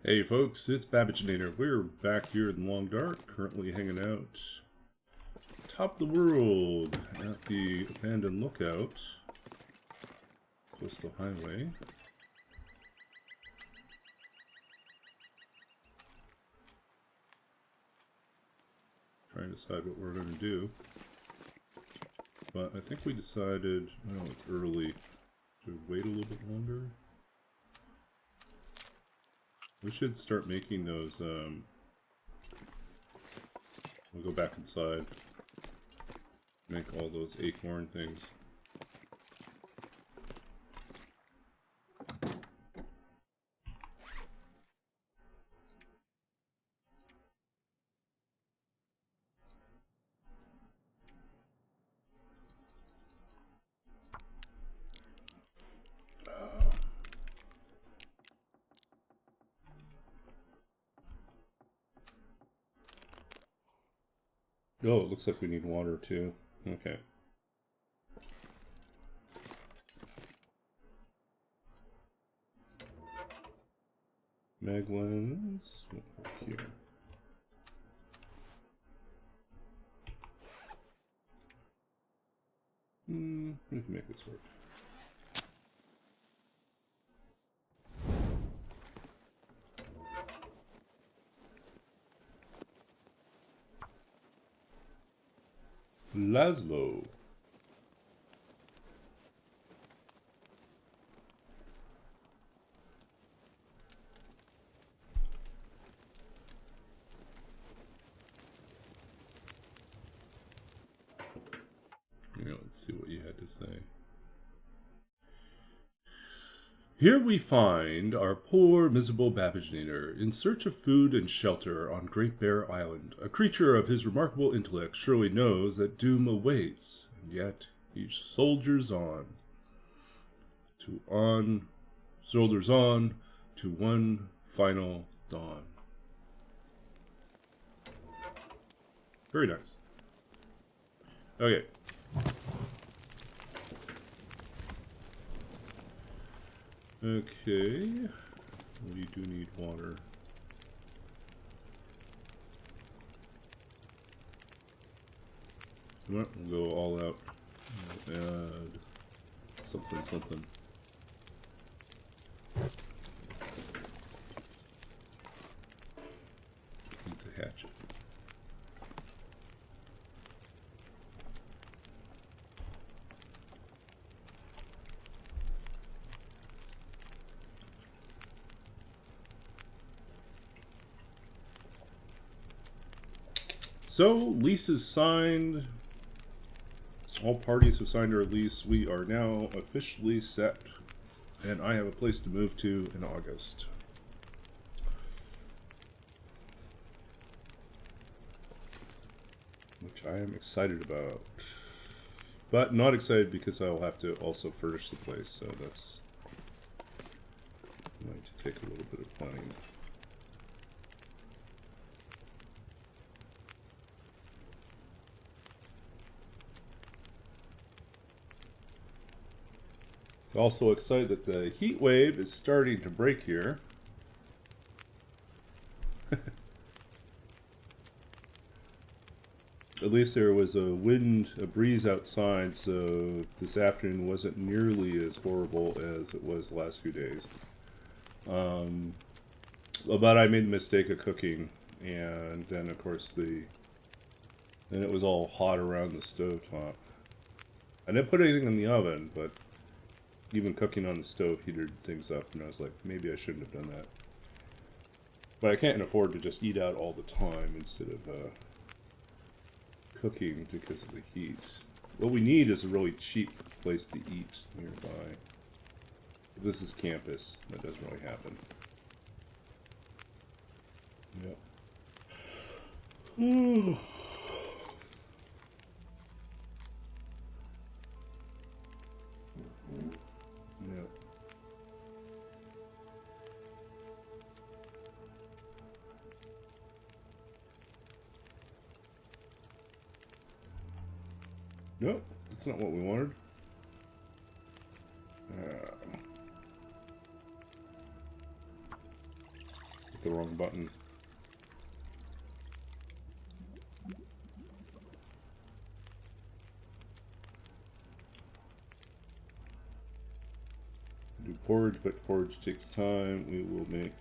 Hey folks, it's Babbaginator. We're back here in the Long Dark, currently hanging out top of the world at the abandoned lookout, Coastal Highway. Trying to decide what we're going to do. But I think we decided, well, it's early, to wait a little bit longer. We should start making those, we'll go back inside, make all those acorn things. Oh, it looks like we need water too. Okay. Maglens. Here. We can make this work. Laszlo. Yeah, let's see what you had to say. Here we find our poor, miserable Babbaginator in search of food and shelter on Great Bear Island. A creature of his remarkable intellect surely knows that doom awaits, and yet he soldiers on. Soldiers on to one final dawn. Very nice. Okay. Okay, we do need water. We'll go all out. Add something. Needs a hatchet. So, lease is signed. All parties have signed our lease. We are now officially set. And I have a place to move to in August. Which I am excited about. But not excited because I will have to also furnish the place. So that's going to take a little bit of planning. Also excited that the heat wave is starting to break here. At least there was a breeze outside, so this afternoon wasn't nearly as horrible as it was the last few days. But I made the mistake of cooking, and then of course then it was all hot around the stovetop. I didn't put anything in the oven, but even cooking on the stove heated things up, and I was like, maybe I shouldn't have done that. But I can't afford to just eat out all the time instead of cooking because of the heat. What we need is a really cheap place to eat nearby. This is campus. That doesn't really happen. Yep. Yep. Nope, that's not what we wanted. the wrong button. Do porridge, but porridge takes time. We will make...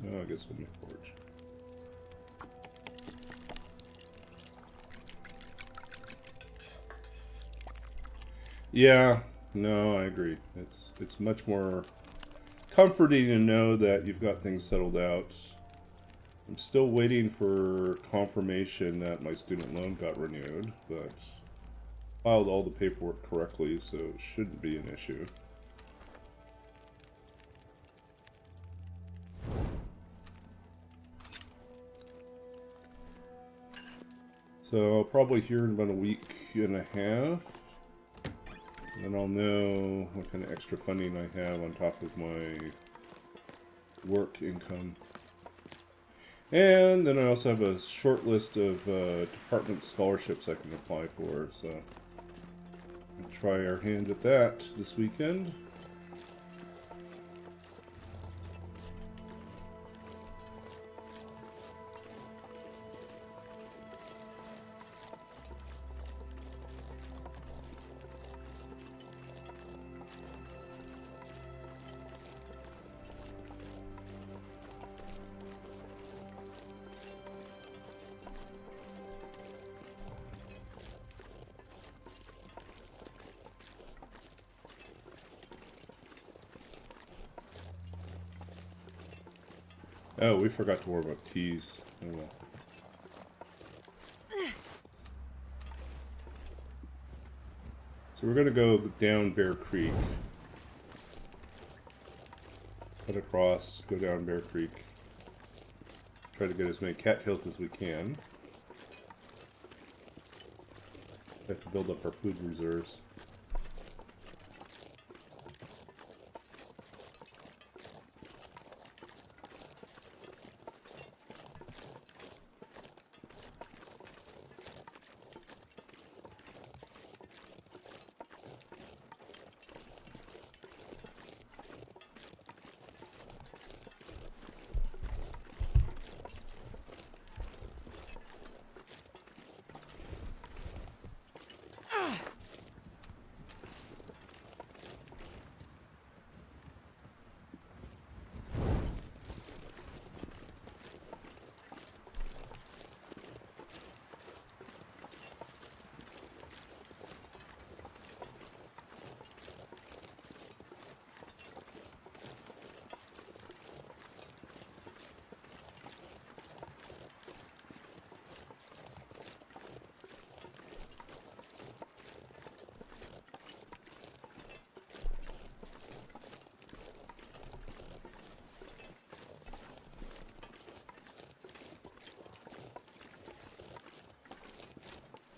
Oh, I guess we'll make porridge. Yeah, no, I agree. It's much more comforting to know that you've got things settled out. I'm still waiting for confirmation that my student loan got renewed, but filed all the paperwork correctly, so it shouldn't be an issue. So I'll probably hear in about a week and a half. And I'll know what kind of extra funding I have on top of my work income. And then I also have a short list of department scholarships I can apply for, so we'll try our hand at that this weekend. Oh, we forgot to worry about teas. Oh well. So we're gonna go down Bear Creek. Cut across, go down Bear Creek. Try to get as many cattails as we can. We have to build up our food reserves.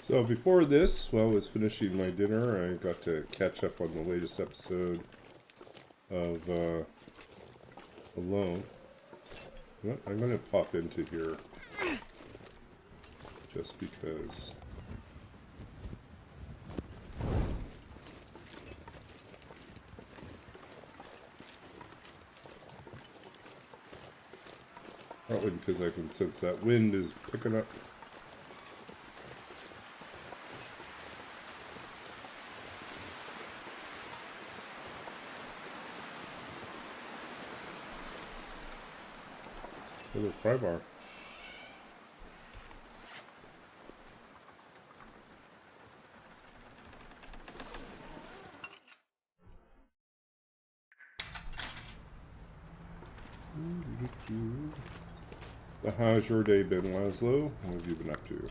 So before this, while I was finishing my dinner, I got to catch up on the latest episode of Alone. I'm going to pop into here just because. Probably because I can sense that wind is picking up. Little pry bar. So how's your day been, Laszlo? What have you been up to?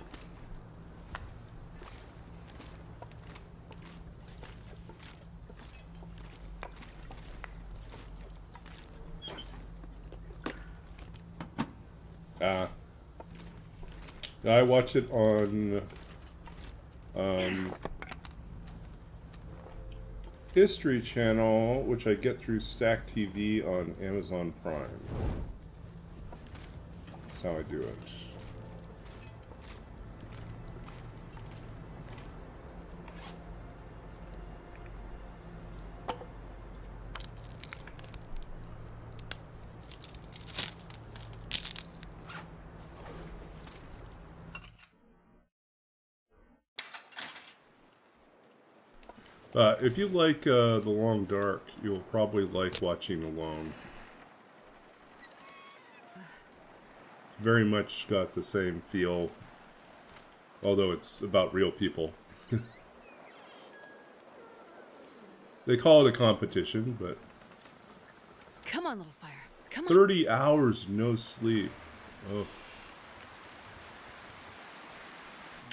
I watch it on History Channel, which I get through Stack TV on Amazon Prime. That's how I do it. If you like The Long Dark, you'll probably like watching Alone. Very much got the same feel, although it's about real people. They call it a competition, but... Come on, little fire. Come on. 30 hours, no sleep. Oh.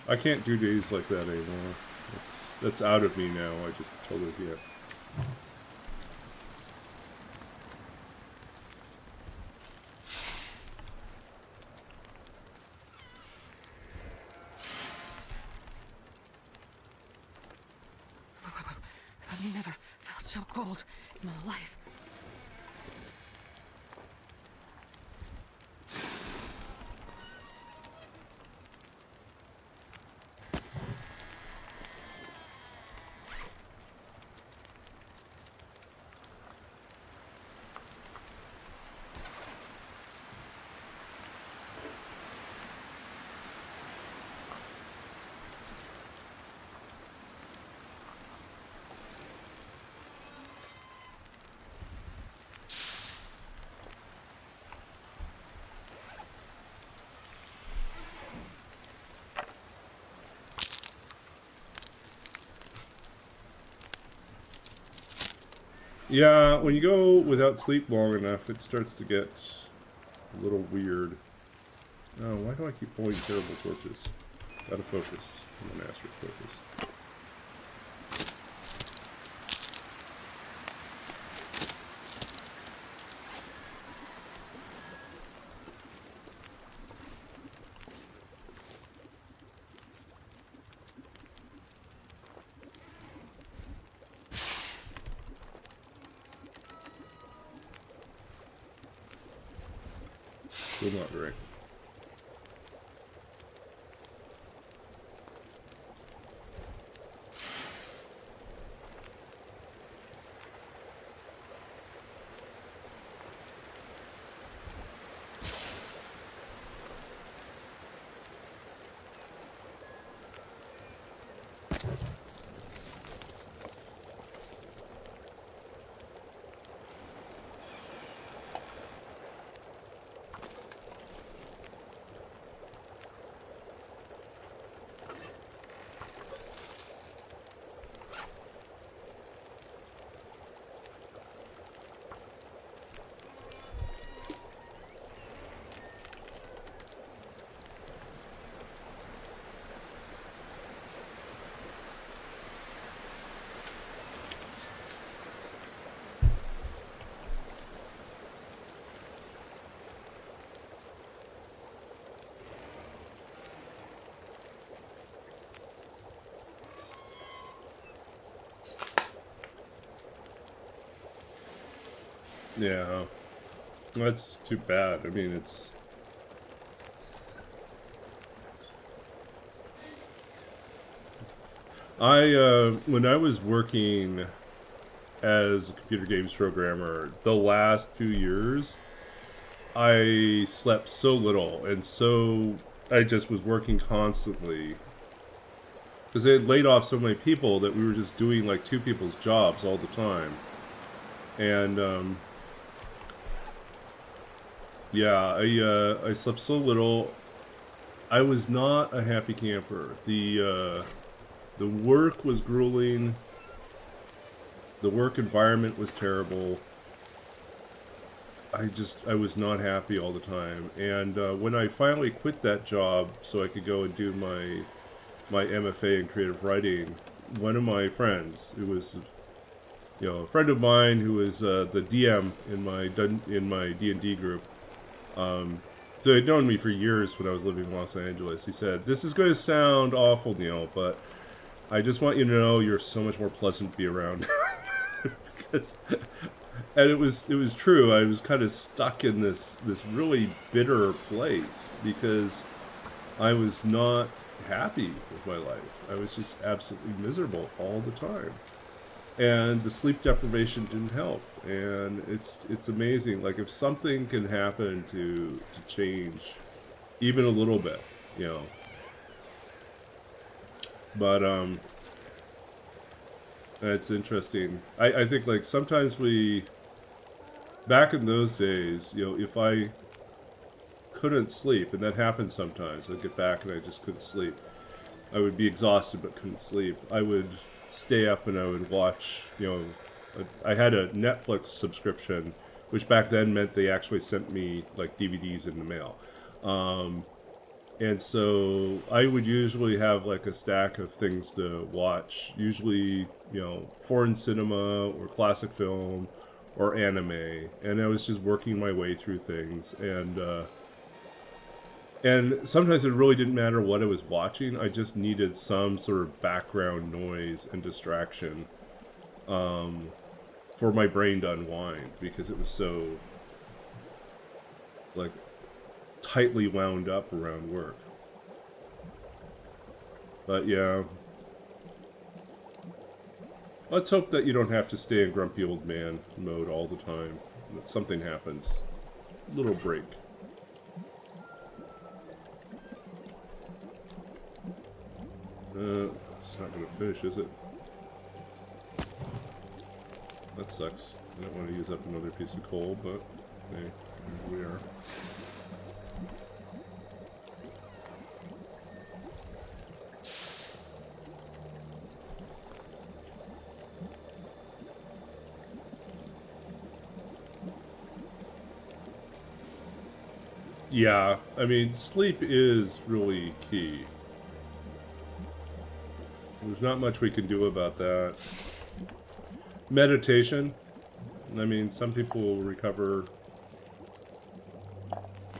I can't do days like that anymore. That's out of me now. I just totally can't. I've never felt so cold in my life. Yeah, when you go without sleep long enough, it starts to get a little weird. Oh, why do I keep pulling terrible torches? Gotta focus. I'm gonna master focus. Still not right. Yeah, that's too bad. I mean, when I was working as a computer games programmer, the last few years, I slept so little, and so I just was working constantly. Because they had laid off so many people that we were just doing like two people's jobs all the time. And, yeah, I slept so little. I was not a happy camper. The work was grueling. The work environment was terrible. I was not happy all the time. And when I finally quit that job so I could go and do my MFA in creative writing, one of my friends, who was, you know, a friend of mine who was the DM in my D&D group, so he'd known me for years when I was living in Los Angeles. He said, "This is going to sound awful, Neil, but I just want you to know you're so much more pleasant to be around." And it was true. I was kind of stuck in this really bitter place because I was not happy with my life. I was just absolutely miserable all the time. And the sleep deprivation didn't help. And it's amazing. Like, if something can happen to change even a little bit, you know. But It's interesting. I think like sometimes back in those days, you know, if I couldn't sleep, and that happened sometimes, I'd get back and I just couldn't sleep. I would be exhausted but couldn't sleep. I would stay up and I would watch, you know, I had a Netflix subscription, which back then meant they actually sent me like DVDs in the mail. And so I would usually have like a stack of things to watch, usually, you know, foreign cinema or classic film or anime. And I was just working my way through things. And sometimes it really didn't matter what I was watching. I just needed some sort of background noise and distraction for my brain to unwind because it was so like tightly wound up around work. But yeah, let's hope that you don't have to stay in grumpy old man mode all the time. That something happens. Little break. It's not gonna finish, is it? That sucks. I don't want to use up another piece of coal, but hey, here we are. Yeah, I mean, sleep is really key. There's not much we can do about that. Meditation. I mean, some people will recover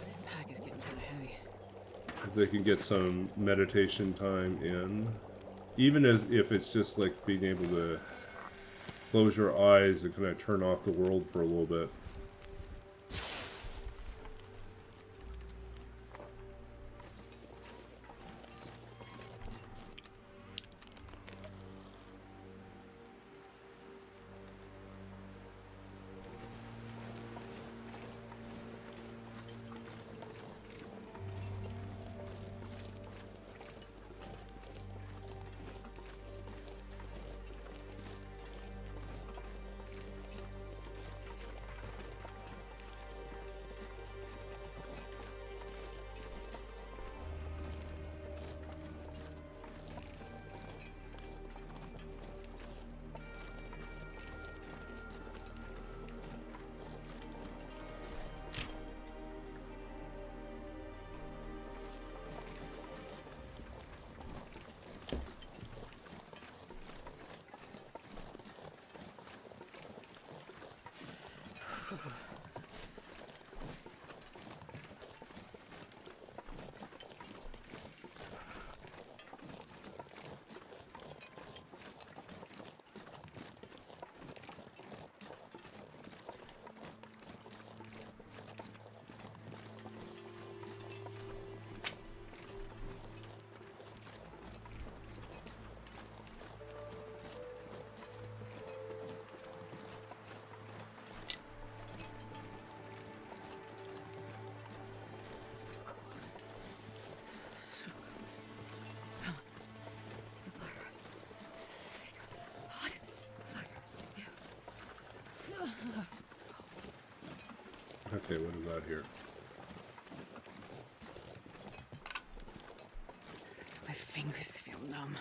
This pack is getting kind of heavy. if they can get some meditation time in. Even if it's just like being able to close your eyes and kind of turn off the world for a little bit. Okay, what about here? My fingers feel numb.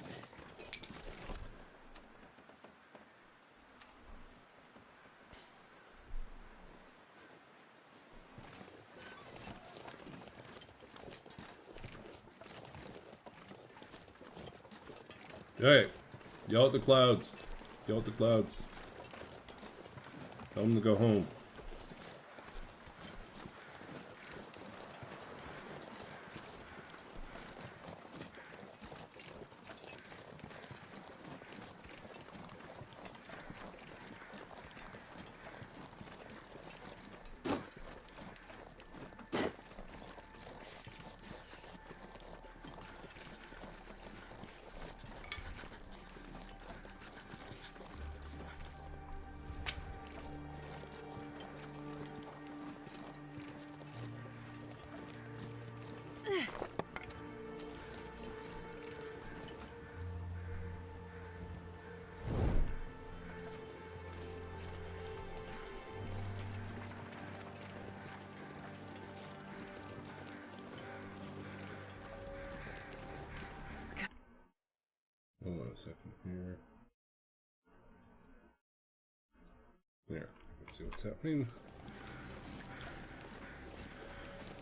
Hey, yell at the clouds. Yell at the clouds. Tell them to go home. Hold on a second here. There. Let's see what's happening.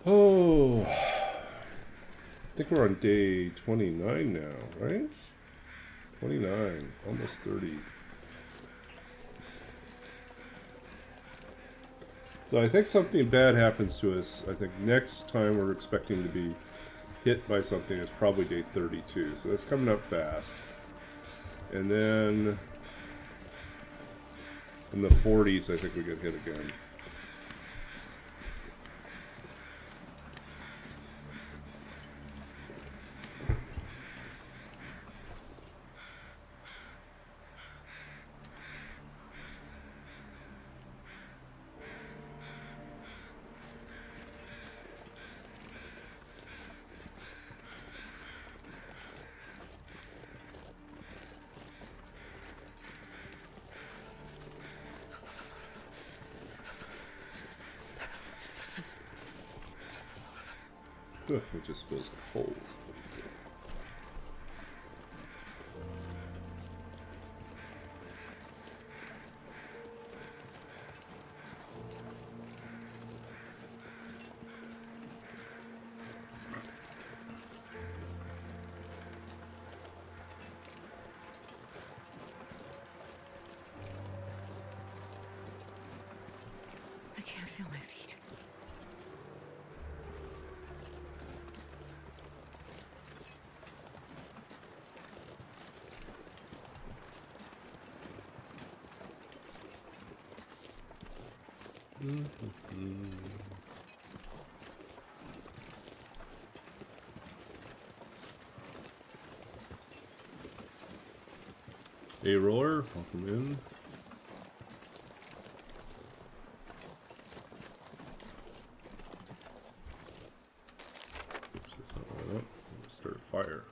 Oh, I think we're on day 29 now, right? 29, almost 30. So I think something bad happens to us. I think next time we're expecting to be hit by something is probably day 32. So that's coming up fast. And then in the 40s, I think we get hit again. It just feels cold. I can't feel my feet. A roller, welcome in. Oops, that's not what I want. Let's start a fire.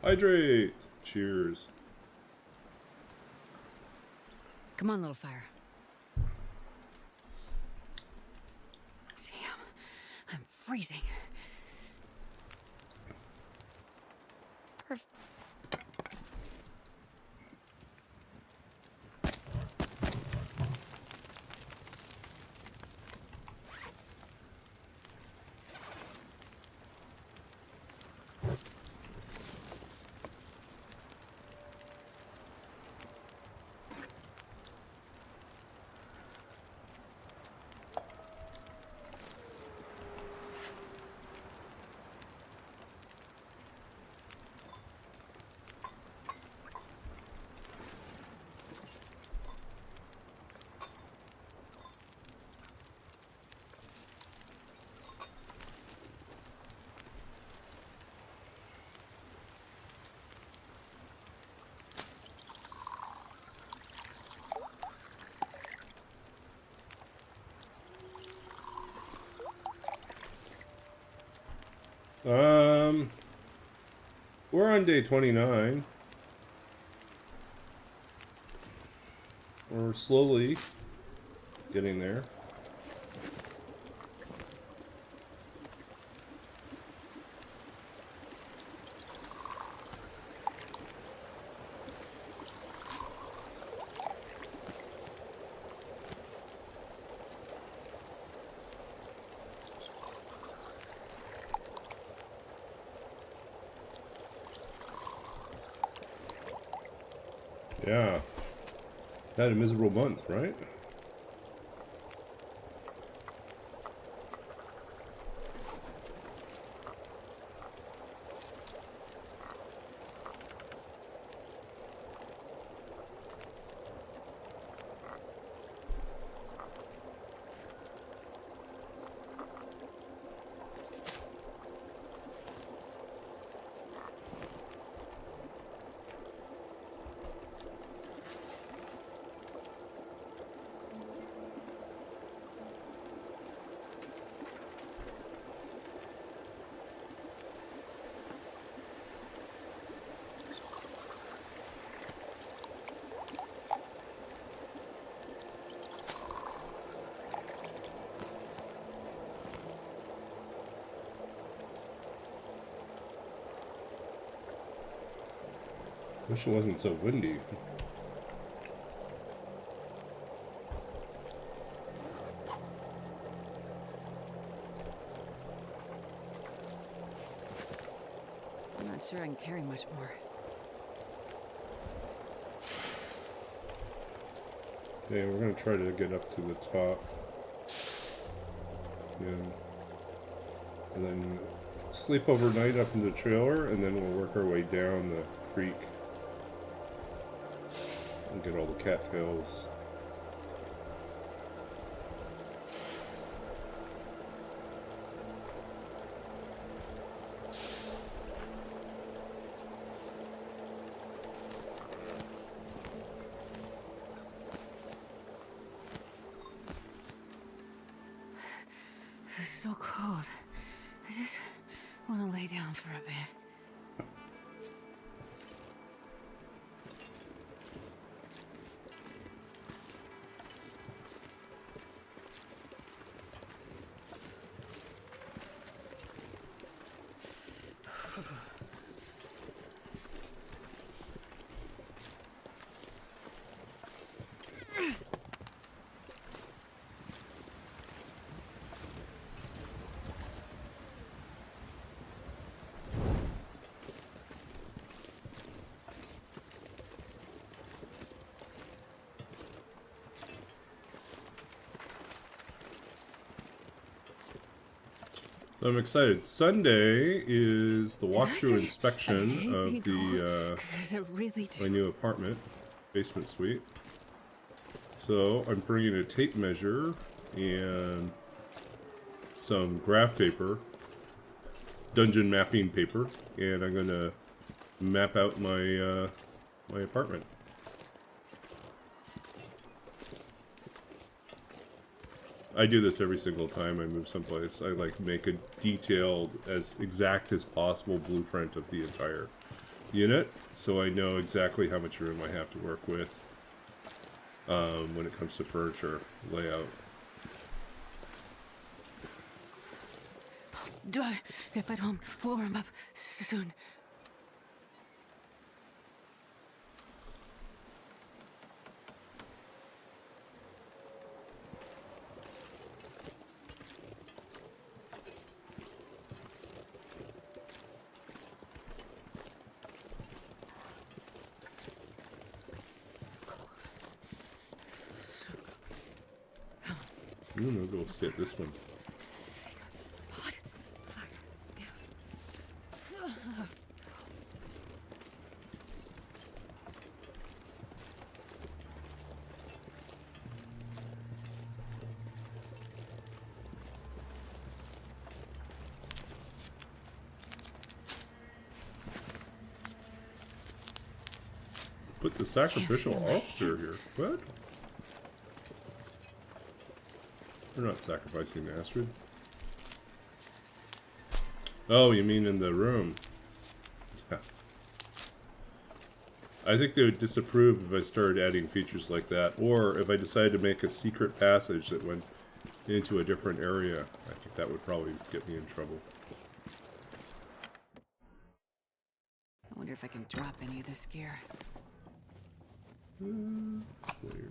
Hydrate! Cheers. Come on, little fire. Damn, I'm freezing. Perfect. We're on day 29. We're slowly getting there. Yeah. Had a miserable month, right? Wish it wasn't so windy. I'm not sure I can carry much more. Yeah, we're gonna try to get up to the top. And then sleep overnight up in the trailer, and then we'll work our way down the creek and get all the cattails. It's so cold. I just want to lay down for a bit. So I'm excited. Sunday is the Did I walkthrough say inspection I hate of being the cold? 'Cause it really my do. new apartment, basement suite. So I'm bringing a tape measure and some graph paper, dungeon mapping paper, and I'm gonna map out my my apartment. I do this every single time I move someplace. I like make a detailed, as exact as possible blueprint of the entire unit, so I know exactly how much room I have to work with when it comes to furniture layout. If I don't warm up soon. Maybe we'll skip this one. Put the sacrificial altar here. What? We're not sacrificing the Astrid. Oh, you mean in the room? Yeah. I think they would disapprove if I started adding features like that, or if I decided to make a secret passage that went into a different area. I think that would probably get me in trouble. I wonder if I can drop any of this gear. Clear.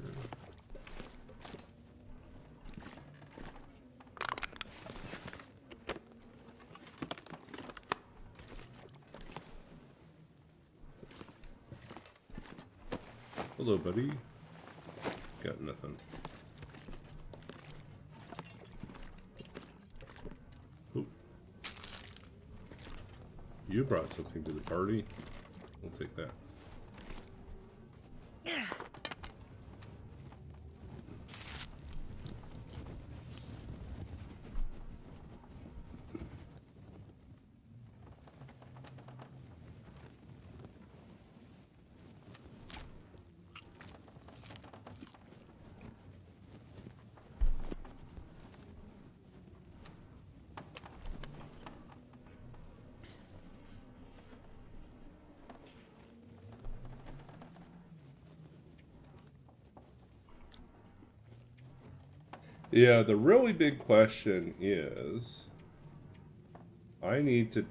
Hello, buddy. Got nothing. Oh. You brought something to the party. We'll take that. Yeah, the really big question is, I need to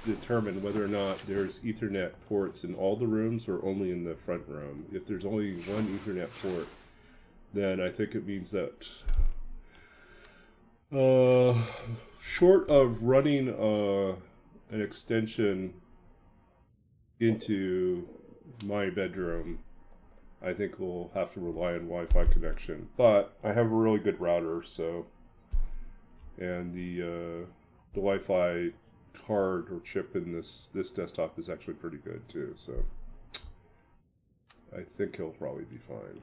determine whether or not there's Ethernet ports in all the rooms or only in the front room. If there's only one Ethernet port, then I think it means that short of running an extension into my bedroom, I think we'll have to rely on Wi-Fi connection. But I have a really good router, so, and the Wi-Fi card or chip in this desktop is actually pretty good too. So I think he'll probably be fine.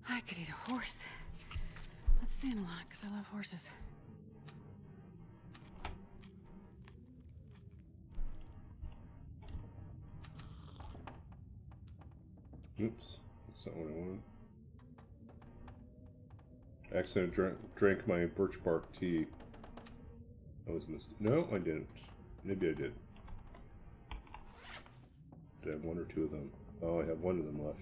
I could eat a horse. Let's stand a lot, because I love horses. Oops, that's not what I wanted. I accidentally drank my birch bark tea. I was missed. No, I didn't. Maybe I did. Did I have one or two of them? Oh, I have one of them left.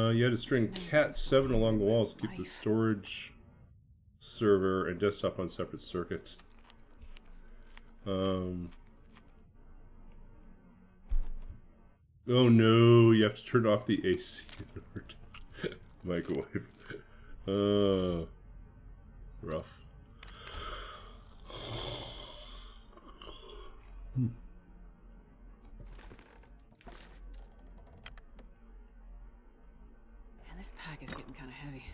You had to string Cat7 along the walls to keep the storage server and desktop on separate circuits. Oh no, you have to turn off the AC microwave. Rough. This pack is getting kind of heavy.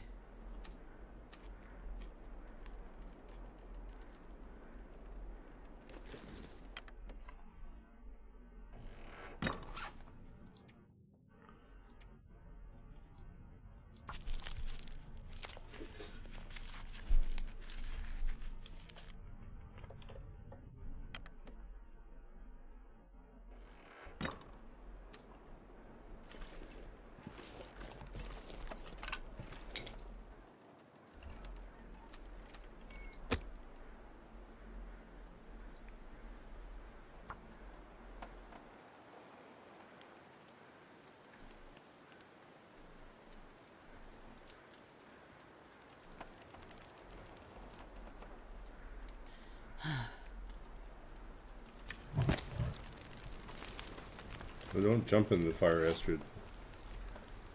Well, don't jump in the fire, Astrid.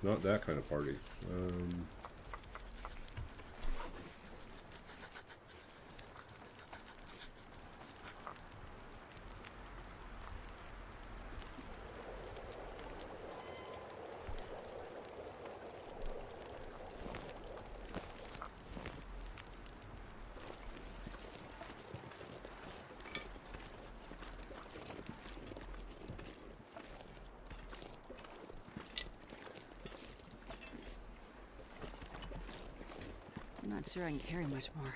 Not that kind of party. Not sure I can carry much more.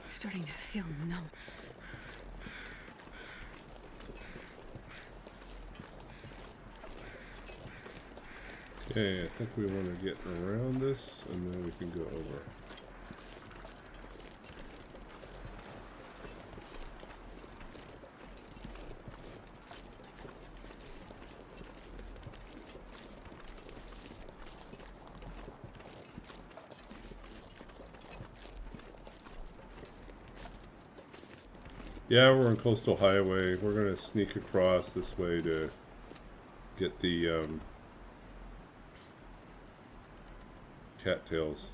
Starting to feel numb. Okay, I think we want to get around this, and then we can go over. Yeah, we're on Coastal Highway. We're gonna sneak across this way to get the cattails.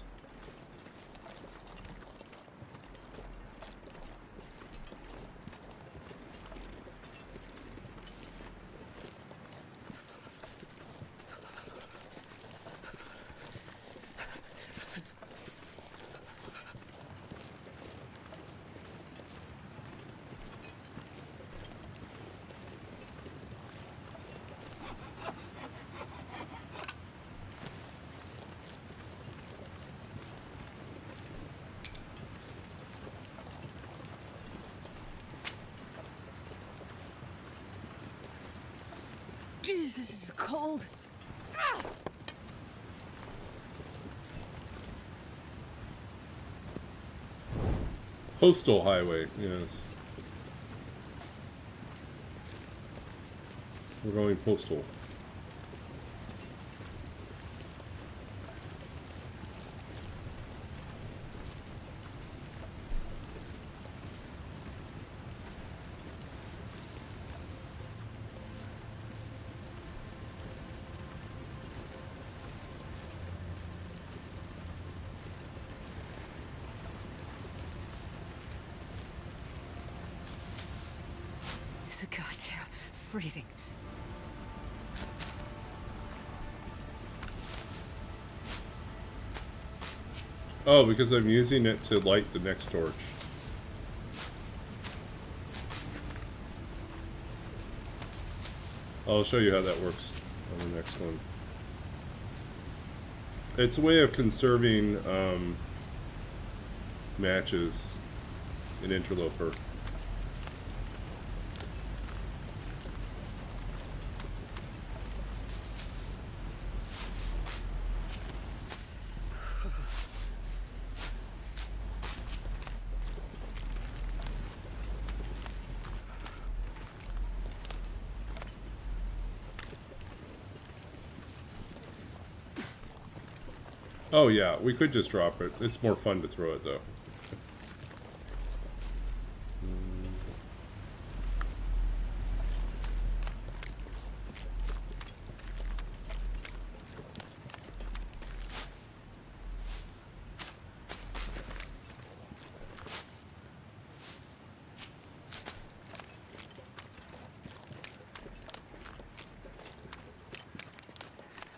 Jeez, this is cold. Ah! Coastal Highway, yes. We're going postal. It's a goddamn freezing. Oh, because I'm using it to light the next torch. I'll show you how that works on the next one. It's a way of conserving matches in Interloper. Oh yeah, we could just drop it. It's more fun to throw it though.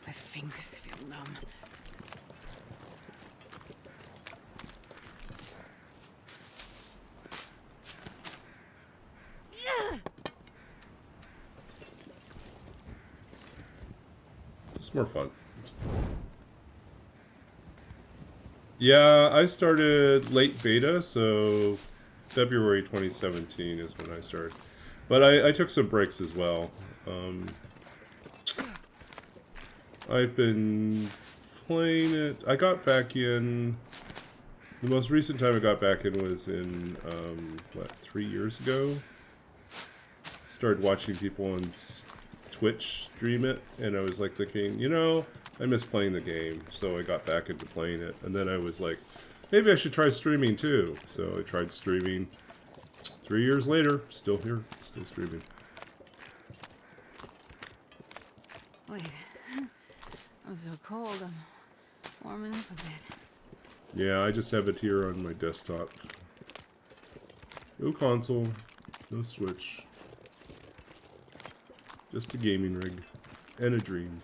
My fingers feel numb. It's more fun. Yeah, I started late beta, so February 2017 is when I started. But I took some breaks as well. I've been playing it. I got back in. The most recent time I got back in was in, what, 3 years ago? Started watching people on Twitch stream it, and I was like thinking, you know, I miss playing the game, so I got back into playing it. And then I was like, maybe I should try streaming too. So I tried streaming. 3 years later, still here, still streaming. Wait. I'm so cold. I'm warming up a bit. Yeah, I just have it here on my desktop. No console, no Switch. Just a gaming rig and a dream.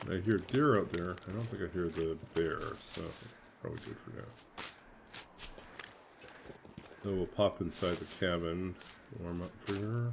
I hear deer out there. I don't think I hear the bear, so probably good for now. So we'll pop inside the cabin, warm up for her.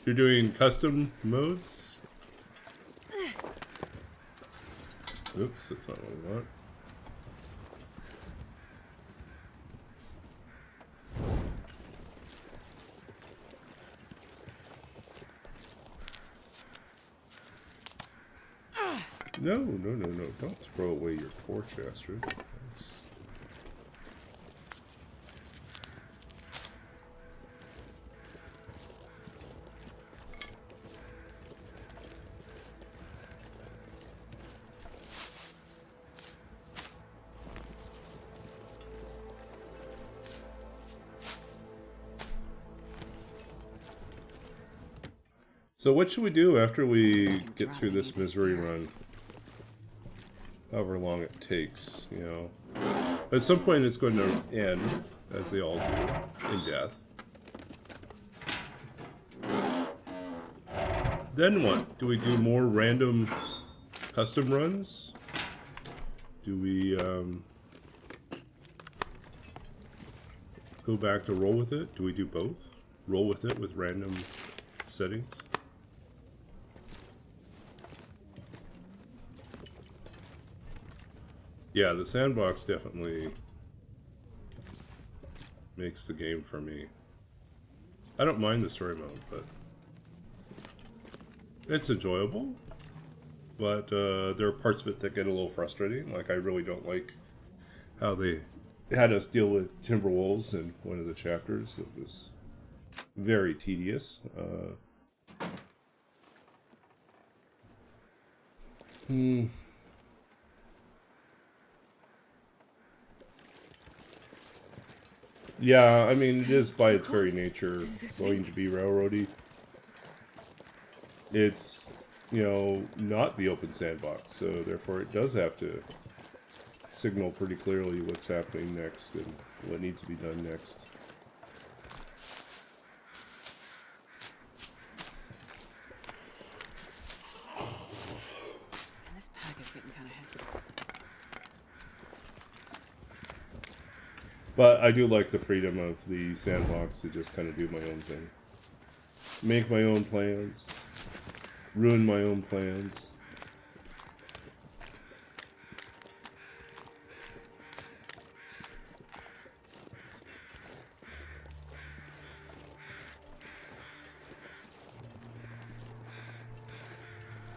You're doing custom modes? Oops, that's not what I want. No, no, no, no. Don't throw away your torch, Astrid. That's... So what should we do after we get through this misery run? However long it takes, you know. At some point it's going to end, as they all do, in death. Then what? Do we do more random custom runs? Do we go back to roll with it? Do we do both? Roll with it with random settings? Yeah, the sandbox definitely makes the game for me. I don't mind the story mode, but it's enjoyable. But there are parts of it that get a little frustrating. Like, I really don't like how they had us deal with Timberwolves in one of the chapters. It was very tedious. Yeah, I mean, it is by its very nature going to be railroady. It's, you know, not the open sandbox, so therefore it does have to signal pretty clearly what's happening next and what needs to be done next. And this pack is getting kind of heavy. But I do like the freedom of the sandbox to just kind of do my own thing. Make my own plans. Ruin my own plans.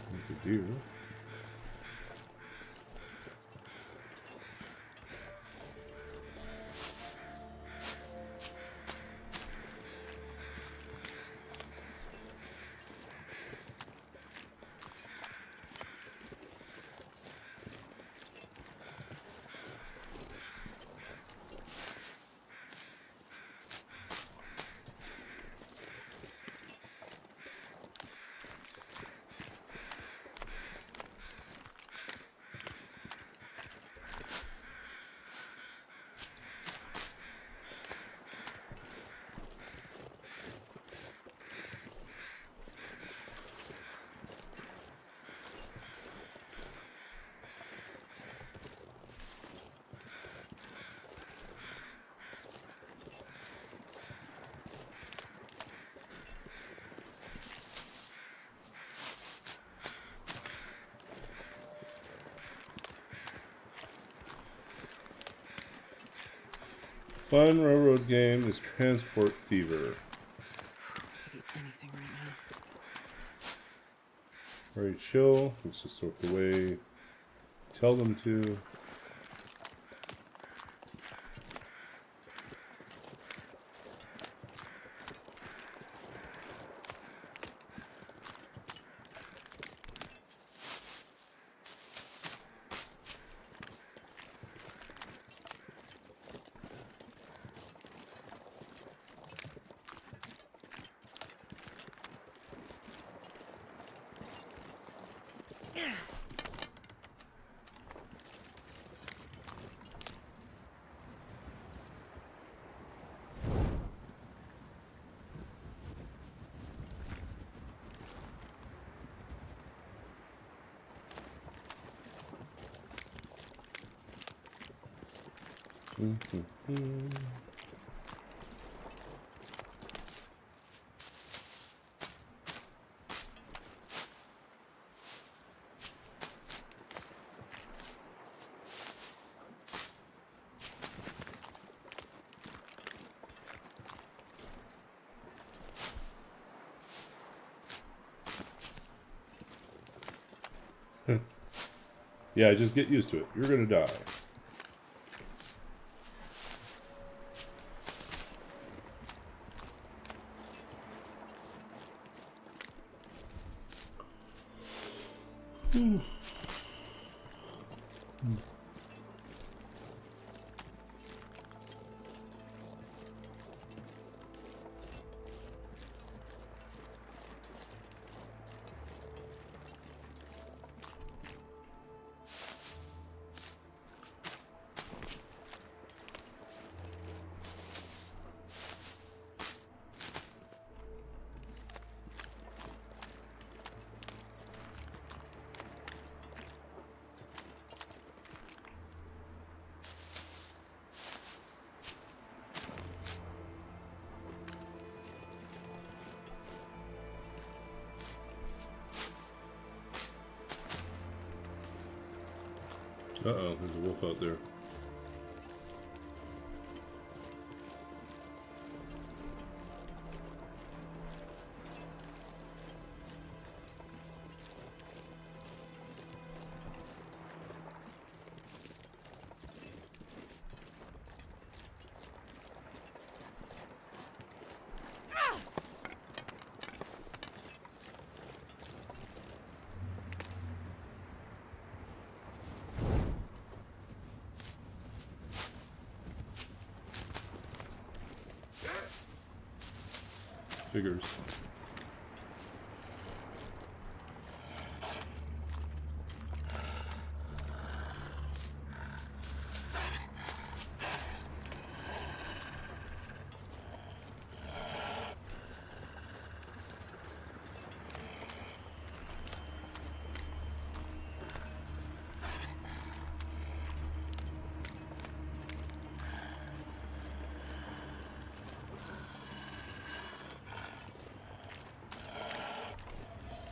What to do? fun railroad game is Transport Fever. Could eat anything right now. Very chill. Let's just sort the way. Tell them to. Yeah, just get used to it. You're gonna die. Uh-oh, there's a wolf out there. Figures.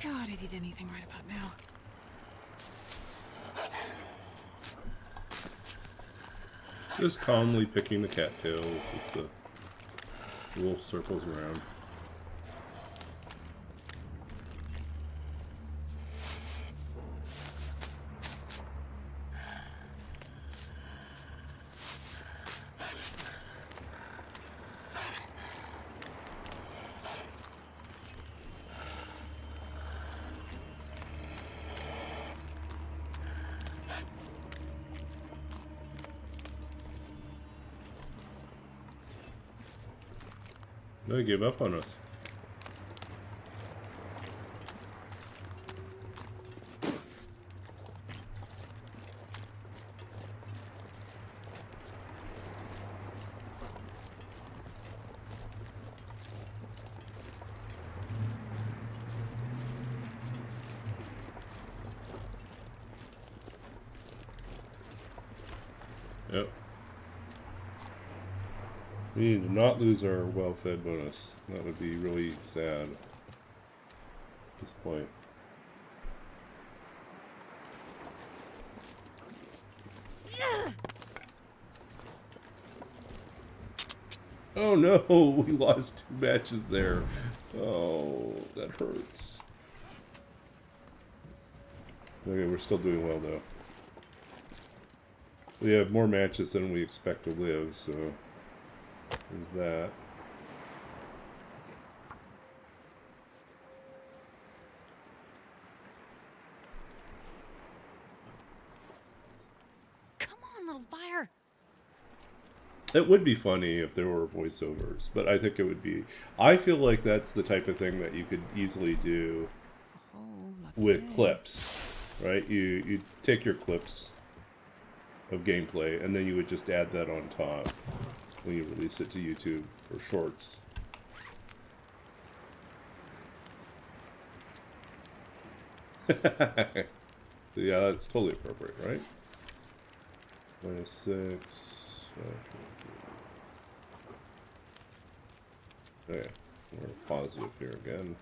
God, I'd eat anything right about now. Just calmly picking the cattails as the wolf circles around. They gave up on us. Yep. We need to not lose our well-fed bonus. That would be really sad at this point. Oh no, we lost 2 matches there. Oh, that hurts. Okay, we're still doing well though. We have more matches than we expect to live, so there's that. Come on, little fire. It would be funny if there were voiceovers, but I think it would be... I feel like that's the type of thing that you could easily do Oh, lucky with day. clips, right? You take your clips of gameplay, and then you would just add that on top when you release it to YouTube or Shorts. Yeah, that's totally appropriate, right? -6. Okay, we're positive here again.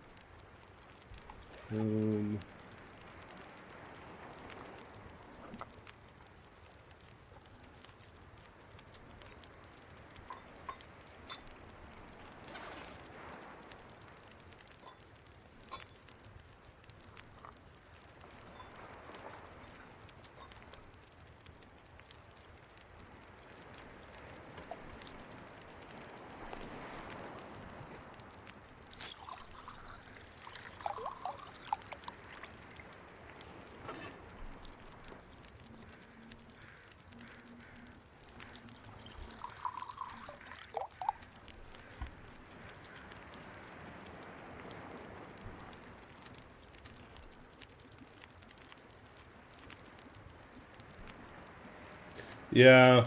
Yeah.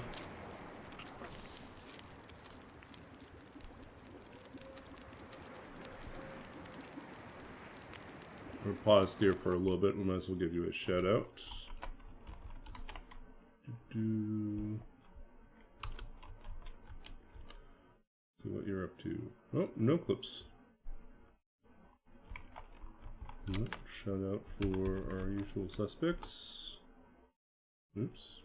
We're paused here for a little bit. We might as well give you a shout out. See what you're up to. Oh, no clips. Shout out for our usual suspects. Oops.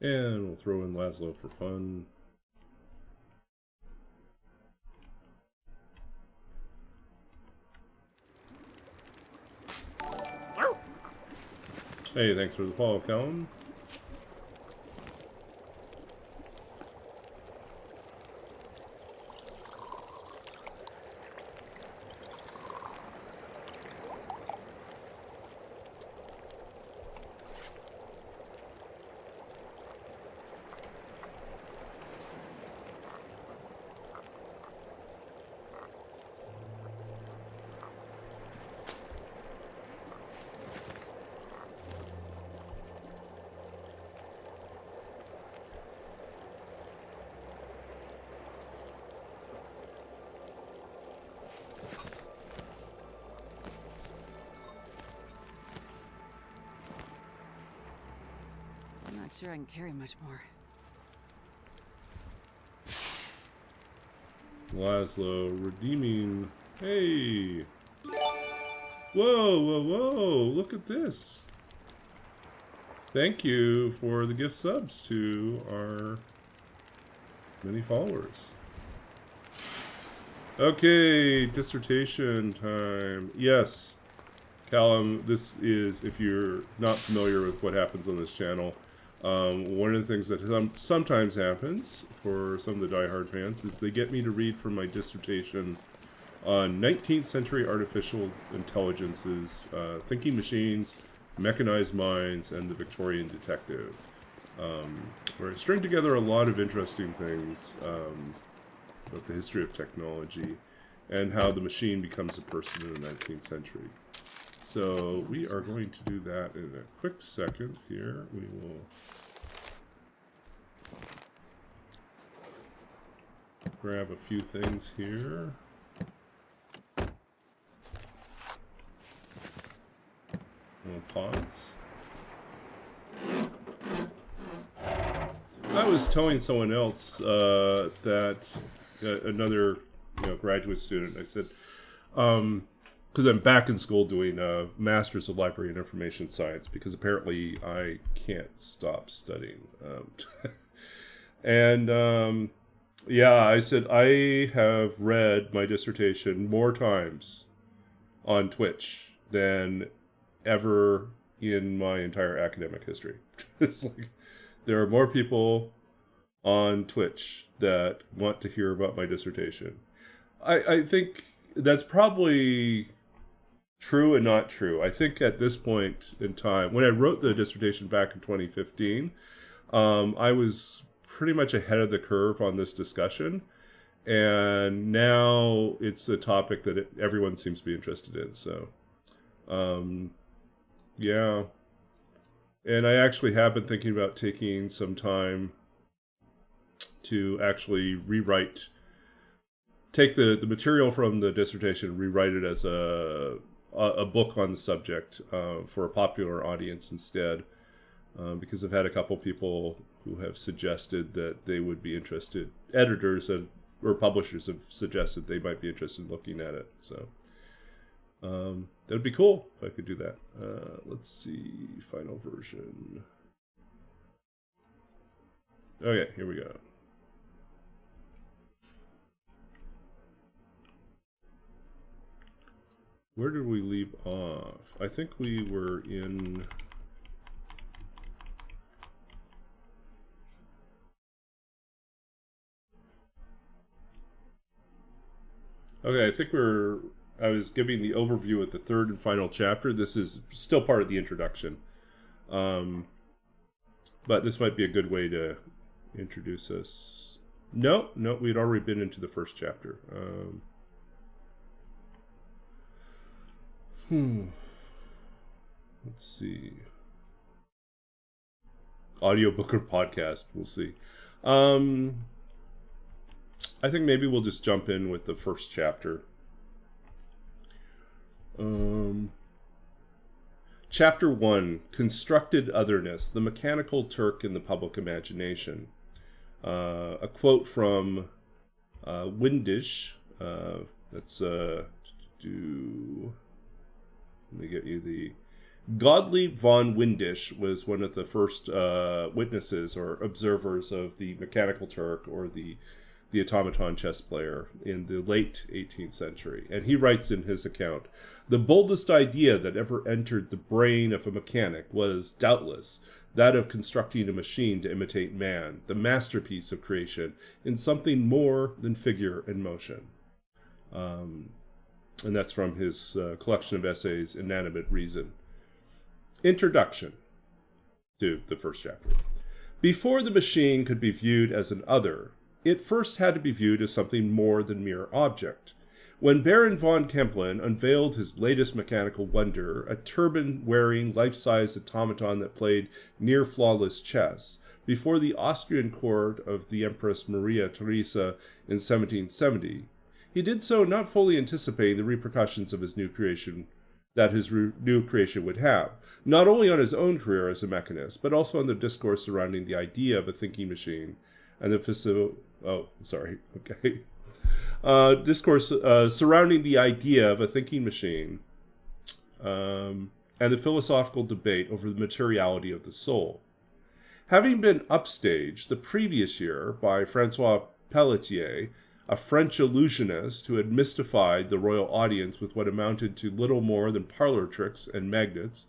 And we'll throw in Laszlo for fun. Hey, thanks for the follow, Callum. I'm not sure I can carry much more. Laszlo redeeming. Hey! Whoa, whoa, whoa! Look at this! Thank you for the gift subs to our many followers. Okay, dissertation time. Yes, Callum, this is, if you're not familiar with what happens on this channel, one of the things that sometimes happens for some of the diehard fans is they get me to read from my dissertation on 19th century artificial intelligences, thinking machines, mechanized minds, and the Victorian detective. Where I string together a lot of interesting things about the history of technology and how the machine becomes a person in the 19th century. So we are going to do that in a quick second here. We will grab a few things here. We'll pause. I was telling someone else that another graduate student, I said, because I'm back in school doing a Master's of Library and Information Science, because apparently I can't stop studying. And yeah, I said I have read my dissertation more times on Twitch than ever in my entire academic history. It's like there are more people on Twitch that want to hear about my dissertation. I think that's probably true and not true. I think at this point in time, when I wrote the dissertation back in 2015, I was pretty much ahead of the curve on this discussion. And now it's a topic that everyone seems to be interested in. So, yeah. And I actually have been thinking about taking some time to actually take the material from the dissertation and rewrite it as a book on the subject for a popular audience instead. Because I've had a couple people who have suggested that they would be interested. Editors or publishers have suggested they might be interested in looking at it. So that would be cool if I could do that. Let's see, final version. Okay, here we go. Where did we leave off? I think we were in... Okay, I think I was giving the overview at the third and final chapter. This is still part of the introduction. But this might be a good way to introduce us. No, we'd already been into the first chapter. Let's see. Audiobook or podcast, we'll see. I think maybe we'll just jump in with the first chapter. Chapter 1, Constructed Otherness, the Mechanical Turk in the Public Imagination. A quote from Windisch. Let me get you the... Godly von Windisch was one of the first witnesses or observers of the Mechanical Turk, or the automaton chess player, in the late 18th century. And he writes in his account, "The boldest idea that ever entered the brain of a mechanic was, doubtless, that of constructing a machine to imitate man, the masterpiece of creation, in something more than figure and motion." And that's from his collection of essays, Inanimate Reason. Introduction to the first chapter. Before the machine could be viewed as an other, it first had to be viewed as something more than mere object. When Baron von Kempelen unveiled his latest mechanical wonder, a turban-wearing, life-size automaton that played near-flawless chess, before the Austrian court of the Empress Maria Theresa in 1770, he did so not fully anticipating the repercussions of his new creation would have, not only on his own career as a mechanist, but also on the discourse surrounding the idea of a thinking machine and the discourse surrounding the idea of a thinking machine and the philosophical debate over the materiality of the soul. Having been upstaged the previous year by Francois Pelletier, a French illusionist who had mystified the royal audience with what amounted to little more than parlor tricks and magnets,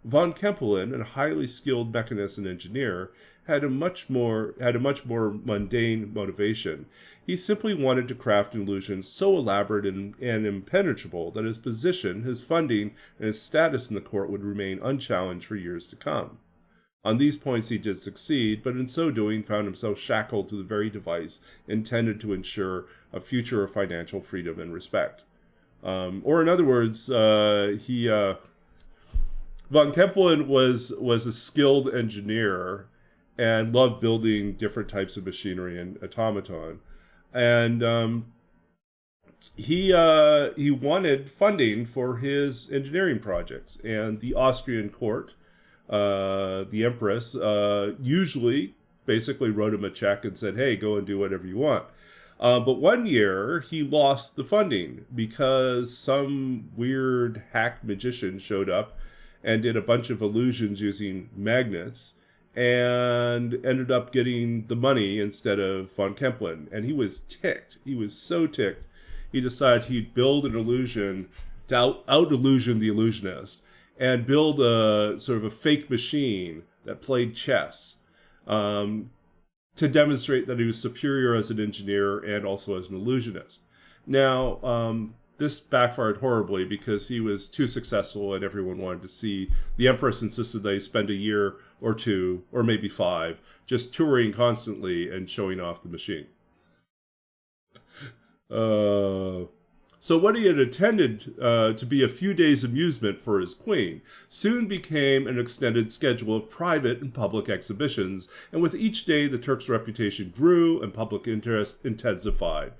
von Kempelen, a highly skilled mechanist and engineer, had a much more mundane motivation. He simply wanted to craft an illusion so elaborate and impenetrable that his position, his funding, and his status in the court would remain unchallenged for years to come. On these points he did succeed, but in so doing found himself shackled to the very device intended to ensure a future of financial freedom and respect. Or in other words, von Kempelen was a skilled engineer and loved building different types of machinery and automaton. And he wanted funding for his engineering projects, and the Austrian court, the empress, usually basically wrote him a check and said, "Hey, go and do whatever you want." But one year he lost the funding because some weird hack magician showed up and did a bunch of illusions using magnets and ended up getting the money instead of von Kempelen. And he was ticked. He was so ticked. He decided he'd build an illusion to out-illusion the illusionist and build a sort of a fake machine that played chess, to demonstrate that he was superior as an engineer and also as an illusionist. Now, this backfired horribly because he was too successful and everyone wanted to see. The Empress insisted they spend a year or two, or maybe 5, just touring constantly and showing off the machine. So what he had intended to be a few days' amusement for his queen soon became an extended schedule of private and public exhibitions, and with each day the Turk's reputation grew and public interest intensified.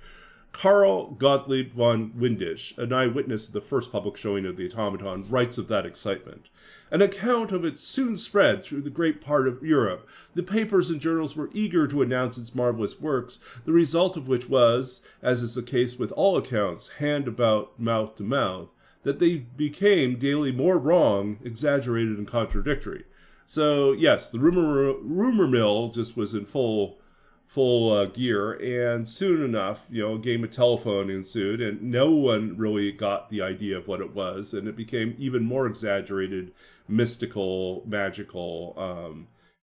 Karl Gottlieb von Windisch, an eyewitness of the first public showing of the automaton, writes of that excitement. An account of it soon spread through the great part of Europe. The papers and journals were eager to announce its marvelous works, the result of which was, as is the case with all accounts, hand about mouth to mouth, that they became daily more wrong, exaggerated, and contradictory. So, yes, the rumor mill just was in full gear, and soon enough, a game of telephone ensued, and no one really got the idea of what it was, and it became even more exaggerated, mystical, magical,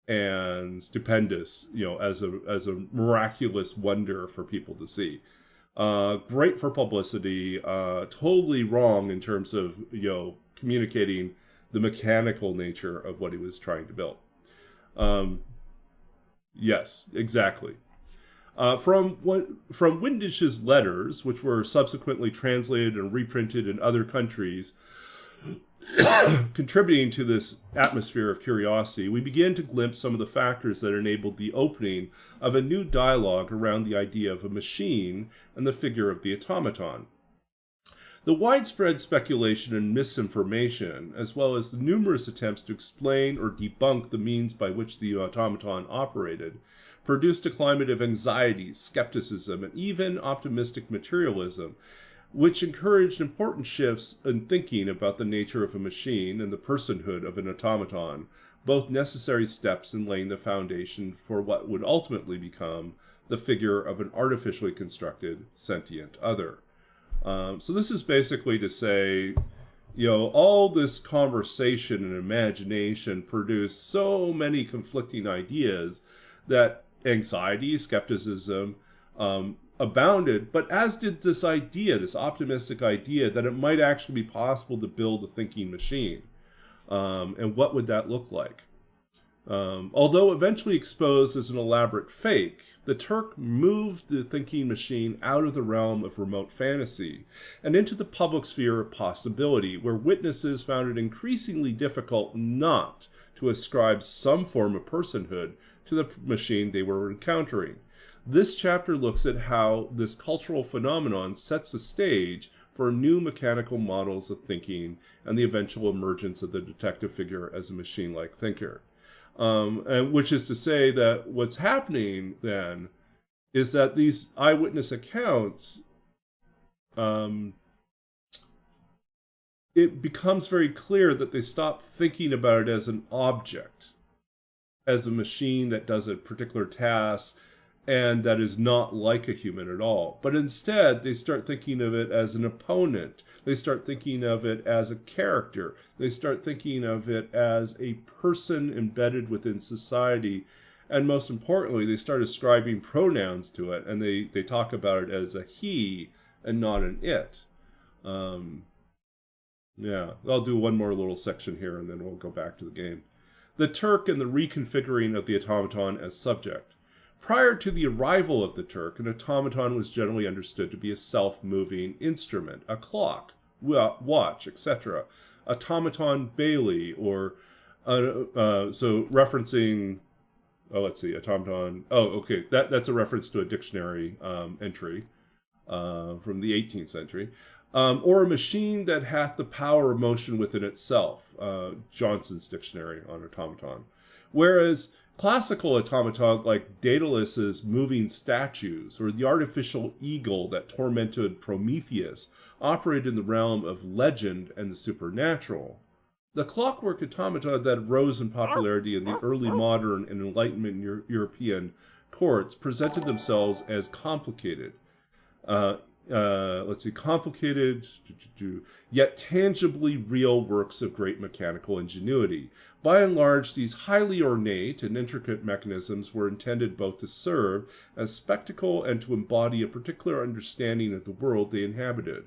and stupendous, as a miraculous wonder for people to see. Great for publicity, totally wrong in terms of, communicating the mechanical nature of what he was trying to build. Yes, exactly. From Windisch's letters, which were subsequently translated and reprinted in other countries, contributing to this atmosphere of curiosity, we begin to glimpse some of the factors that enabled the opening of a new dialogue around the idea of a machine and the figure of the automaton. The widespread speculation and misinformation, as well as the numerous attempts to explain or debunk the means by which the automaton operated, produced a climate of anxiety, skepticism, and even optimistic materialism, which encouraged important shifts in thinking about the nature of a machine and the personhood of an automaton, both necessary steps in laying the foundation for what would ultimately become the figure of an artificially constructed sentient other. So this is basically to say, all this conversation and imagination produced so many conflicting ideas that anxiety, skepticism, abounded, but as did this idea, this optimistic idea that it might actually be possible to build a thinking machine. And what would that look like? Although eventually exposed as an elaborate fake, the Turk moved the thinking machine out of the realm of remote fantasy and into the public sphere of possibility, where witnesses found it increasingly difficult not to ascribe some form of personhood to the machine they were encountering. This chapter looks at how this cultural phenomenon sets the stage for new mechanical models of thinking and the eventual emergence of the detective figure as a machine-like thinker. And which is to say that what's happening then is that these eyewitness accounts, it becomes very clear that they stop thinking about it as an object, as a machine that does a particular task and that is not like a human at all. But instead, they start thinking of it as an opponent. They start thinking of it as a character. They start thinking of it as a person embedded within society. And most importantly, they start ascribing pronouns to it, and they talk about it as a he and not an it. Yeah, I'll do one more little section here, and then we'll go back to the game. The Turk and the reconfiguring of the automaton as subject. Prior to the arrival of the Turk, an automaton was generally understood to be a self-moving instrument, a clock, watch, etc. Automaton Bailey, or so referencing. Oh, let's see, automaton. Oh, okay, that's a reference to a dictionary entry. from the 18th century, or a machine that hath the power of motion within itself, Johnson's Dictionary on Automaton. Whereas classical automaton like Daedalus's moving statues or the artificial eagle that tormented Prometheus operated in the realm of legend and the supernatural. The clockwork automaton that rose in popularity in the early modern and Enlightenment European courts presented themselves as complicated. Complicated, yet tangibly real works of great mechanical ingenuity. By and large, these highly ornate and intricate mechanisms were intended both to serve as spectacle and to embody a particular understanding of the world they inhabited,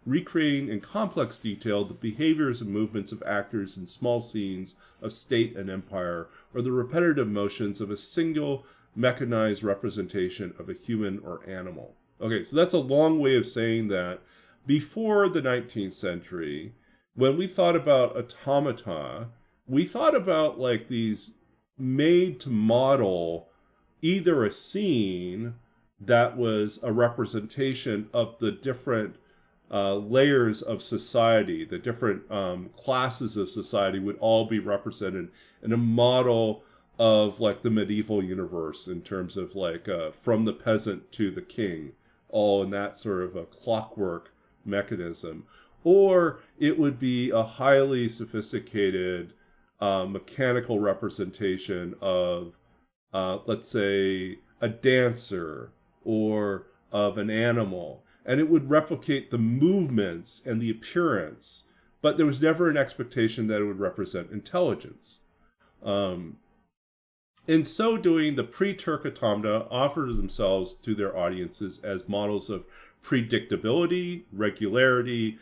recreating in complex detail the behaviors and movements of actors in small scenes of state and empire, or the repetitive motions of a single mechanized representation of a human or animal. Okay, so that's a long way of saying that before the 19th century, when we thought about automata, we thought about like these made to model either a scene that was a representation of the different layers of society, the different classes of society would all be represented in a model of like the medieval universe in terms of like from the peasant to the king, all in that sort of a clockwork mechanism. Or it would be a highly sophisticated mechanical representation of, let's say, a dancer or of an animal. And it would replicate the movements and the appearance, but there was never an expectation that it would represent intelligence. In so doing, the pre-Turk automata offered themselves to their audiences as models of predictability, regularity,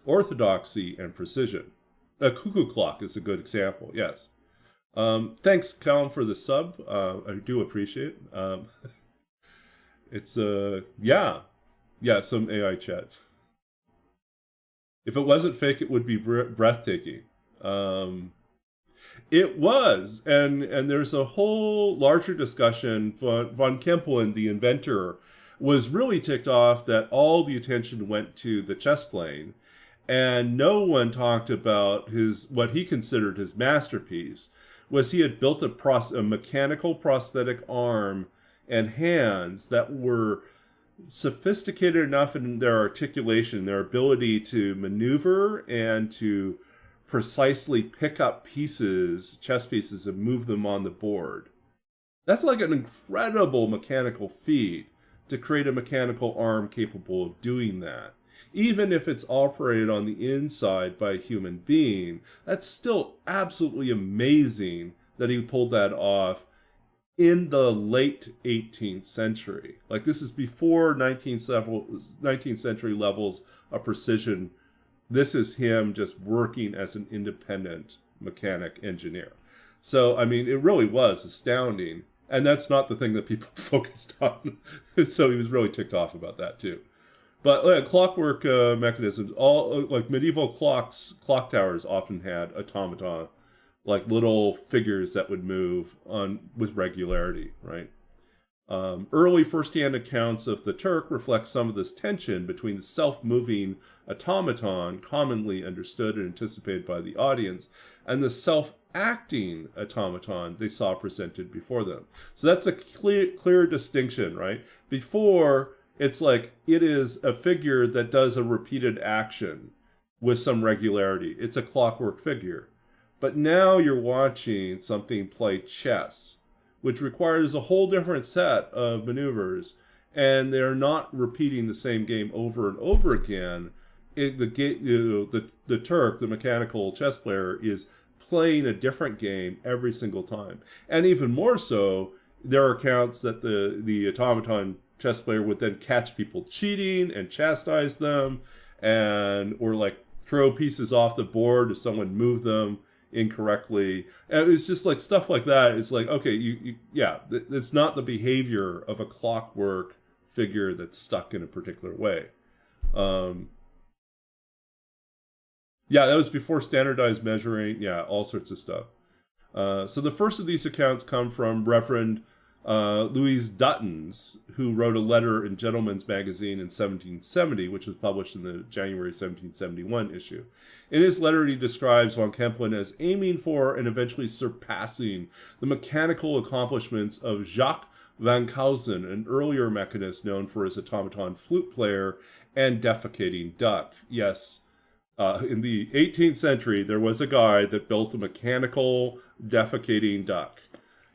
orthodoxy, and precision. A cuckoo clock is a good example, yes. Thanks, Callum, for the sub. I do appreciate it. It's, yeah, some AI chat. If it wasn't fake, it would be breathtaking. It was, and there's a whole larger discussion. Von Kempelen, the inventor, was really ticked off that all the attention went to the chess playing, and no one talked about what he considered his masterpiece. Was he had built a mechanical prosthetic arm and hands that were sophisticated enough in their articulation, their ability to maneuver and to precisely pick up chess pieces, and move them on the board. That's like an incredible mechanical feat to create a mechanical arm capable of doing that. Even if it's operated on the inside by a human being, that's still absolutely amazing that he pulled that off in the late 18th century. Like, this is before 19th century levels of precision. This is him just working as an independent mechanic engineer. So, I mean, it really was astounding. And that's not the thing that people focused on. So he was really ticked off about that too. But clockwork mechanisms, all like medieval clock towers often had automaton, like little figures that would move with regularity, right? Early first-hand accounts of the Turk reflect some of this tension between the self-moving automaton, commonly understood and anticipated by the audience, and the self-acting automaton they saw presented before them. So that's a clear distinction, right? Before, it's like it is a figure that does a repeated action with some regularity. It's a clockwork figure. But now you're watching something play chess, which requires a whole different set of maneuvers, and they're not repeating the same game over and over again. The Turk, the mechanical chess player, is playing a different game every single time. And even more so, there are accounts that the automaton chess player would then catch people cheating and chastise them, or like throw pieces off the board if someone moved them incorrectly. And it's just like stuff like that. It's like, okay, it's not the behavior of a clockwork figure that's stuck in a particular way. That was before standardized measuring. Yeah, all sorts of stuff. So the first of these accounts come from Reverend Louise Duttons, who wrote a letter in Gentleman's Magazine in 1770, which was published in the January 1771 issue. In his letter, he describes von Kempelen as aiming for and eventually surpassing the mechanical accomplishments of Jacques van Causen, an earlier mechanist known for his automaton flute player and defecating duck. Yes, in the 18th century, there was a guy that built a mechanical defecating duck.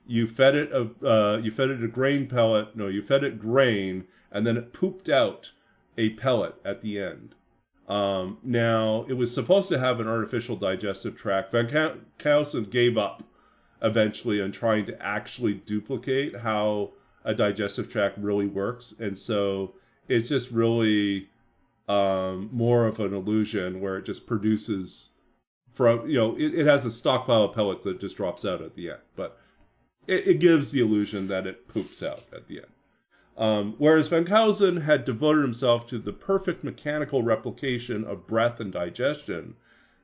You fed it a grain pellet. No, you fed it grain, and then it pooped out a pellet at the end. Now, it was supposed to have an artificial digestive tract. Van Causen gave up eventually on trying to actually duplicate how a digestive tract really works, and so it's just really more of an illusion where it just produces from, it has a stockpile of pellets that just drops out at the end, but it gives the illusion that it poops out at the end. Whereas Van Causen had devoted himself to the perfect mechanical replication of breath and digestion,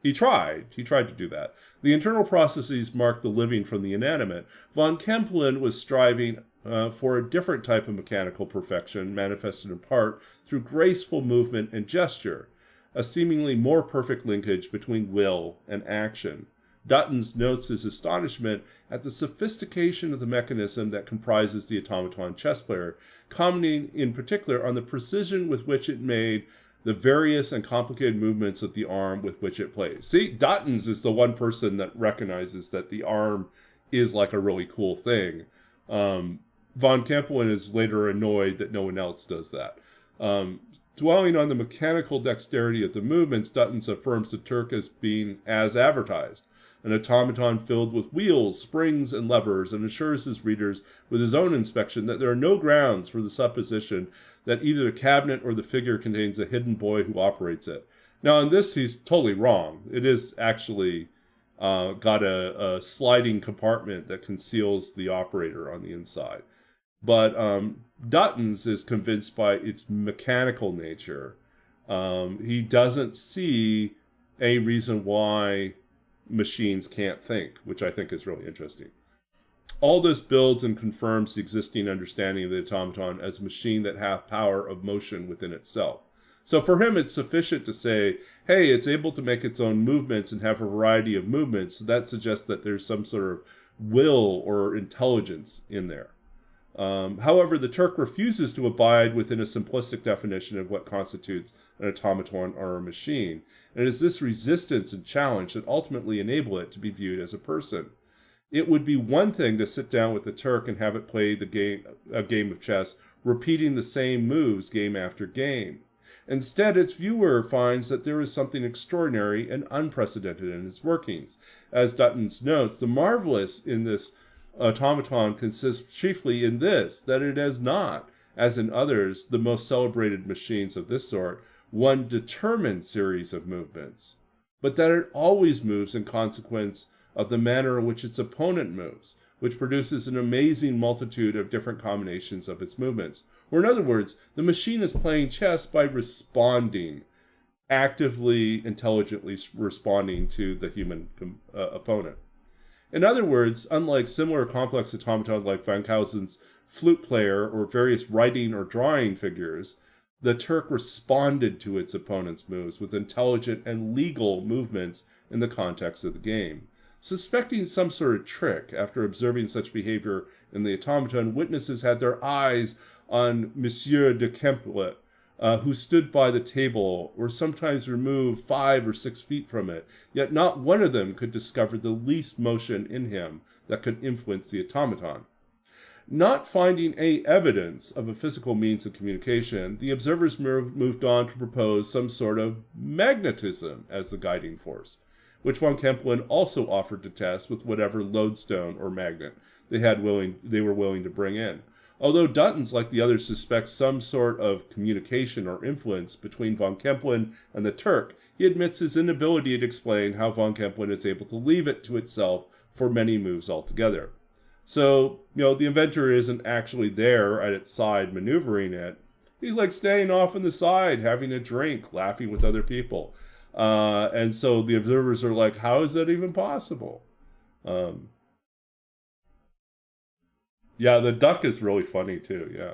he tried to do that. The internal processes mark the living from the inanimate. Von Kempelen was striving for a different type of mechanical perfection, manifested in part through graceful movement and gesture, a seemingly more perfect linkage between will and action. Duttons notes his astonishment at the sophistication of the mechanism that comprises the automaton chess player, commenting in particular on the precision with which it made the various and complicated movements of the arm with which it plays. See, Duttons is the one person that recognizes that the arm is like a really cool thing. Von Kempelen is later annoyed that no one else does that. Dwelling on the mechanical dexterity of the movements, Duttons affirms the Turk as being as advertised, an automaton filled with wheels, springs, and levers, and assures his readers with his own inspection that there are no grounds for the supposition that either the cabinet or the figure contains a hidden boy who operates it. Now, in this, he's totally wrong. It is actually got a sliding compartment that conceals the operator on the inside. But Duttons is convinced by its mechanical nature. He doesn't see any reason why machines can't think, which I think is really interesting. All this builds and confirms the existing understanding of the automaton as a machine that hath power of motion within itself. So for him, it's sufficient to say, hey, it's able to make its own movements and have a variety of movements. So that suggests that there's some sort of will or intelligence in there. However, the Turk refuses to abide within a simplistic definition of what constitutes an automaton or a machine. And it is this resistance and challenge that ultimately enable it to be viewed as a person. It would be one thing to sit down with the Turk and have it play a game of chess, repeating the same moves game after game. Instead, its viewer finds that there is something extraordinary and unprecedented in its workings. As Duttons notes, the marvelous in this automaton consists chiefly in this, that it has not, as in others, the most celebrated machines of this sort, one determined series of movements, but that it always moves in consequence of the manner in which its opponent moves, which produces an amazing multitude of different combinations of its movements. Or in other words, the machine is playing chess by responding, actively, intelligently responding to the human opponent. In other words, unlike similar complex automatons like Van Causen's flute player or various writing or drawing figures, the Turk responded to its opponent's moves with intelligent and legal movements in the context of the game. Suspecting some sort of trick after observing such behavior in the automaton, witnesses had their eyes on Monsieur de Kempelen, who stood by the table or sometimes removed 5 or 6 feet from it, yet not one of them could discover the least motion in him that could influence the automaton. Not finding any evidence of a physical means of communication, the observers moved on to propose some sort of magnetism as the guiding force, which von Kempelen also offered to test with whatever lodestone or magnet they were willing to bring in. Although Duttons, like the others, suspects some sort of communication or influence between von Kempelen and the Turk, he admits his inability to explain how von Kempelen is able to leave it to itself for many moves altogether. So, the inventor isn't actually there at its side maneuvering it. He's like staying off on the side, having a drink, laughing with other people. And so the observers are like, how is that even possible? Yeah, the duck is really funny too. Yeah.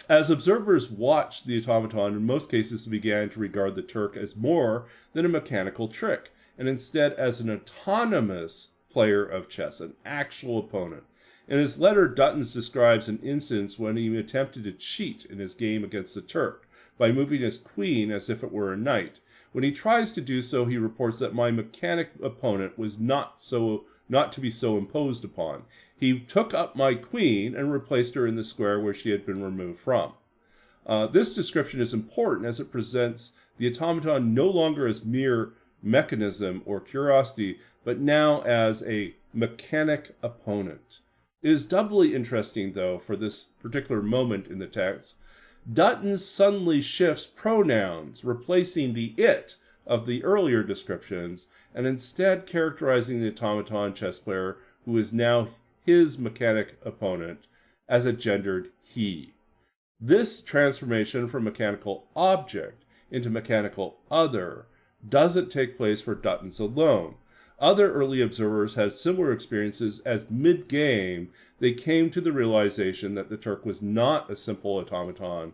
As observers watched the automaton, in most cases began to regard the Turk as more than a mechanical trick, and instead as an autonomous player of chess, an actual opponent. In his letter, Duttons describes an instance when he attempted to cheat in his game against the Turk by moving his queen as if it were a knight. When he tries to do so, he reports that my mechanic opponent was not to be so imposed upon. He took up my queen and replaced her in the square where she had been removed from. This description is important as it presents the automaton no longer as mere mechanism or curiosity, but now as a mechanic opponent. It is doubly interesting, though, for this particular moment in the text. Dutton suddenly shifts pronouns, replacing the it of the earlier descriptions, and instead characterizing the automaton chess player, who is now his mechanic opponent, as a gendered he. This transformation from mechanical object into mechanical other doesn't take place for Duttons alone. Other early observers had similar experiences as mid-game they came to the realization that the Turk was not a simple automaton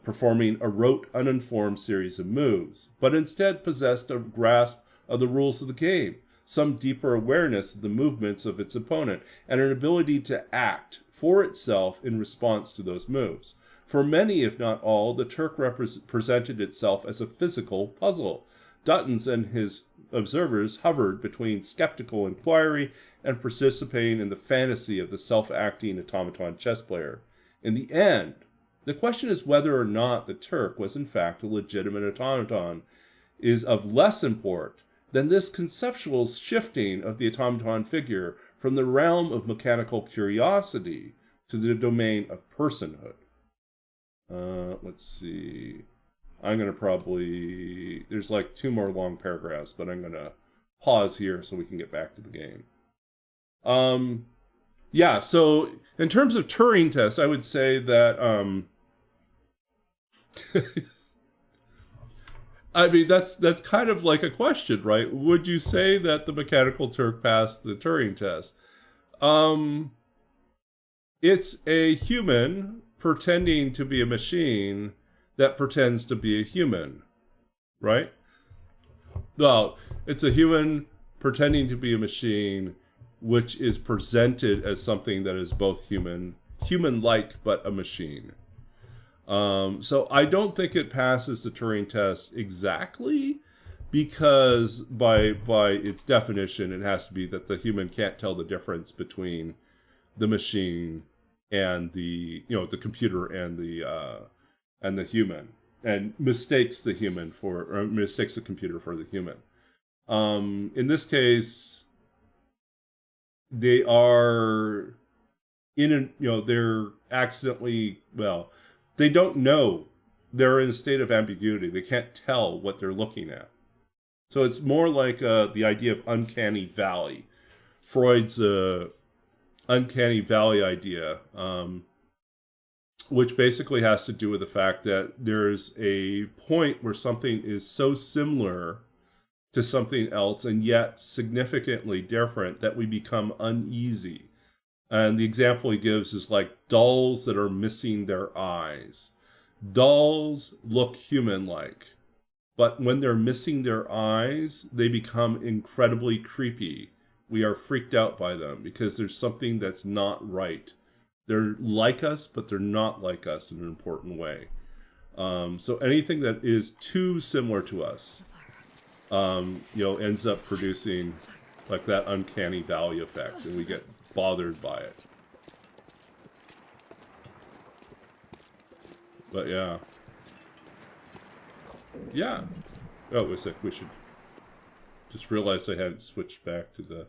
performing a rote, uninformed series of moves, but instead possessed a grasp of the rules of the game, some deeper awareness of the movements of its opponent, and an ability to act for itself in response to those moves. For many, if not all, the Turk presented itself as a physical puzzle. Duttons and his observers hovered between skeptical inquiry and participating in the fantasy of the self-acting automaton chess player. In the end, the question is whether or not the Turk was in fact a legitimate automaton is of less import than this conceptual shifting of the automaton figure from the realm of mechanical curiosity to the domain of personhood. Let's see. I'm going to probably... There's like 2 more long paragraphs, but I'm going to pause here so we can get back to the game. Yeah, so in terms of Turing tests, I would say that... I mean, that's kind of like a question, right? Would you say that the mechanical Turk passed the Turing test? It's a human pretending to be a machine that pretends to be a human, right? Well, it's a human pretending to be a machine, which is presented as something that is both human-like, but a machine. So I don't think it passes the Turing test exactly, because by its definition, it has to be that the human can't tell the difference between the machine and the computer and the human, and mistakes the computer for the human. In this case, they are they're accidentally, they don't know. They're in a state of ambiguity. They can't tell what they're looking at. So it's more like the idea of uncanny valley. Freud's uncanny valley idea, which basically has to do with the fact that there's a point where something is so similar to something else and yet significantly different that we become uneasy. And the example he gives is like dolls that are missing their eyes. Dolls look human-like, but when they're missing their eyes, they become incredibly creepy. We are freaked out by them because there's something that's not right. They're like us, but they're not like us in an important way. So anything that is too similar to us, ends up producing like that uncanny valley effect, and we get bothered by it. But yeah. Oh, wait a sec. We should just realize I hadn't switched back to the...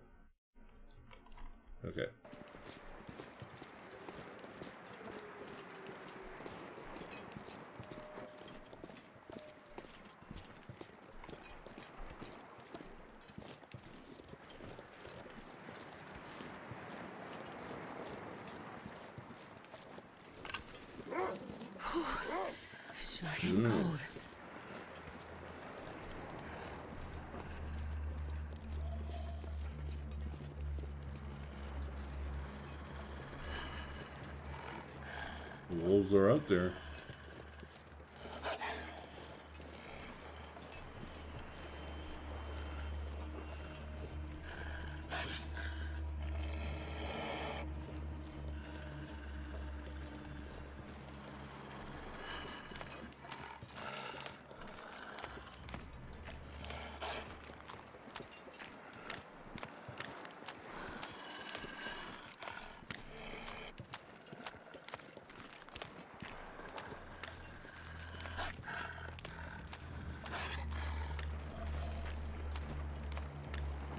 Okay. Shocking cold. wolves are out there.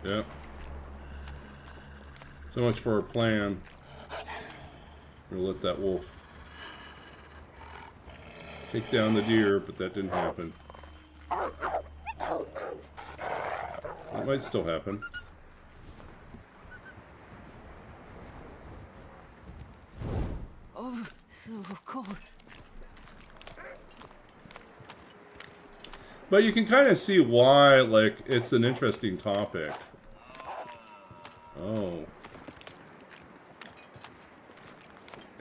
Yeah. So much for our plan. We'll let that wolf take down the deer, but that didn't happen. It might still happen. Oh, so cold. But you can kind of see why, like, it's an interesting topic. Oh.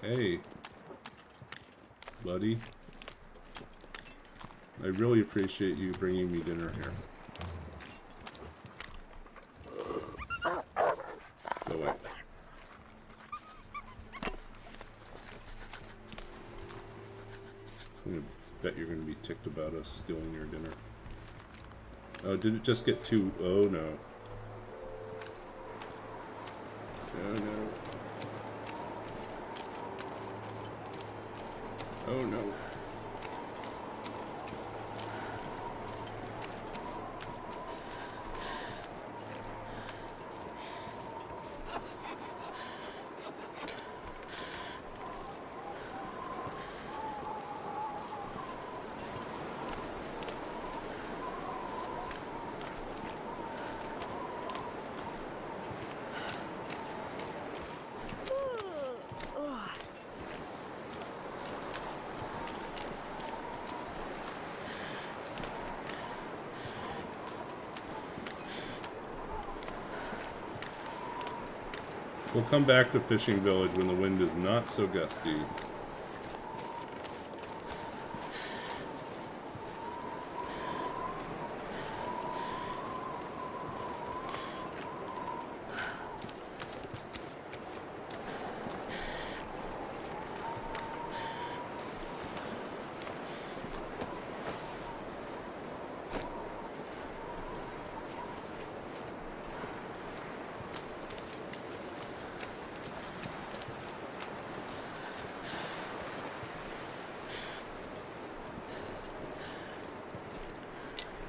Hey. Buddy. I really appreciate you bringing me dinner here. Go away. I'm gonna bet you're gonna be ticked about us stealing your dinner. Oh, did it just get too... Oh, no. Oh, no. Oh, no. We'll come back to Fishing Village when the wind is not so gusty.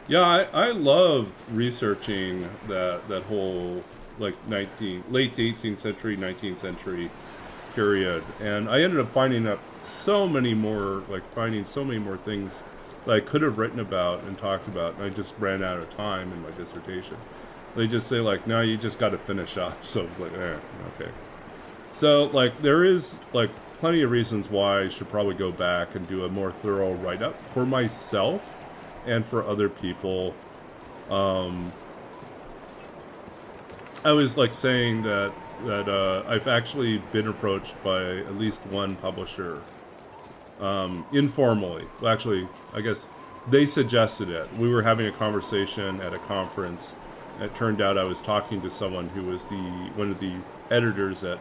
Yeah, I love researching that whole like late 18th century, 19th century period, and I ended up finding so many more things that I could have written about and talked about, and I just ran out of time in my dissertation. They just say like, no, you just got to finish up. So it's like, okay. So like there is like plenty of reasons why I should probably go back and do a more thorough write-up for myself and for other people. I was like saying that I've actually been approached by at least one publisher, informally. Well, actually, I guess they suggested it. We were having a conversation at a conference. It turned out I was talking to someone who was one of the editors at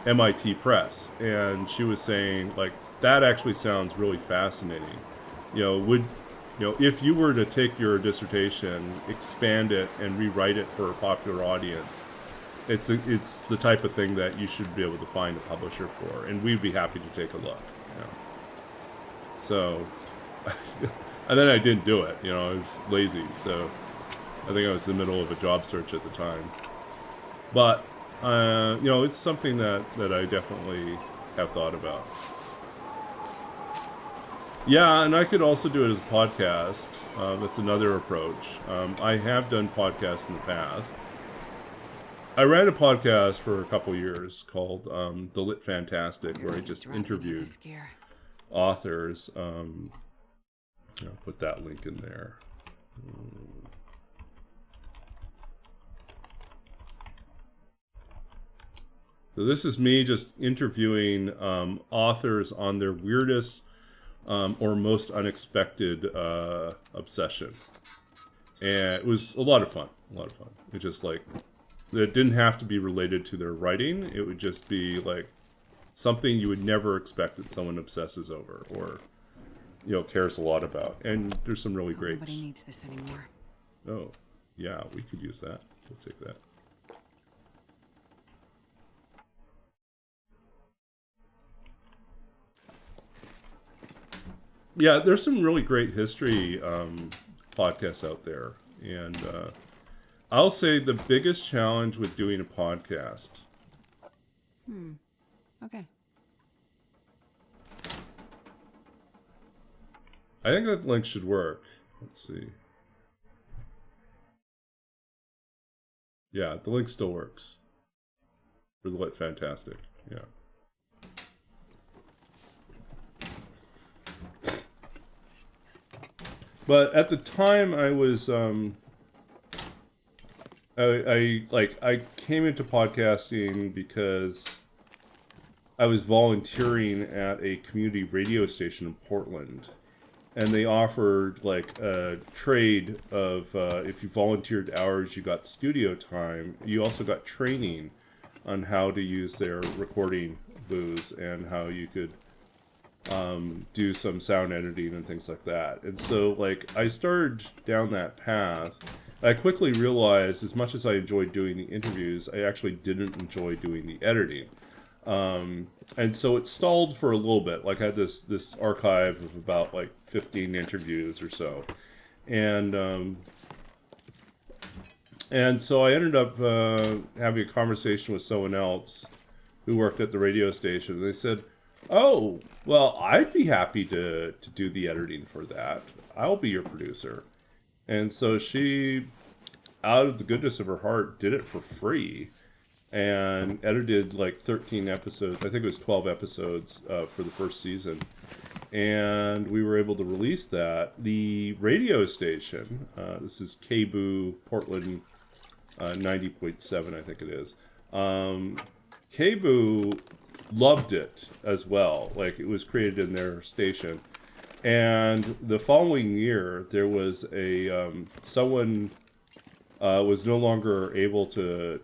MIT Press, and she was saying like that actually sounds really fascinating. If you were to take your dissertation, expand it, and rewrite it for a popular audience, it's the type of thing that you should be able to find a publisher for, and we'd be happy to take a look. So, and then I didn't do it. I was lazy, so I think I was in the middle of a job search at the time. But it's something that I definitely have thought about. Yeah, and I could also do it as a podcast. That's another approach. I have done podcasts in the past. I ran a podcast for a couple years called The Lit Fantastic, where I just interviewed authors. I'll put that link in there. So this is me just interviewing authors on their weirdest or most unexpected obsession. And it was a lot of fun. A lot of fun. It just like, it didn't have to be related to their writing. It would just be like something you would never expect that someone obsesses over or, you know, cares a lot about. And there's some really great... Nobody needs this anymore. Oh, yeah, we could use that. We'll take that. Yeah, there's some really great history podcasts out there. And I'll say the biggest challenge with doing a podcast... Okay. I think that link should work. Let's see. Yeah, the link still works. For the fantastic. Yeah. But at the time, I was I came into podcasting because I was volunteering at a community radio station in Portland, and they offered like a trade of if you volunteered hours, you got studio time. You also got training on how to use their recording booths and how you could do some sound editing and things like that. And so like I started down that path. I quickly realized as much as I enjoyed doing the interviews, I actually didn't enjoy doing the editing. And so it stalled for a little bit. Like I had this archive of about like 15 interviews or so. And so I ended up having a conversation with someone else who worked at the radio station. They said, "Oh, well, I'd be happy to do the editing for that. I'll be your producer." And so she, out of the goodness of her heart, did it for free and edited like 13 episodes. I think it was 12 episodes for the first season. And we were able to release that. The radio station, this is KBOO Portland 90.7, I think it is. KBOO loved it as well. Like it was created in their station. And the following year, there was a someone was no longer able to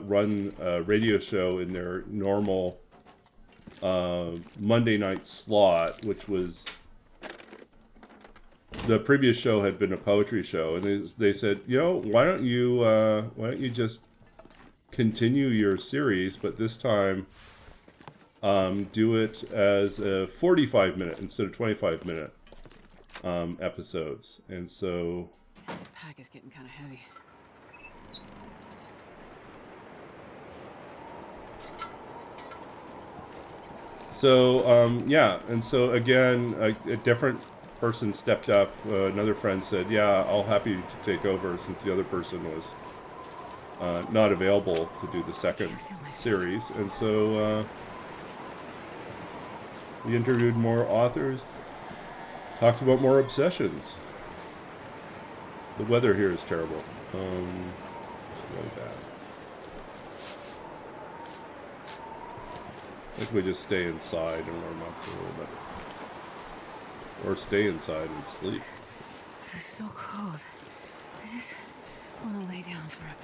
run a radio show in their normal Monday night slot, which was the previous show had been a poetry show, and they said, you know, why don't you just continue your series, but this time do it as a 45-minute instead of 25-minute episodes. And so This pack is getting kind of heavy. So yeah, and so again, a different person stepped up. Another friend said, "Yeah, I'll happy to take over," since the other person was not available to do the second series. And so we interviewed more authors, talked about more obsessions. The weather here is terrible. It's really bad. I think we just stay inside and warm up a little bit. Or stay inside and sleep. It's so cold. I just want to lay down for a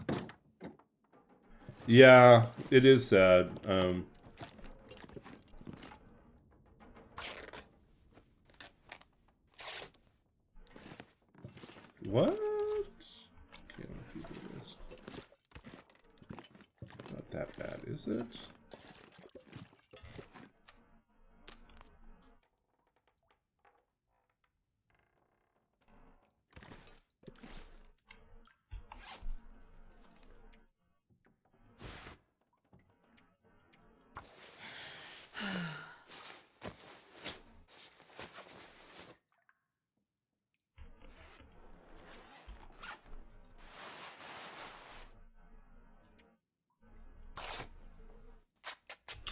bit. Yeah, it is sad. What? Can't if you do this. Not that bad, is it?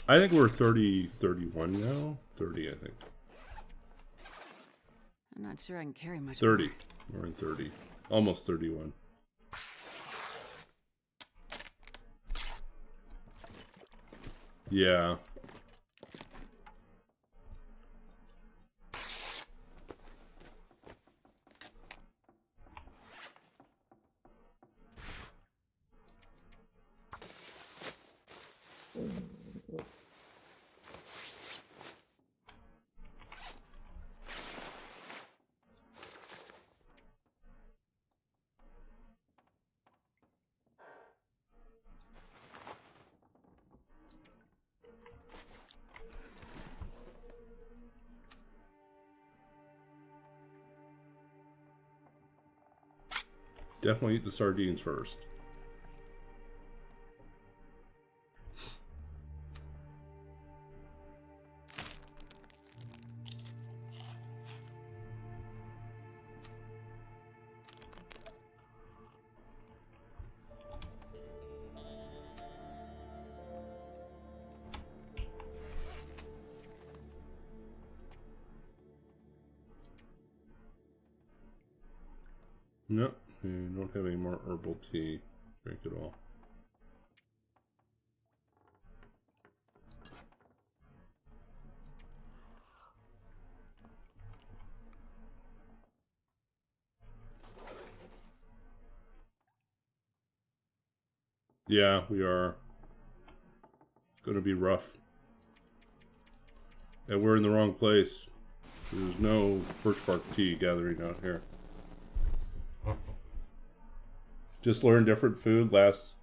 I think we're 31 now. 30, I think. I'm not sure I can carry much 30. more. We're in 30. Almost 31. Yeah. Definitely eat the sardines first. Nope, we don't have any more herbal tea. Drink it all. Yeah, we are. It's going to be rough. And we're in the wrong place. There's no birch bark tea gathering out here. Just learn different food last.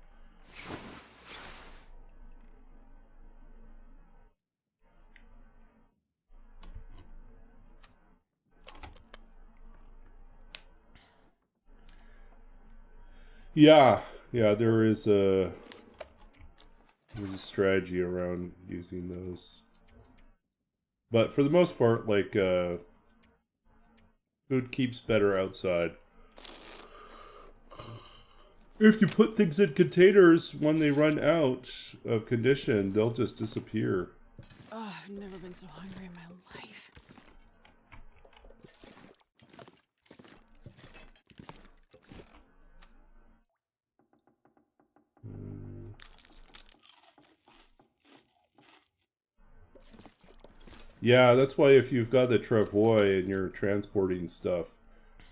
Yeah, there's a strategy around using those. But for the most part, like, food keeps better outside. If you put things in containers, when they run out of condition, they'll just disappear. Oh, I've never been so hungry in my life. Yeah, that's why if you've got the travois and you're transporting stuff,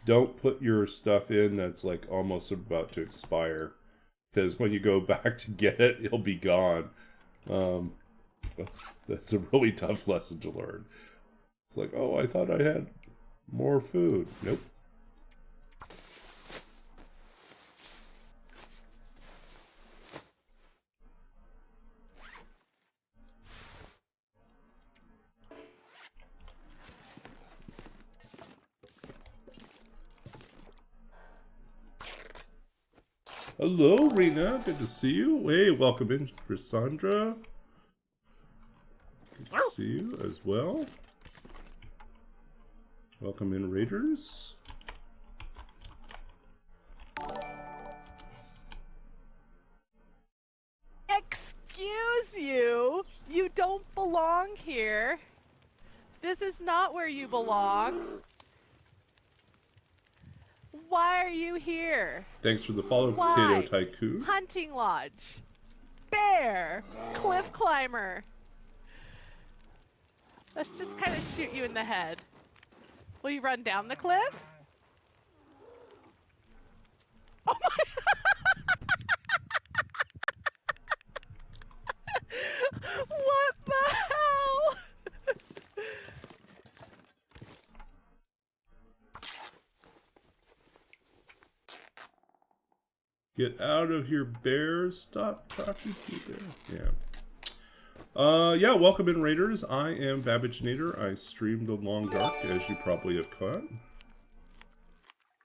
don't put your stuff in that's like almost about to expire. Because when you go back to get it, it'll be gone. That's a really tough lesson to learn. It's like, oh, I thought I had more food. Nope. Hello, Rena. Good to see you. Hey, welcome in, Cassandra. Good to see you as well. Welcome in, Raiders. Excuse you. You don't belong here. This is not where you belong. Why are you here? Thanks for the follow, Why? Potato Tycoon. Hunting lodge. Bear. Cliff climber. Let's just kind of shoot you in the head. Will you run down the cliff? Oh my! What the hell? Get out of here, bears. Stop talking to me, bear. Yeah, welcome in, Raiders. I am Babbage Nader. I stream The Long Dark, as you probably have caught.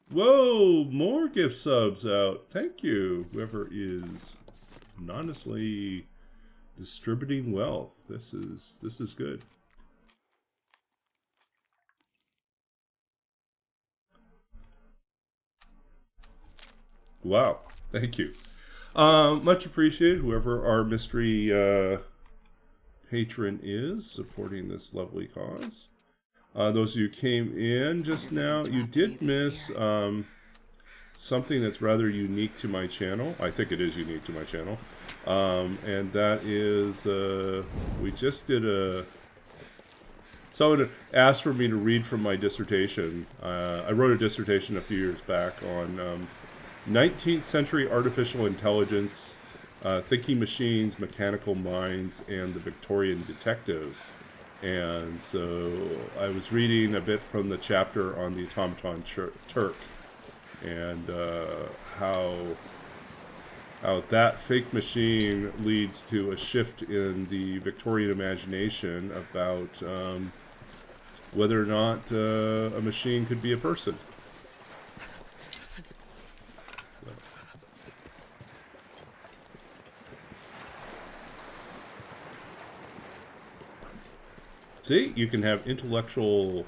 Whoa, more gift subs out. Thank you, whoever is anonymously distributing wealth. This is good. Wow, thank you. Much appreciated, whoever our mystery patron is supporting this lovely cause. Those of you who came in just now, you did miss something that's rather unique to my channel. I think it is unique to my channel. And that is, we just did a... Someone asked for me to read from my dissertation. I wrote a dissertation a few years back on 19th century artificial intelligence, thinking machines, mechanical minds, and the Victorian detective. And so I was reading a bit from the chapter on the automaton Turk, and how that fake machine leads to a shift in the Victorian imagination about whether or not a machine could be a person. See, you can have intellectual,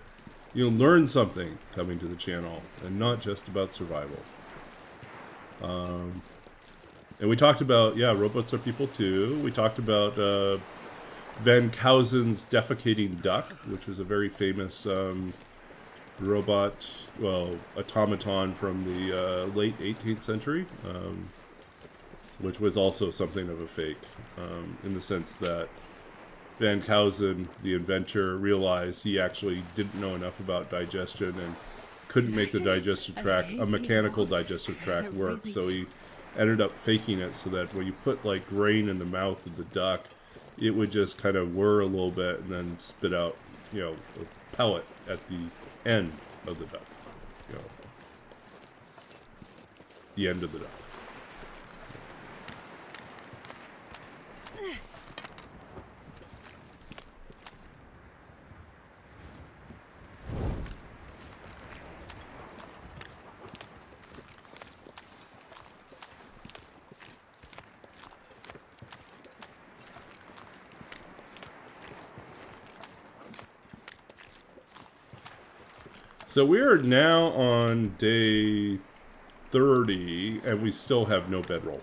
you'll learn something coming to the channel, and not just about survival. And we talked about, yeah, robots are people too. We talked about Van Kousen's defecating duck, which was a very famous robot, well, automaton from the late 18th century, which was also something of a fake, in the sense that Van Kousen, the inventor, realized he actually didn't know enough about digestion and couldn't make the digestive tract, a mechanical digestive tract, work. So he ended up faking it so that when you put like grain in the mouth of the duck, it would just kind of whir a little bit and then spit out, you know, a pellet at the end of the duck. You know, the end of the duck. So we are now on day 30, and we still have no bedroll.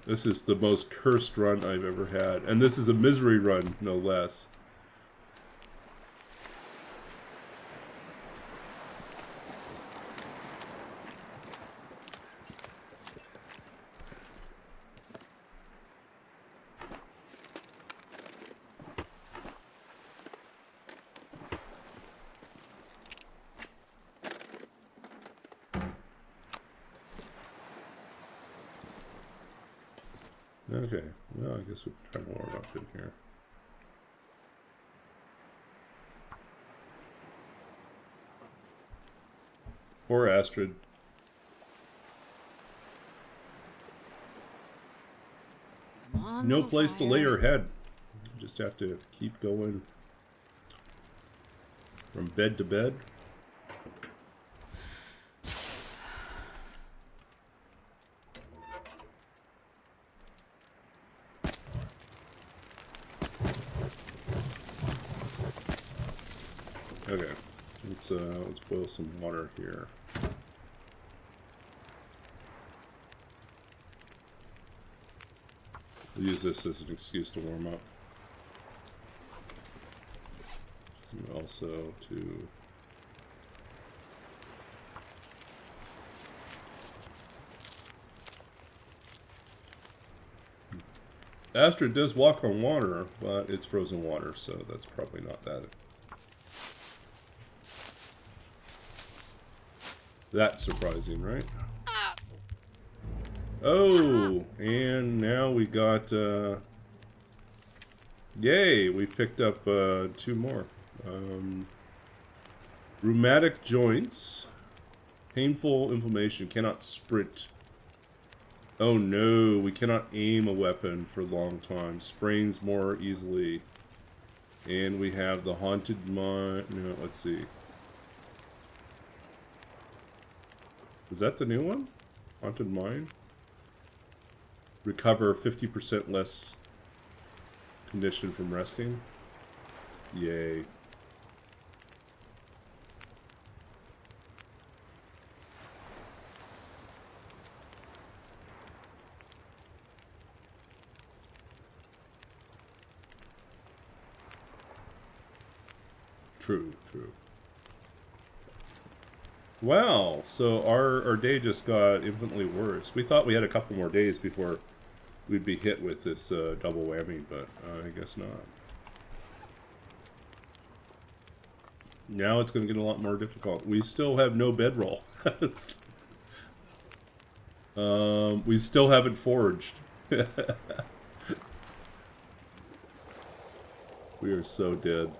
This is the most cursed run I've ever had. And this is a misery run, no less. Okay, well, I guess we'll try to warm up in here. Poor Astrid. No place to lay her head. Just have to keep going from bed to bed. Okay, let's boil some water here. We'll use this as an excuse to warm up. And also to Astrid does walk on water, but it's frozen water, so that's probably not that surprising, right? Oh, and now we got, yay, we picked up 2 more. Rheumatic joints, painful inflammation, cannot sprint. Oh no, we cannot aim a weapon for a long time. Sprains more easily. And we have the haunted mind. No, let's see. Is that the new one? Haunted mind? Recover 50% less condition from resting. Yay. True, true. Wow, so our day just got infinitely worse. We thought we had a couple more days before we'd be hit with this double whammy, but I guess not. Now it's going to get a lot more difficult. We still have no bedroll. We still haven't forged. We are so dead.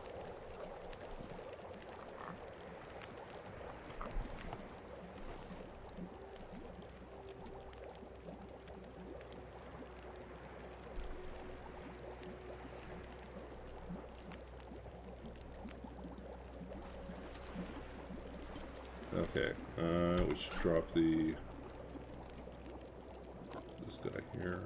Okay, we should drop this guy here.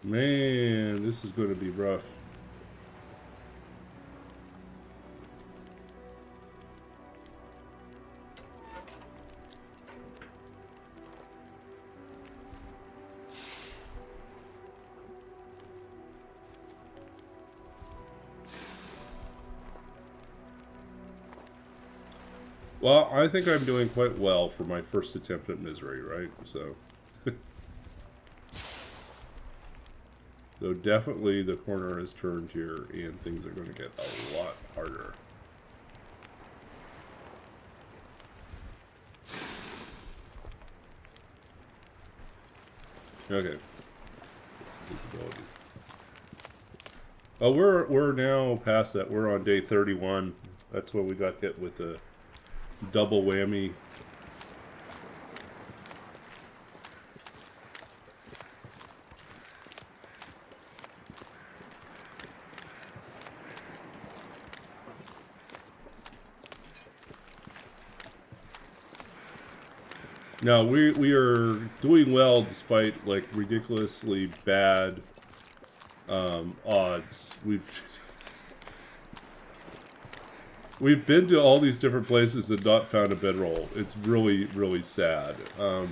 Man, this is going to be rough. Well, I think I'm doing quite well for my first attempt at misery, right? So... So definitely the corner has turned here and things are going to get a lot harder. Okay. Visibility. Oh, we're now past that. We're on day 31. That's what we got hit with the double whammy. No, we are doing well despite like ridiculously bad odds. We've been to all these different places and not found a bedroll. It's really, really sad. I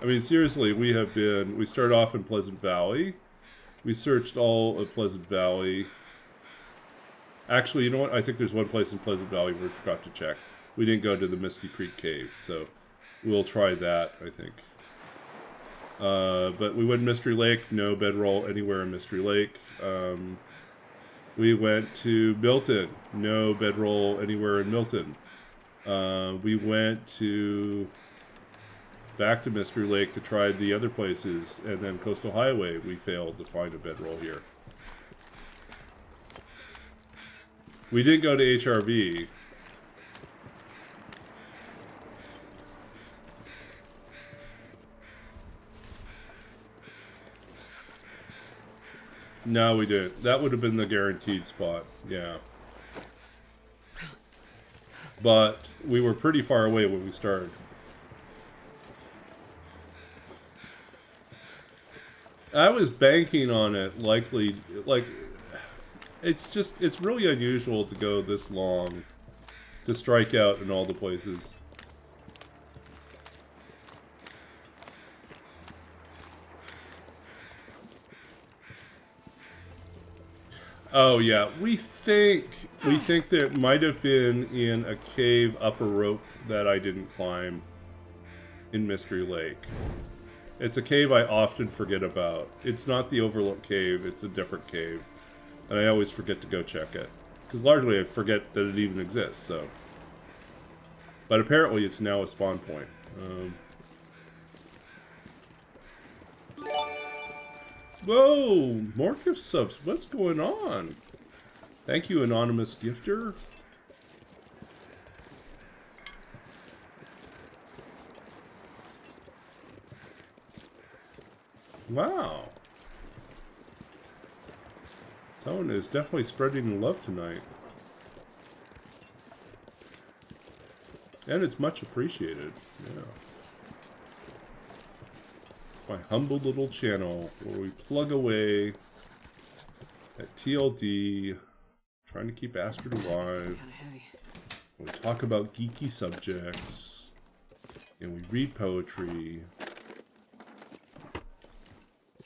mean, seriously, we started off in Pleasant Valley. We searched all of Pleasant Valley. Actually, you know what? I think there's one place in Pleasant Valley we forgot to check. We didn't go to the Misty Creek Cave, so we'll try that, I think. But we went to Mystery Lake, no bedroll anywhere in Mystery Lake. We went to Milton, no bedroll anywhere in Milton. We went back to Mystery Lake to try the other places, and then Coastal Highway, we failed to find a bedroll here. We did go to HRV. No, we didn't. That would have been the guaranteed spot. Yeah. But we were pretty far away when we started. I was banking on it likely, like, it's really unusual to go this long to strike out in all the places. Oh yeah, we think that might have been in a cave up a rope that I didn't climb in Mystery Lake. It's a cave I often forget about. It's not the Overlook Cave, it's a different cave. And I always forget to go check it. Because largely I forget that it even exists, so. But apparently it's now a spawn point. Whoa! More gift subs. What's going on? Thank you, anonymous gifter. Wow. Someone is definitely spreading the love tonight. And it's much appreciated. Yeah. My humble little channel where we plug away at TLD, trying to keep Astrid alive. We talk about geeky subjects, and we read poetry.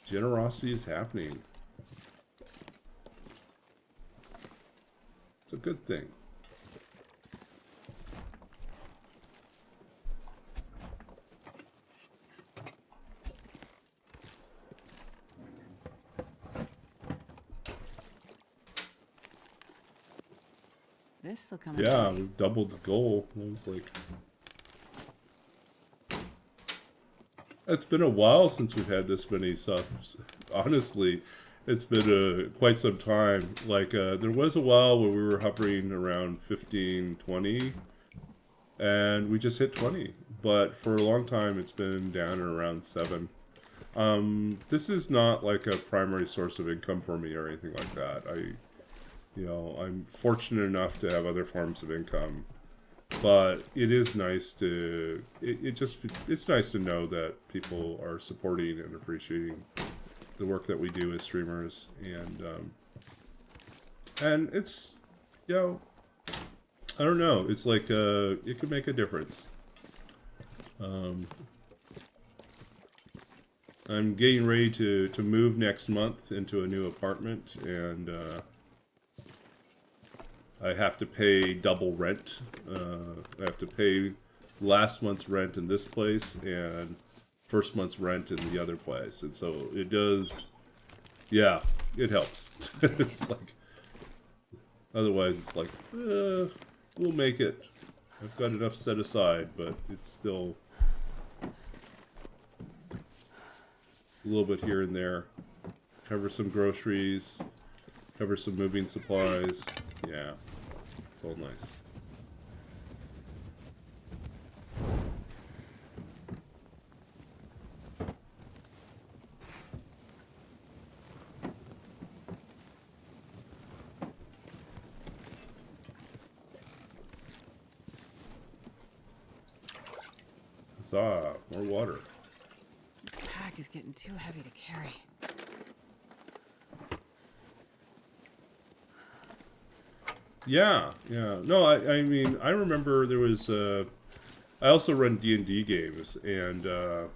Generosity is happening. It's a good thing. This'll come. Yeah, we've doubled the goal. I was like, it's been a while since we've had this many subs. Honestly, it's been quite some time. Like, there was a while where we were hovering around 15, 20, and we just hit 20. But for a long time, it's been down at around 7. This is not like a primary source of income for me or anything like that. You know, I'm fortunate enough to have other forms of income, but it is nice to, it's nice to know that people are supporting and appreciating the work that we do as streamers, and it's, you know, I don't know, it's like, it could make a difference. I'm getting ready to move next month into a new apartment, and, I have to pay double rent. I have to pay last month's rent in this place and first month's rent in the other place. And so it does, yeah, it helps. It's like, otherwise it's like, we'll make it. I've got enough set aside, but it's still a little bit here and there. Cover some groceries, cover some moving supplies. Yeah, it's all nice. Huzzah, more water. This pack is getting too heavy to carry. Yeah. No, I mean, I remember there was, I also run D&D games, and, a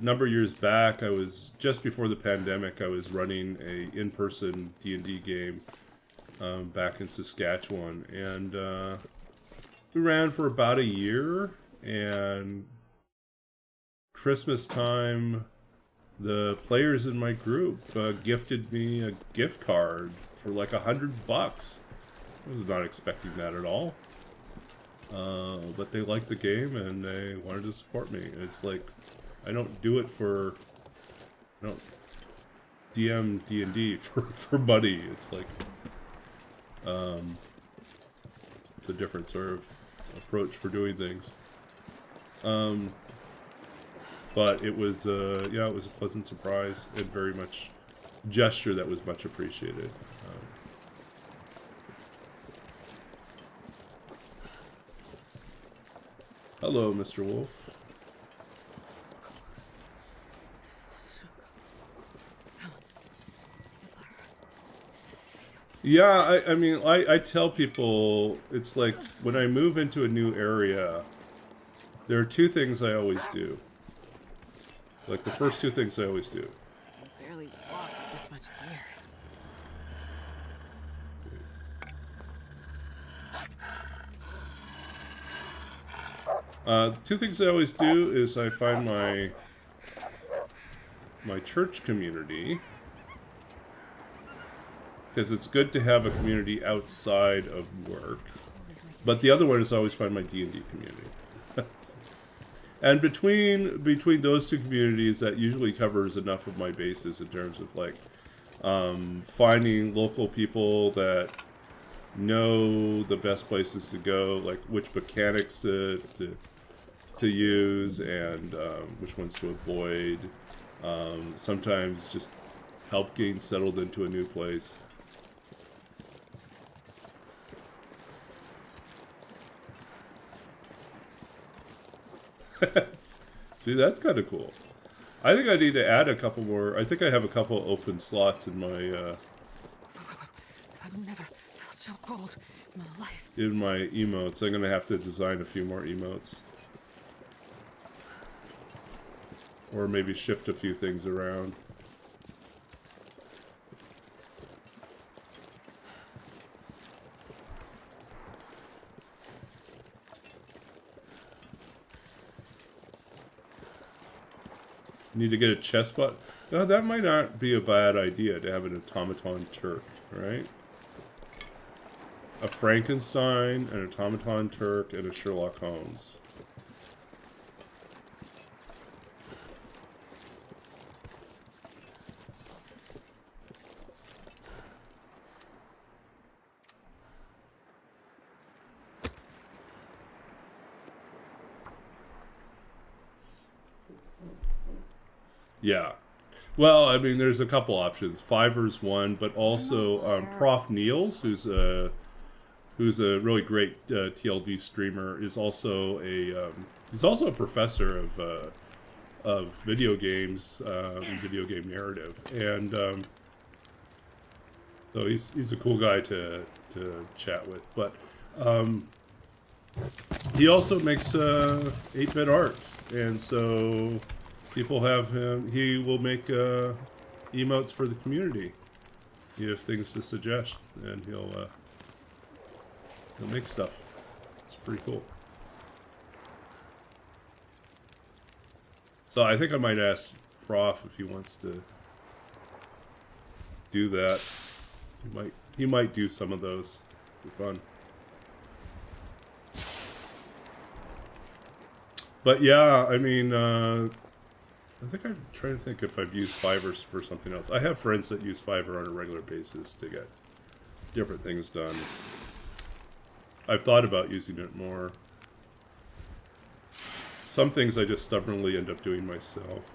number of years back, I was, just before the pandemic, I was running a in-person D&D game, back in Saskatchewan, and, we ran for about a year, and Christmas time, the players in my group, gifted me a gift card for like $100. I was not expecting that at all. But they liked the game and they wanted to support me. It's like, I don't do it for, I don't DM D&D for money. It's like, it's a different sort of approach for doing things. But it was, yeah, it was a pleasant surprise and very much gesture that was much appreciated. Hello, Mr. Wolf. Yeah, I mean, I tell people, it's like, when I move into a new area, there are two things I always do. Like, the first two things I always do. I can barely walk with this much gear. Two things I always do is I find my church community, because it's good to have a community outside of work. But the other one is I always find my D&D community. And between those two communities, that usually covers enough of my bases in terms of like finding local people that know the best places to go, like which mechanics to use and which ones to avoid. Sometimes just help getting settled into a new place. See, that's kind of cool. I think I need to add a couple more. I think I have a couple open slots in my I've never felt so cold in my life. in my emotes. I'm gonna have to design a few more emotes, or maybe shift a few things around. Need to get a chest spot. No, that might not be a bad idea to have an automaton Turk, right? A Frankenstein, an automaton Turk, and a Sherlock Holmes. Yeah. Well, I mean, there's a couple options. Fiverr's one, but also Prof. Niels, who's a really great TLD streamer, is also he's also a professor of video games, video game narrative, and so he's a cool guy to chat with. But he also makes 8-bit art, and so people have him. He will make emotes for the community. You have things to suggest, and he'll make stuff. It's pretty cool. So I think I might ask Prof if he wants to do that. He might do some of those for fun. But yeah, I mean, I think I'm trying to think if I've used Fiverr for something else. I have friends that use Fiverr on a regular basis to get different things done. I've thought about using it more. Some things I just stubbornly end up doing myself.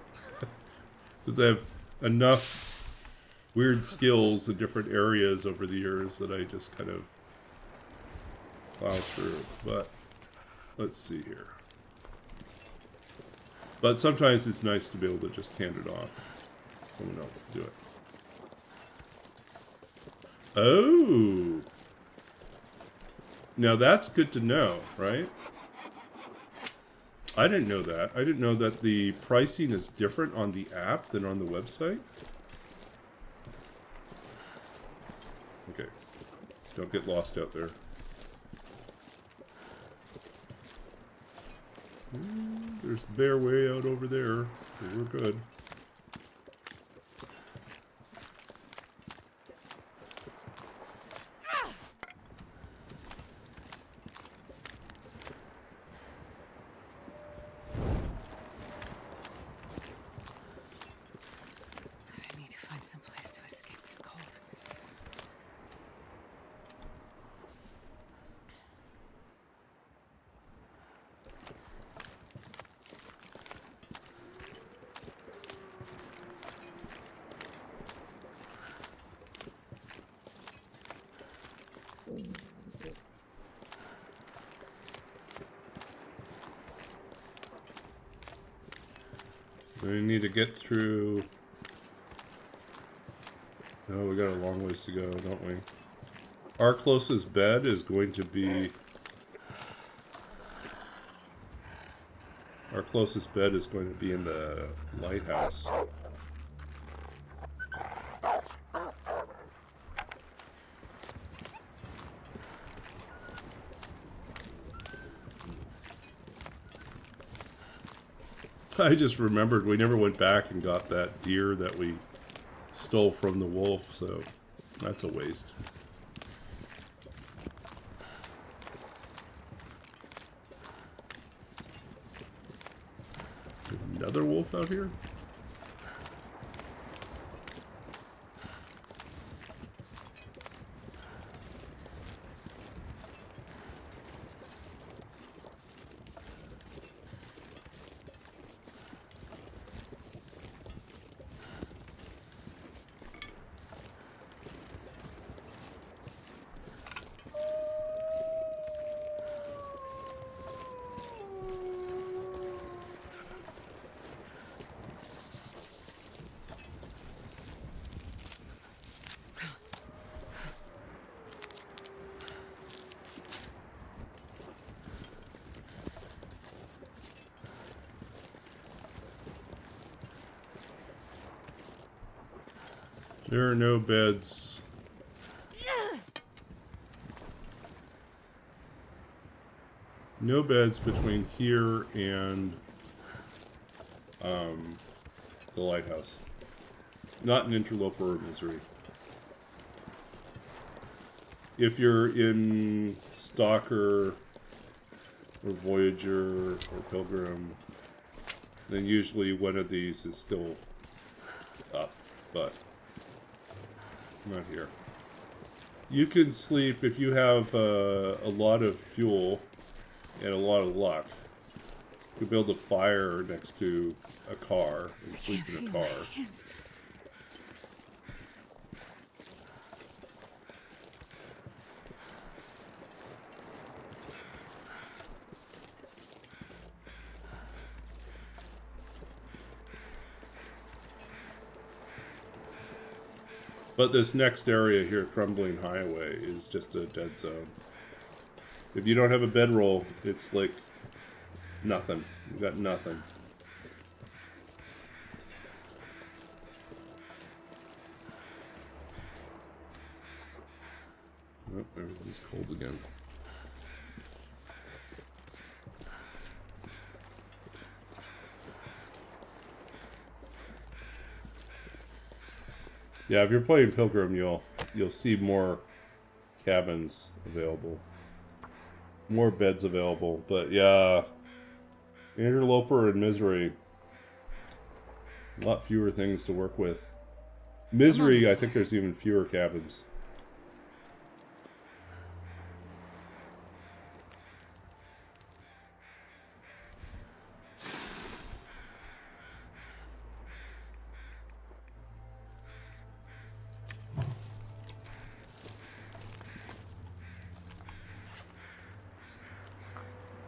Because I have enough weird skills in different areas over the years that I just kind of plow through. But let's see here. But sometimes it's nice to be able to just hand it off. Someone else to do it. Oh! Now that's good to know, right? I didn't know that. I didn't know that the pricing is different on the app than on the website. Okay. Don't get lost out there. There's the bear way out over there, so we're good. I need to find some place to escape this cold. We need to get through... Oh, we got a long ways to go, don't we? Our closest bed is going to be... Our closest bed is going to be in the lighthouse. I just remembered we never went back and got that deer that we stole from the wolf, so that's a waste. Another wolf out here? There are no beds. No beds between here and the lighthouse. Not in Interloper or Misery. If you're in Stalker or Voyager or Pilgrim, then usually one of these is still up, but not here. You can sleep if you have a lot of fuel and a lot of luck. You can build a fire next to a car and sleep in a car. But this next area here, Crumbling Highway, is just a dead zone. If you don't have a bedroll, it's like nothing. You got nothing. Oh, everything's cold again. Yeah, if you're playing Pilgrim, you'll see more cabins available, more beds available. But yeah, Interloper and Misery, a lot fewer things to work with. Misery, I think there's even fewer cabins.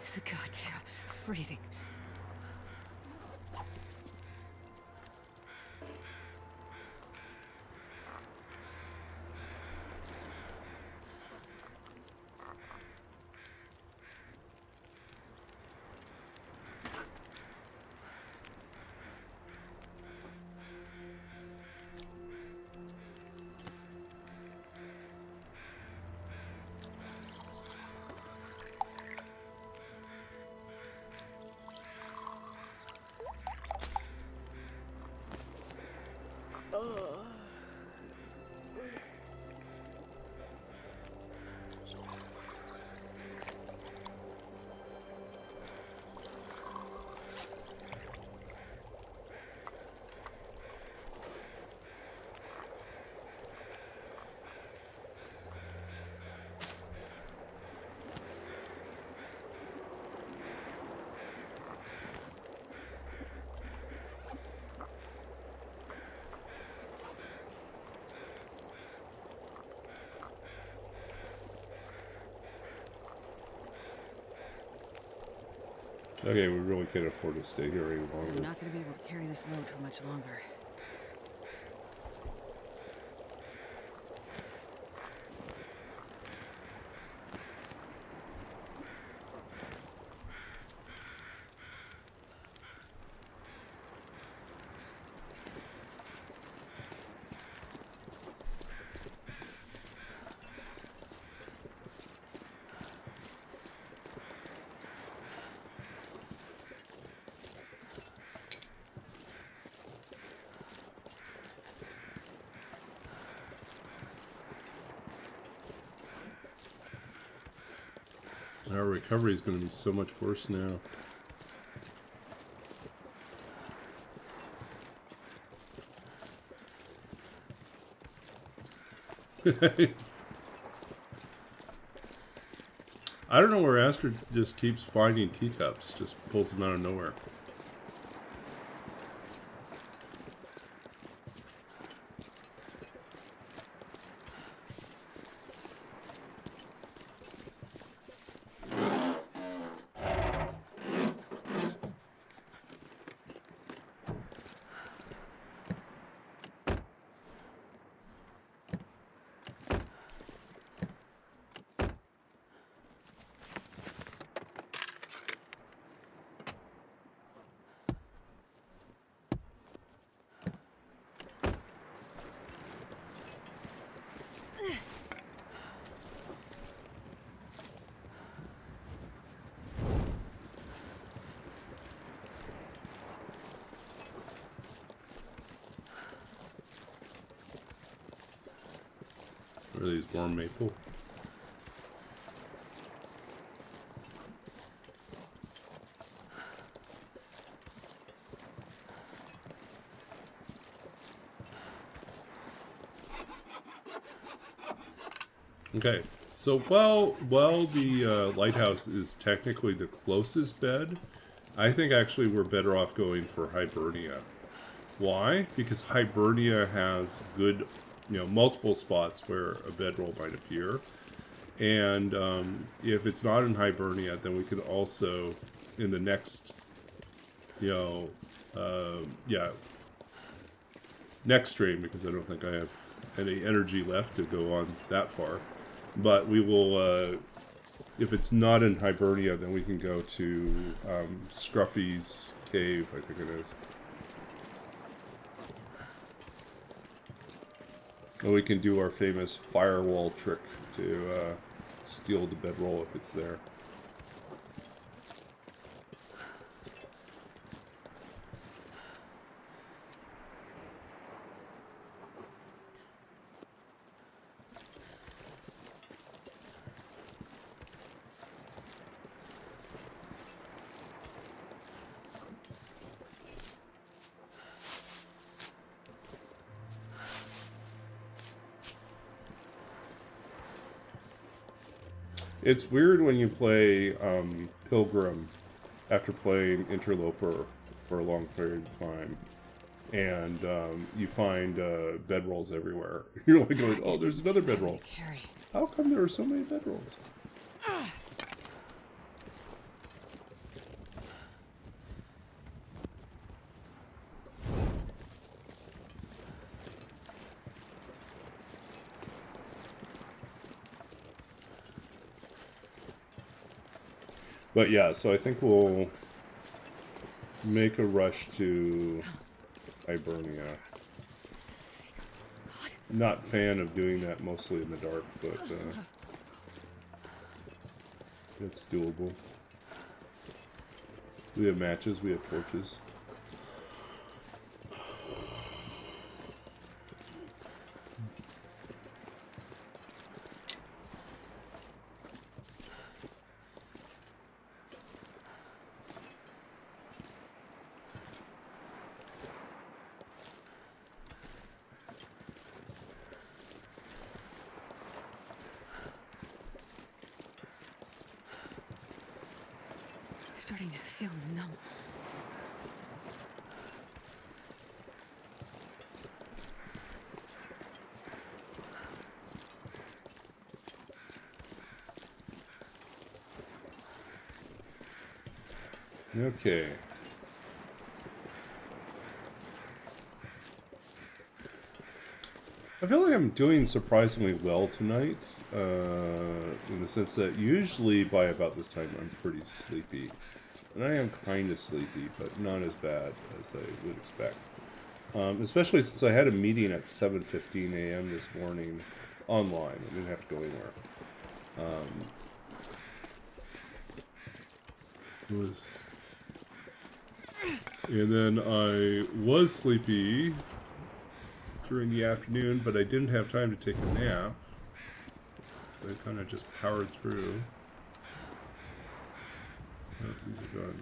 It's a goddamn freezing. Okay, we really can't afford to stay here any longer. I'm not going to be able to carry this load for much longer. Our recovery is going to be so much worse now. I don't know where Astrid just keeps finding teacups, just pulls them out of nowhere. What are these, warm maple? Okay, so while the lighthouse is technically the closest bed, I think actually we're better off going for Hibernia. Why? Because Hibernia has good, multiple spots where a bedroll might appear. And if it's not in Hibernia, then we could also, in the next, next stream, because I don't think I have any energy left to go on that far. But we will, if it's not in Hibernia, then we can go to Scruffy's cave, I think it is. And we can do our famous firewall trick to steal the bedroll if it's there. It's weird when you play Pilgrim after playing Interloper for a long period of time, and you find bedrolls everywhere. You're like going, oh, there's another bedroll. How come there are so many bedrolls? But yeah, so I think we'll make a rush to Hibernia. Not fan of doing that mostly in the dark, but it's doable. We have matches, we have torches. Starting to feel numb. Okay. I feel like I'm doing surprisingly well tonight, in the sense that usually by about this time I'm pretty sleepy. And I am kind of sleepy, but not as bad as I would expect. Especially since I had a meeting at 7:15 a.m. this morning online. I didn't have to go anywhere. And then I was sleepy during the afternoon, but I didn't have time to take a nap. So I kind of just powered through. these are done.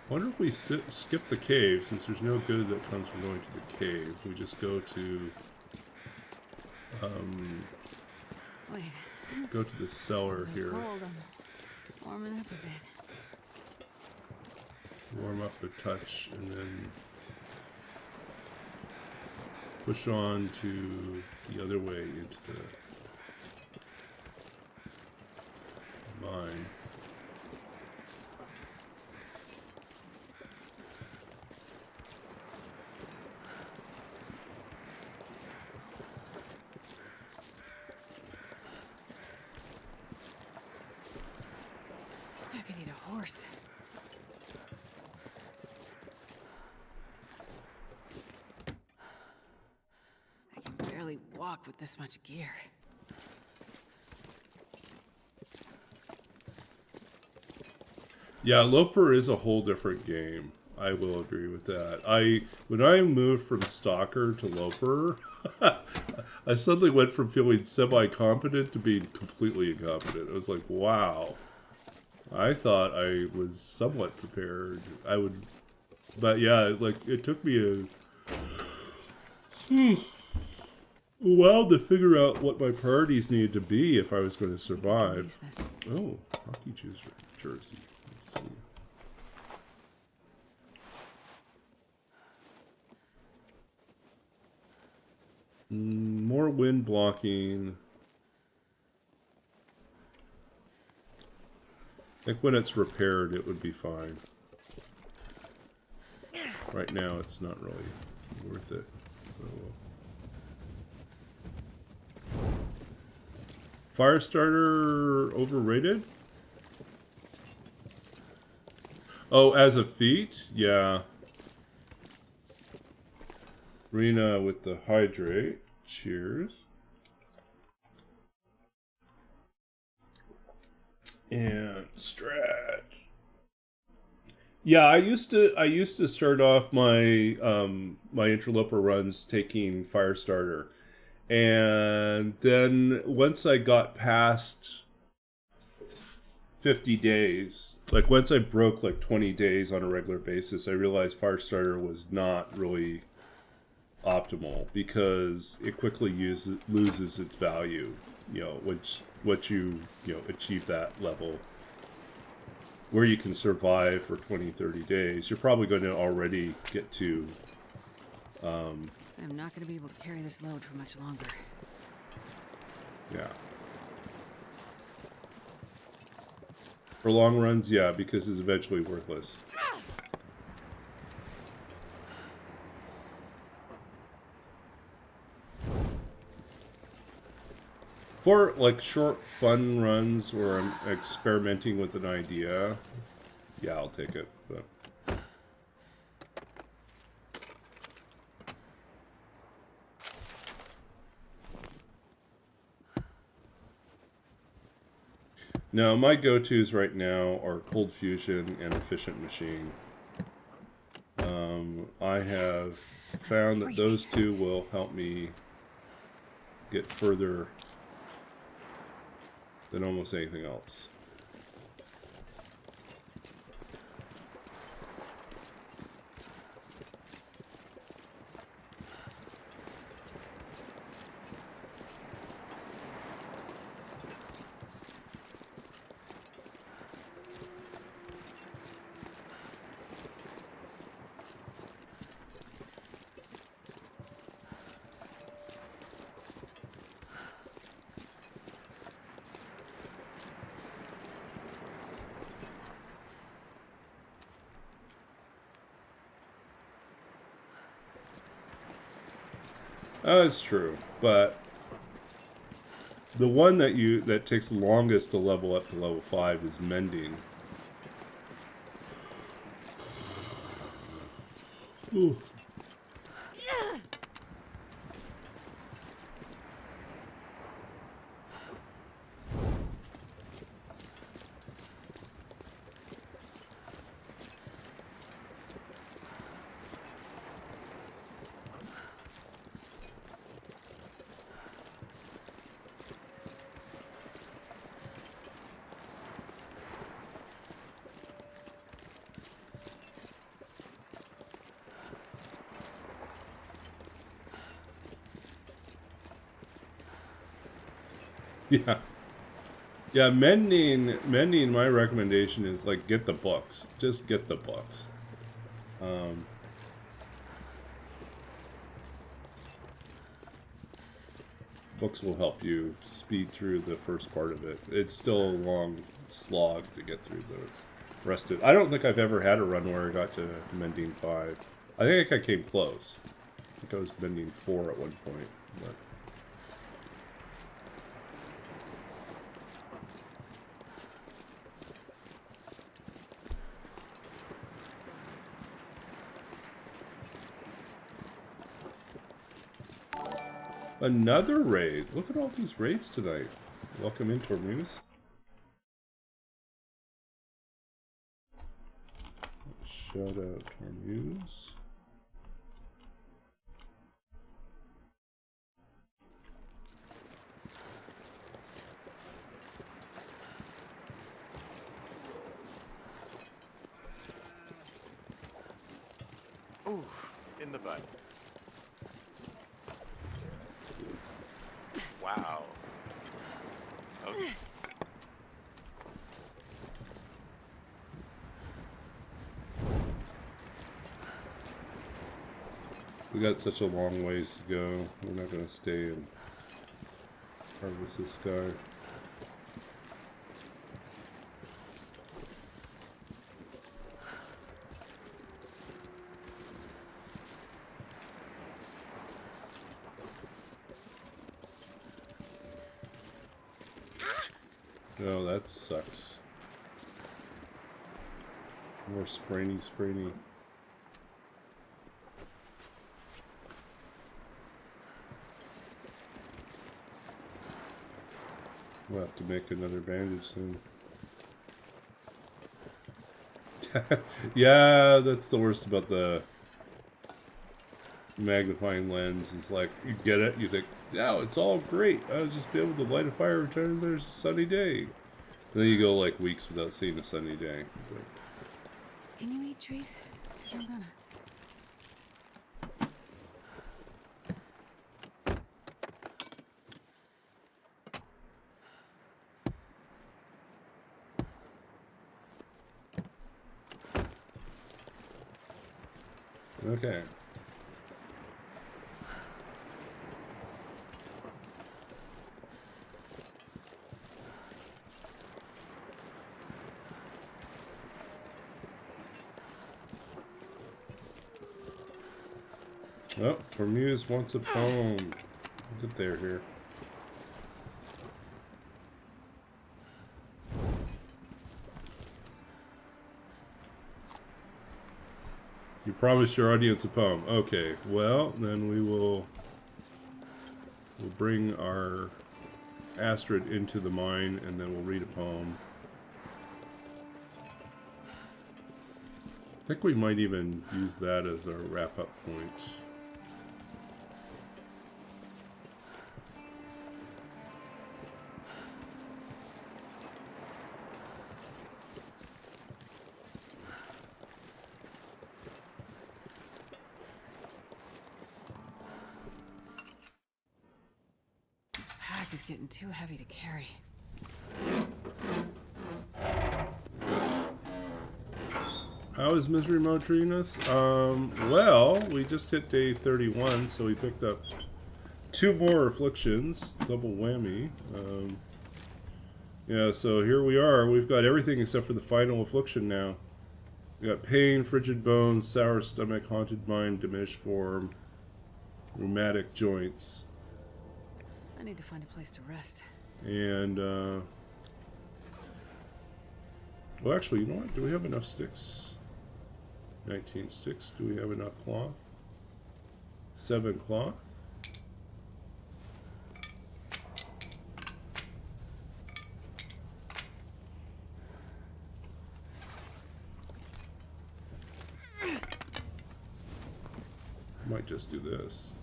I wonder if we skip the cave, since there's no good that comes from going to the cave. We just go to Wait. go to the cellar So here. cold, I'm warming up a bit. Warm up a touch, and then push on to the other way into the mine. I could eat a horse. I can barely walk with this much gear. Yeah, Loper is a whole different game. I will agree with that. When I moved from Stalker to Loper, I suddenly went from feeling semi-competent to being completely incompetent. I was like, wow. I thought I was somewhat prepared. But yeah, like it took me a while to figure out what my priorities needed to be if I was going to survive. Use this. Oh, hockey jersey. Let's see. More wind blocking. I think when it's repaired, it would be fine. Right now, it's not really worth it. So, Firestarter overrated? Oh, as a feat? Yeah. Rena with the hydrate. Cheers. And stretch. Yeah, I used to start off my my interloper runs taking Firestarter. And then once I got past 50 days, like once I broke like 20 days on a regular basis, I realized Firestarter was not really optimal because it quickly loses its value, you know, once you achieve that level where you can survive for 20-30 days. You're probably going to already get to I'm not going to be able to carry this load for much longer. yeah. For long runs, yeah, because it's eventually worthless. For like short fun runs where I'm experimenting with an idea, yeah, I'll take it. But no, my go-tos right now are Cold Fusion and Efficient Machine. I have found that those two will help me get further than almost anything else. That's true, but the one that takes the longest to level up to level 5 is Mending. Ooh. Yeah. Yeah, mending, my recommendation is, like, get the books. Just get the books. Books will help you speed through the first part of it. It's still a long slog to get through the rest of it. I don't think I've ever had a run where I got to mending 5. I think I came close. I think I was mending 4 at one point, but... Another raid. Look at all these raids tonight. Welcome in, Tormuse. Shout out, Tormuse. Ooh, in the butt. Wow. Okay. We got such a long ways to go. We're not going to stay and harvest this guy. Oh, that sucks. More sprainy. We'll have to make another bandage soon. Yeah, that's the worst about the magnifying lens. It's like, you get it, you think, yeah, it's all great. I'll just be able to light a fire every time there's a sunny day. And then you go like weeks without seeing a sunny day. It's like, Can you eat trees? 'Cause I'm gonna. okay. Oh, Tormuse wants a poem. Get there here. You promised your audience a poem. Okay, well, then we'll bring our Astrid into the mine, and then we'll read a poem. I think we might even use that as our wrap-up point. This pack is getting too heavy to carry. How is Misery Mode treating us? Well, we just hit day 31, so we picked up 2 more afflictions, double whammy. Yeah, so here we are. We've got everything except for the final affliction now. We got pain, frigid bones, sour stomach, haunted mind, diminished form, rheumatic joints. I need to find a place to rest. And, well, actually, you know what? Do we have enough sticks? 19 sticks. Do we have enough cloth? 7 cloth. Might just do this.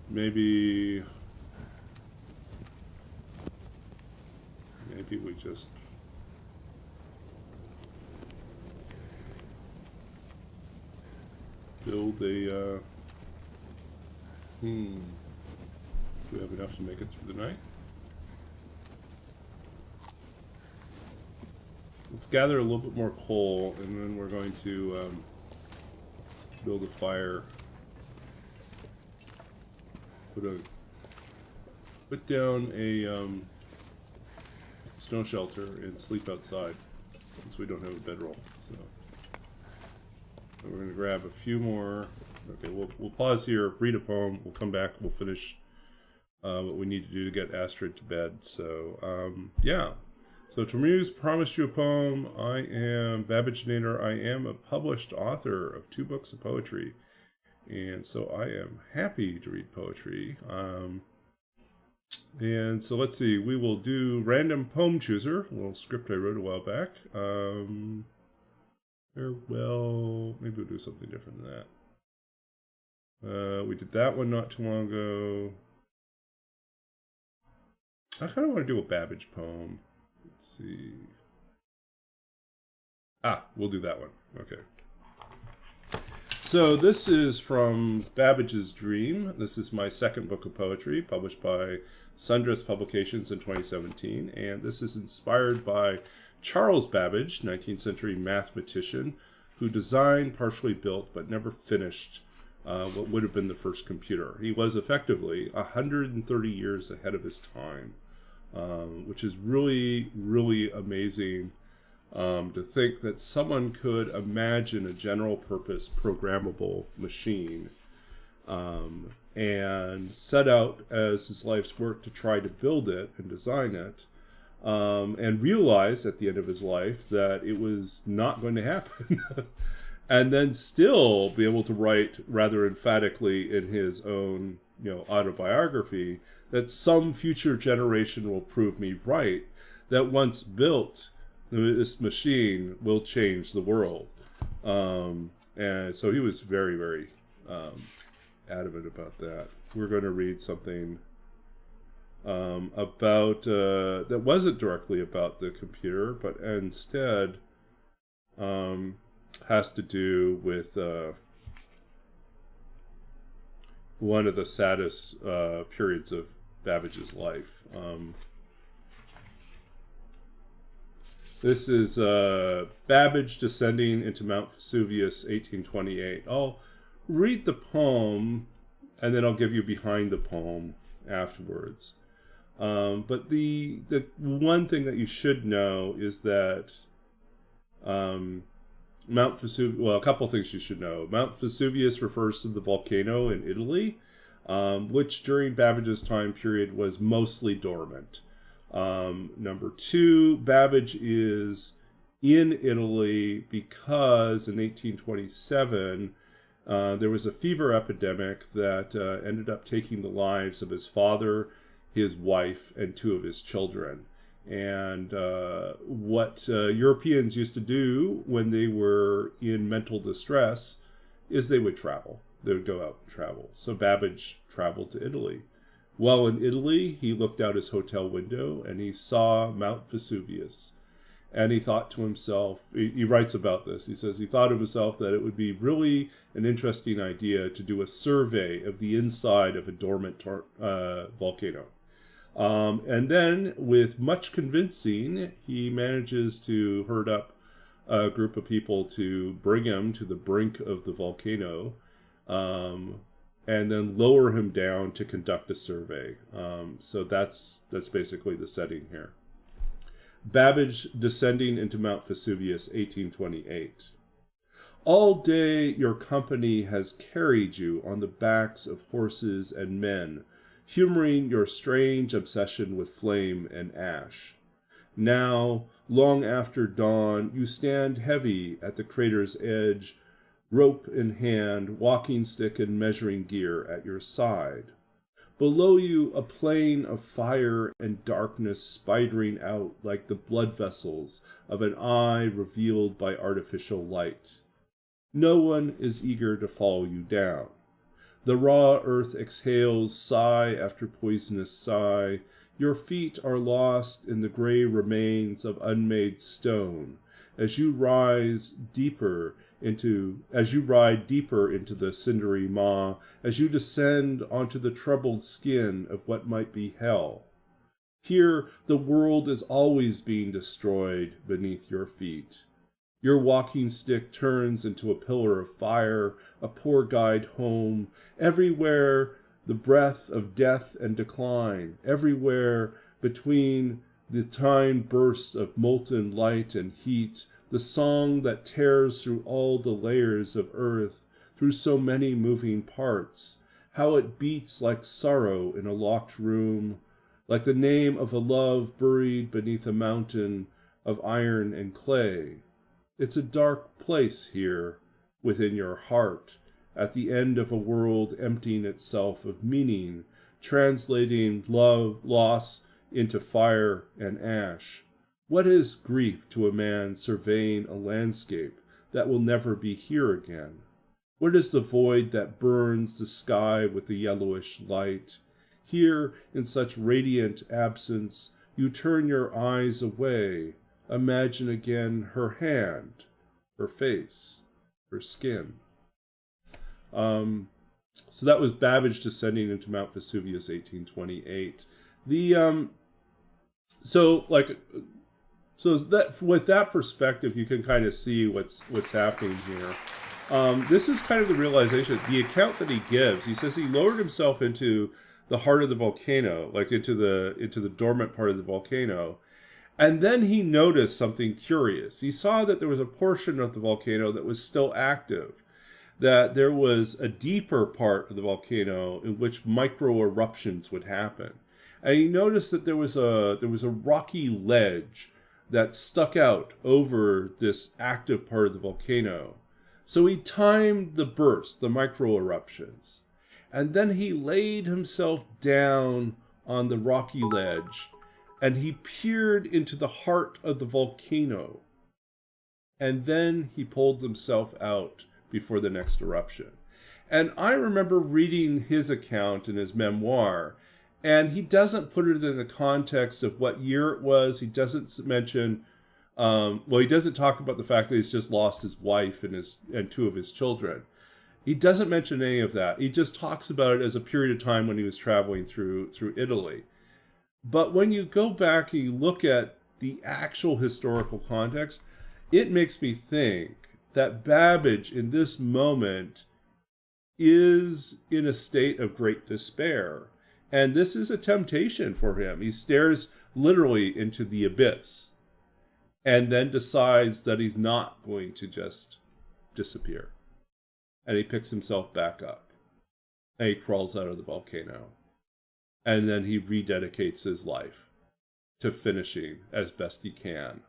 Maybe we just build a, do we have enough to make it through the night? Let's gather a little bit more coal, and then we're going to build a fire. Put down a snow shelter and sleep outside, since we don't have a bedroll. So we're going to grab a few more. Okay, we'll pause here, read a poem. We'll come back. We'll finish what we need to do to get Astrid to bed. So yeah. So Termuse promised you a poem. I am Babbaginator. I am a published author of 2 books of poetry. And so I am happy to read poetry. And so let's see. We will do Random Poem Chooser, a little script I wrote a while back. Well, maybe we'll do something different than that. We did that one not too long ago. I kind of want to do a Babbage poem. Let's see. We'll do that one. Okay. So this is from Babbage's Dream. This is my second book of poetry, published by Sundress Publications in 2017. And this is inspired by Charles Babbage, 19th century mathematician, who designed, partially built, but never finished what would have been the first computer. He was effectively 130 years ahead of his time. Which is really, really amazing to think that someone could imagine a general purpose programmable machine and set out as his life's work to try to build it and design it, and realize at the end of his life that it was not going to happen. And then still be able to write rather emphatically in his own, autobiography, that some future generation will prove me right, that once built, this machine will change the world. And so he was very, very adamant about that. We're going to read something about, that wasn't directly about the computer, but instead has to do with one of the saddest periods of Babbage's life. This is Babbage descending into Mount Vesuvius, 1828. I'll read the poem, and then I'll give you behind the poem afterwards. But the one thing that you should know is that Mount Vesuvius, well, a couple things you should know. Mount Vesuvius refers to the volcano in Italy, which during Babbage's time period was mostly dormant. Number 2, Babbage is in Italy because in 1827 there was a fever epidemic that ended up taking the lives of his father, his wife, and 2 of his children. And what Europeans used to do when they were in mental distress is they would travel. They would go out and travel. So Babbage traveled to Italy. While in Italy, he looked out his hotel window and he saw Mount Vesuvius. And he thought to himself, he writes about this, he says he thought to himself that it would be really an interesting idea to do a survey of the inside of a dormant volcano. And then, with much convincing, he manages to herd up a group of people to bring him to the brink of the volcano, and then lower him down to conduct a survey. So that's basically the setting here. Babbage descending into Mount Vesuvius, 1828. All day your company has carried you on the backs of horses and men, humoring your strange obsession with flame and ash. Now, long after dawn, you stand heavy at the crater's edge, rope in hand, walking stick and measuring gear at your side. Below you, a plain of fire and darkness spidering out like the blood vessels of an eye revealed by artificial light. No one is eager to follow you down. The raw earth exhales sigh after poisonous sigh. Your feet are lost in the gray remains of unmade stone. As you rise deeper as you ride deeper into the cindery maw, as you descend onto the troubled skin of what might be hell. Here, the world is always being destroyed beneath your feet. Your walking stick turns into a pillar of fire, a poor guide home. Everywhere, the breath of death and decline. Everywhere, between the time bursts of molten light and heat, the song that tears through all the layers of earth, through so many moving parts, how it beats like sorrow in a locked room, like the name of a love buried beneath a mountain of iron and clay. It's a dark place here, within your heart, at the end of a world emptying itself of meaning, translating love, loss into fire and ash. What is grief to a man surveying a landscape that will never be here again? What is the void that burns the sky with the yellowish light? Here, in such radiant absence, you turn your eyes away. Imagine again her hand, her face, her skin. So that was Babbage descending into Mount Vesuvius, 1828. So that with that perspective, you can kind of see what's happening here. This is kind of the realization. The account that he gives, he says he lowered himself into the heart of the volcano, like into the dormant part of the volcano, and then he noticed something curious. He saw that there was a portion of the volcano that was still active, that there was a deeper part of the volcano in which micro eruptions would happen. And he noticed that there was a rocky ledge that stuck out over this active part of the volcano. So he timed the bursts, the micro eruptions, and then he laid himself down on the rocky ledge, and he peered into the heart of the volcano, and then he pulled himself out before the next eruption. And I remember reading his account in his memoir, and he doesn't put it in the context of what year it was. He doesn't mention, he doesn't talk about the fact that he's just lost his wife and two of his children. He doesn't mention any of that. He just talks about it as a period of time when he was traveling through Italy. But when you go back and you look at the actual historical context, it makes me think that Babbage in this moment is in a state of great despair. And this is a temptation for him. He stares literally into the abyss and then decides that he's not going to just disappear. And he picks himself back up and he crawls out of the volcano. And then he rededicates his life to finishing as best he can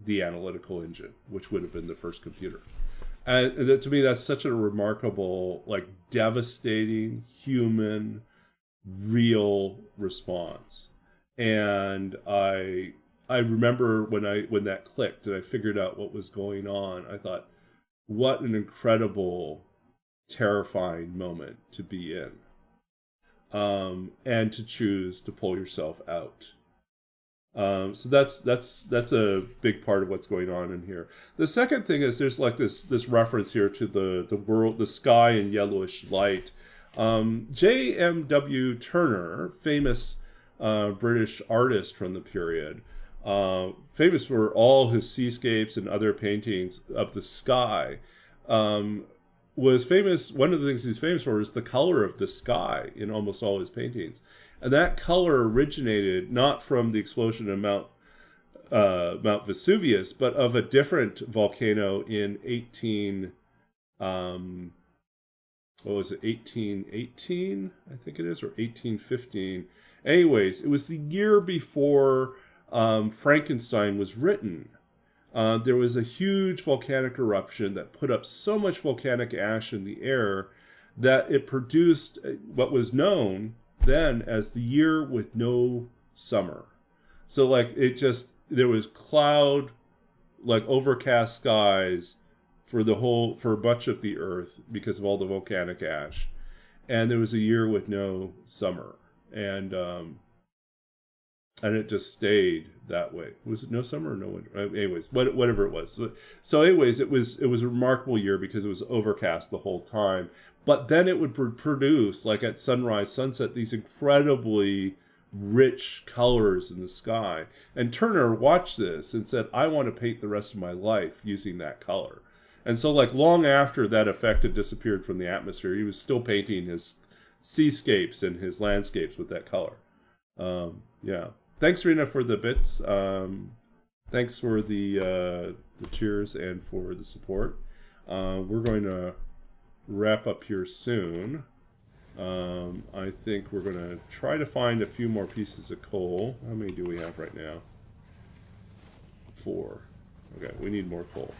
the analytical engine, which would have been the first computer. And to me, that's such a remarkable, devastating, human, real response. And I remember when that clicked and I figured out what was going on, I thought, what an incredible, terrifying moment to be in. And to choose to pull yourself out. So that's a big part of what's going on in here. The second thing is there's this reference here to the world, the sky and yellowish light. J.M.W. Turner, famous British artist from the period, famous for all his seascapes and other paintings of the sky, was famous. One of the things he's famous for is the color of the sky in almost all his paintings. And that color originated not from the explosion of Mount Vesuvius, but of a different volcano in 1818, I think it is, or 1815. Anyways, it was the year before Frankenstein was written. There was a huge volcanic eruption that put up so much volcanic ash in the air that it produced what was known then as the year with no summer. So there was cloud, overcast skies for much of the earth because of all the volcanic ash. And there was a year with no summer. And and it just stayed that way. Was it no summer or no winter? Anyways, whatever it was. So anyways, it was a remarkable year because it was overcast the whole time. But then it would produce, like at sunrise, sunset, these incredibly rich colors in the sky. And Turner watched this and said, I want to paint the rest of my life using that color. And so like long after that effect had disappeared from the atmosphere, he was still painting his seascapes and his landscapes with that color. Yeah. Thanks, Rena, for the bits. Thanks for the cheers and for the support. We're going to wrap up here soon. I think we're going to try to find a few more pieces of coal. How many do we have right now? 4. Okay, we need more coal.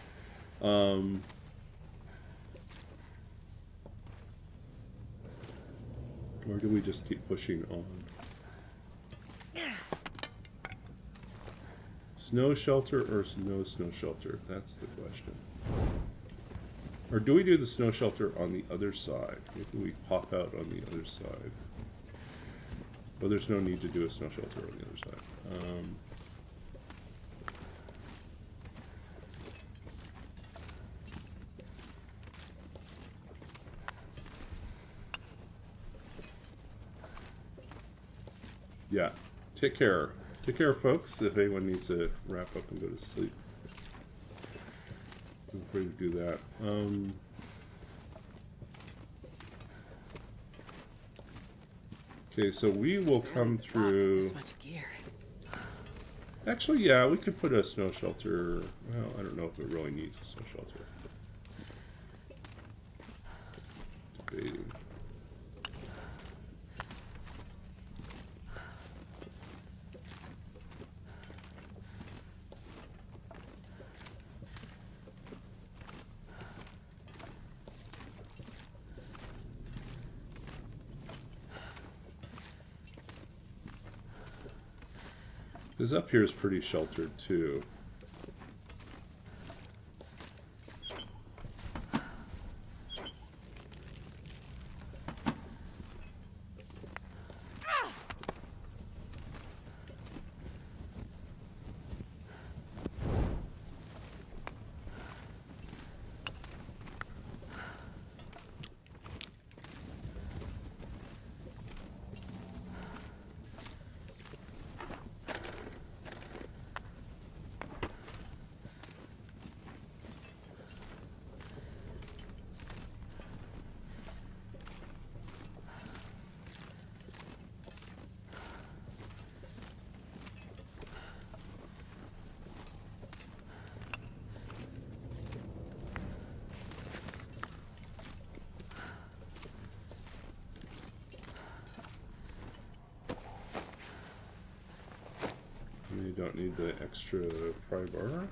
Or do we just keep pushing on? Snow shelter or no snow shelter? That's the question. Or do we do the snow shelter on the other side? Maybe we pop out on the other side. Well, there's no need to do a snow shelter on the other side. Yeah. Take care. Take care, folks. If anyone needs to wrap up and go to sleep, feel free to do that. Okay, so we will come through. This much gear. Actually, yeah, we could put a snow shelter. Well, I don't know if it really needs a snow shelter. Debating. This up here is pretty sheltered too. You don't need the extra pry bar.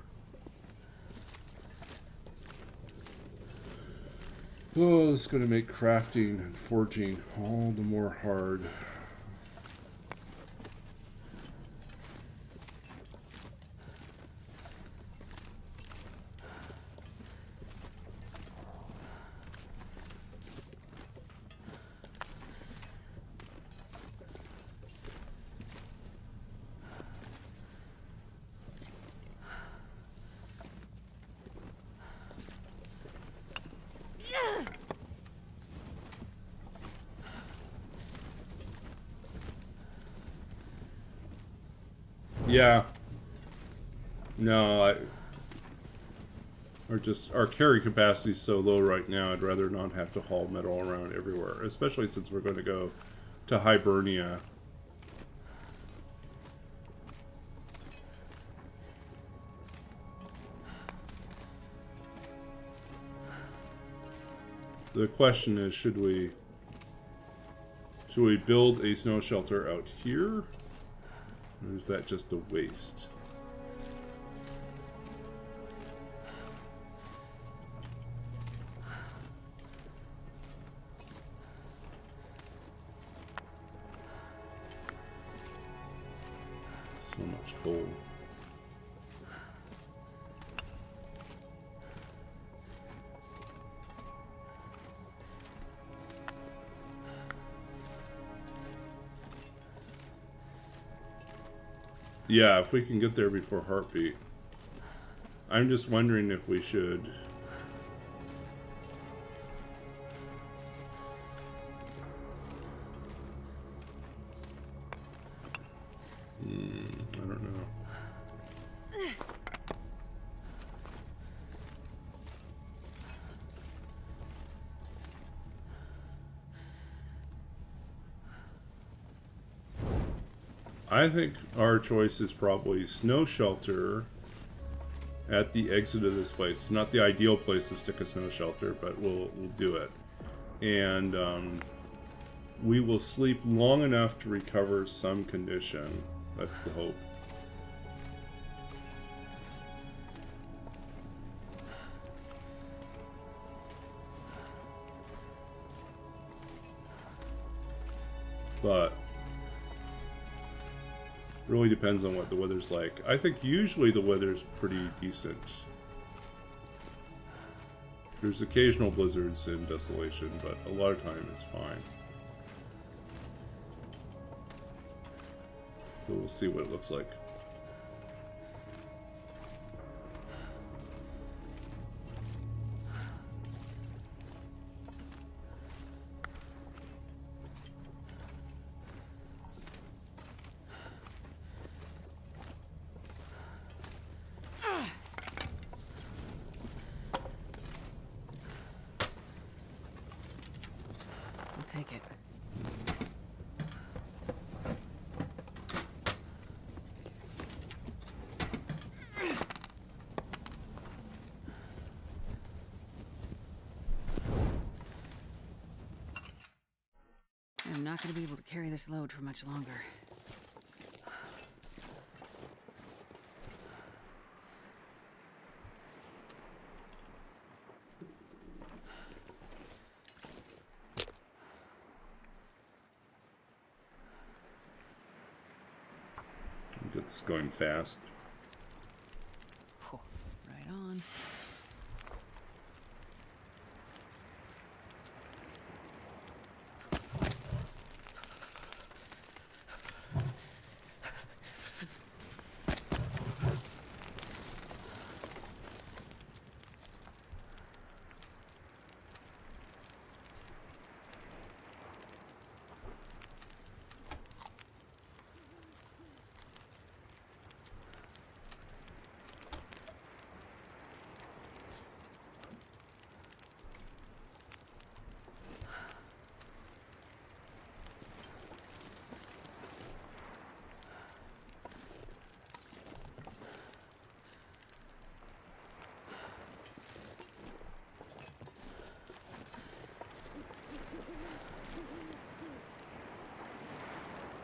Oh, this is going to make crafting and forging all the more hard. Yeah. No, our carry capacity is so low right now, I'd rather not have to haul metal around everywhere, especially since we're going to go to Hibernia. The question is, should we build a snow shelter out here? Or is that just a waste? So much coal. Yeah, if we can get there before heartbeat. I'm just wondering if we should... I don't know. I think our choice is probably snow shelter at the exit of this place. Not the ideal place to stick a snow shelter, but we'll do it. And we will sleep long enough to recover some condition. That's the hope. But really depends on what the weather's like. I think usually the weather's pretty decent. There's occasional blizzards in Desolation, but a lot of time it's fine. So we'll see what it looks like. Take it. I'm not going to be able to carry this load for much longer. Get this going fast. Oh, right on.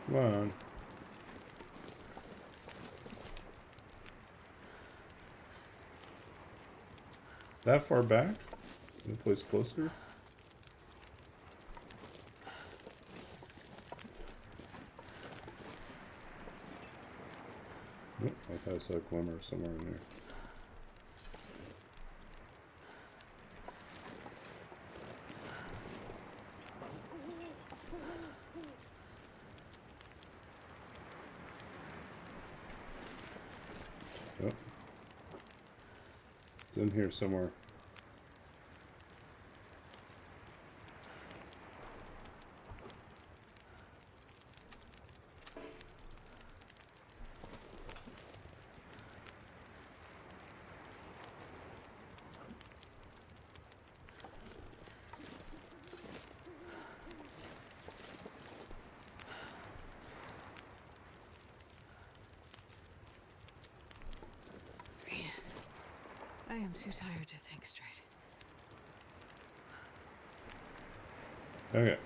Come on. That far back? Any place closer? Oh, I thought I saw a glimmer somewhere in there. Oh. It's in here somewhere. I am too tired to think straight. Okay.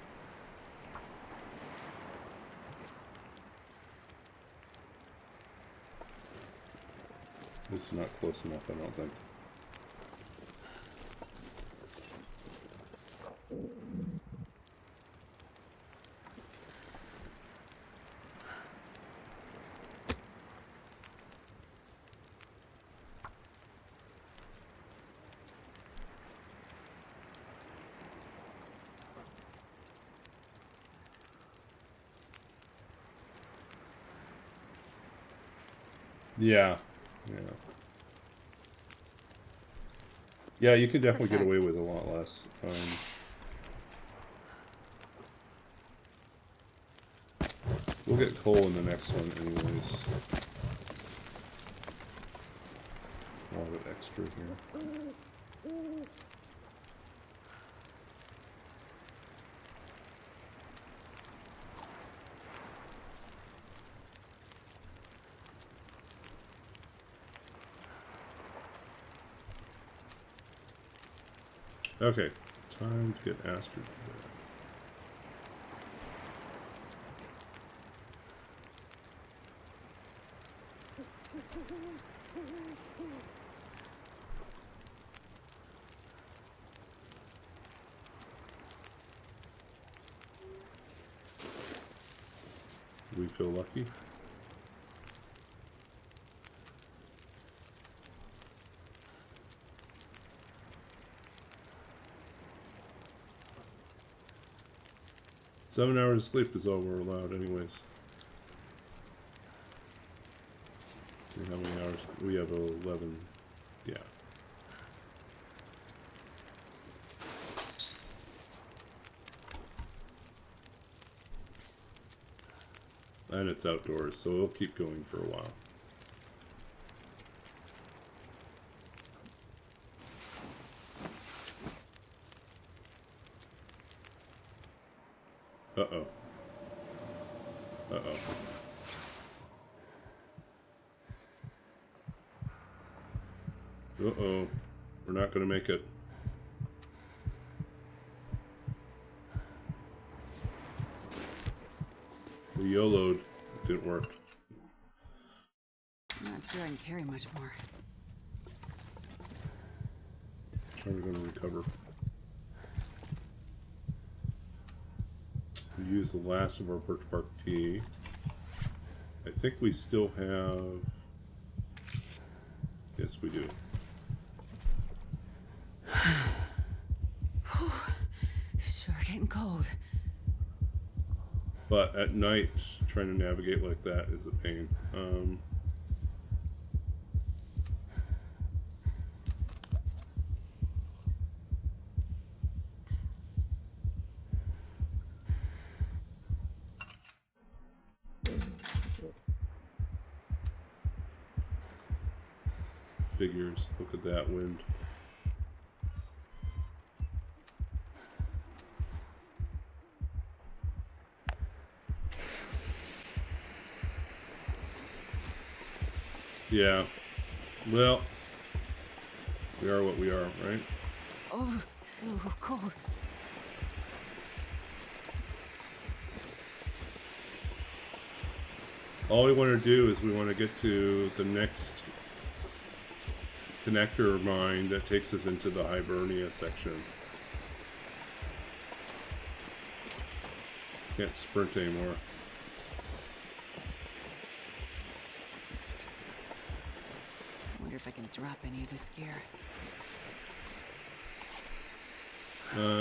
This is not close enough, I don't think. Yeah. Yeah. Yeah, you can definitely get away Perfect. with a lot less. We'll get coal in the next one anyways. A lot of extra here. Okay, time to get Astrid to bed. We feel lucky. Seven hours of sleep is all we're allowed anyways. See how many hours? We have 11. Yeah. And it's outdoors, so it'll keep going for a while. Uh-oh. Uh-oh. Uh-oh. We're not gonna make it. We YOLO'd. It didn't work. I'm not sure I can carry much more. How are we gonna recover? We used the last of our birch bark tea. I think we still have... Yes, we do. Sure getting cold. But at night, trying to navigate like that is a pain. Figures. Look at that wind. Yeah. Well, we are what we are, right? Oh, so cold. All we want to do is we want to get to the next connector mine that takes us into the Hibernia section. Can't sprint anymore. I wonder if I can drop any of this gear.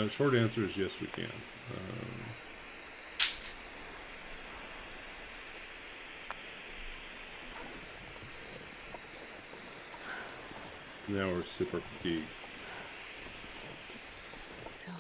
Short answer is yes, we can. Now we're super fatigued. So tired.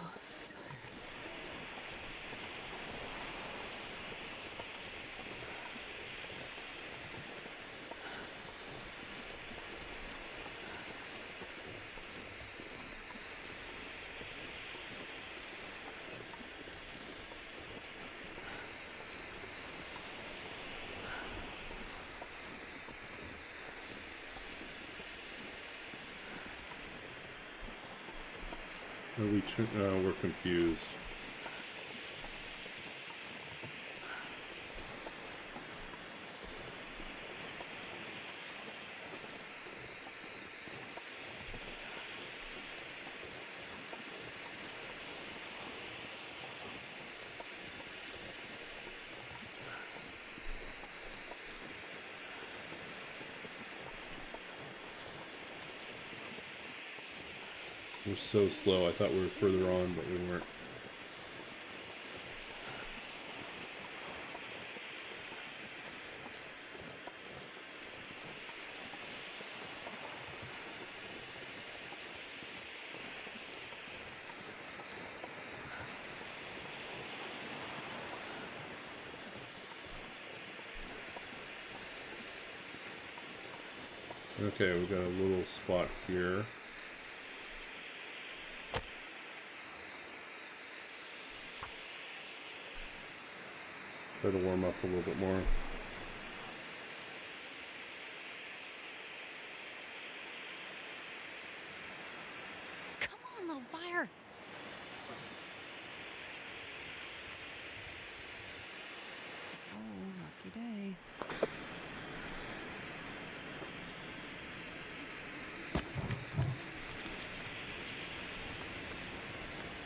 We're confused. We're so slow. I thought we were further on, but we weren't. Okay, we got a little spot here. Try to warm up a little bit more. Come on, little fire. Oh, lucky day.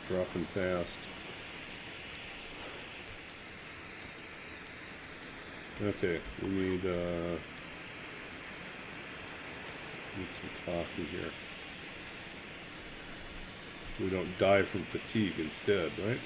Dropping fast. Okay, we need some coffee here. We don't die from fatigue instead, right?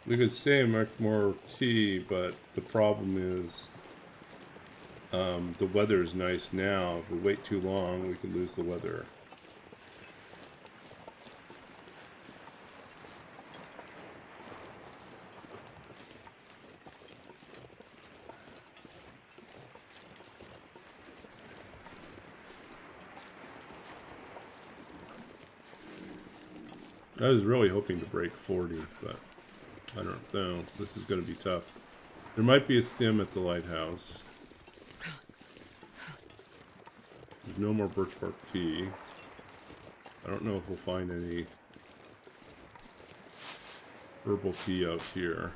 We could stay and make more tea, but the problem is the weather is nice now. If we wait too long, we could lose the weather. I was really hoping to break 40, but I don't know. This is going to be tough. There might be a stem at the lighthouse. There's no more birch bark tea. I don't know if we'll find any herbal tea out here.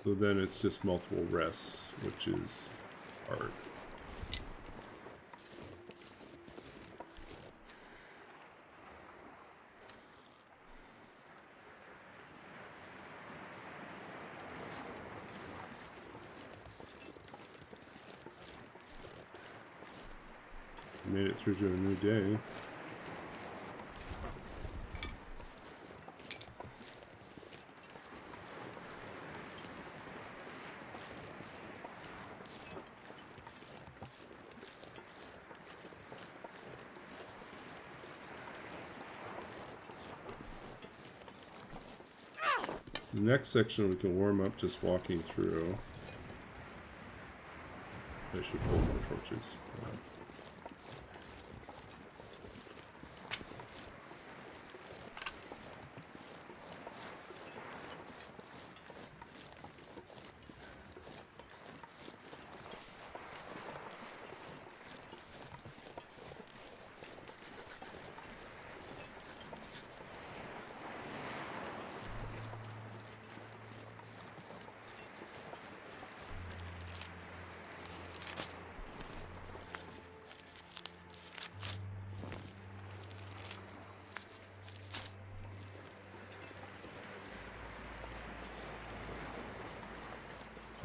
So then it's just multiple rests, which is hard. Made it through to a new day. The next section we can warm up just walking through. I should pull more torches.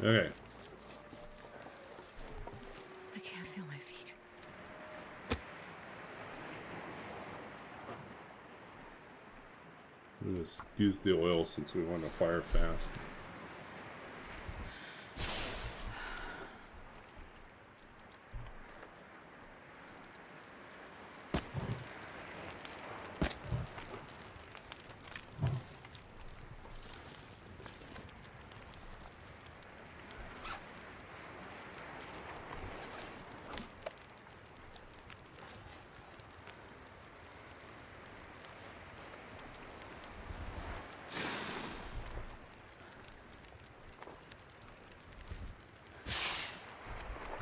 Okay. I can't feel my feet. Let's use the oil since we want to fire fast.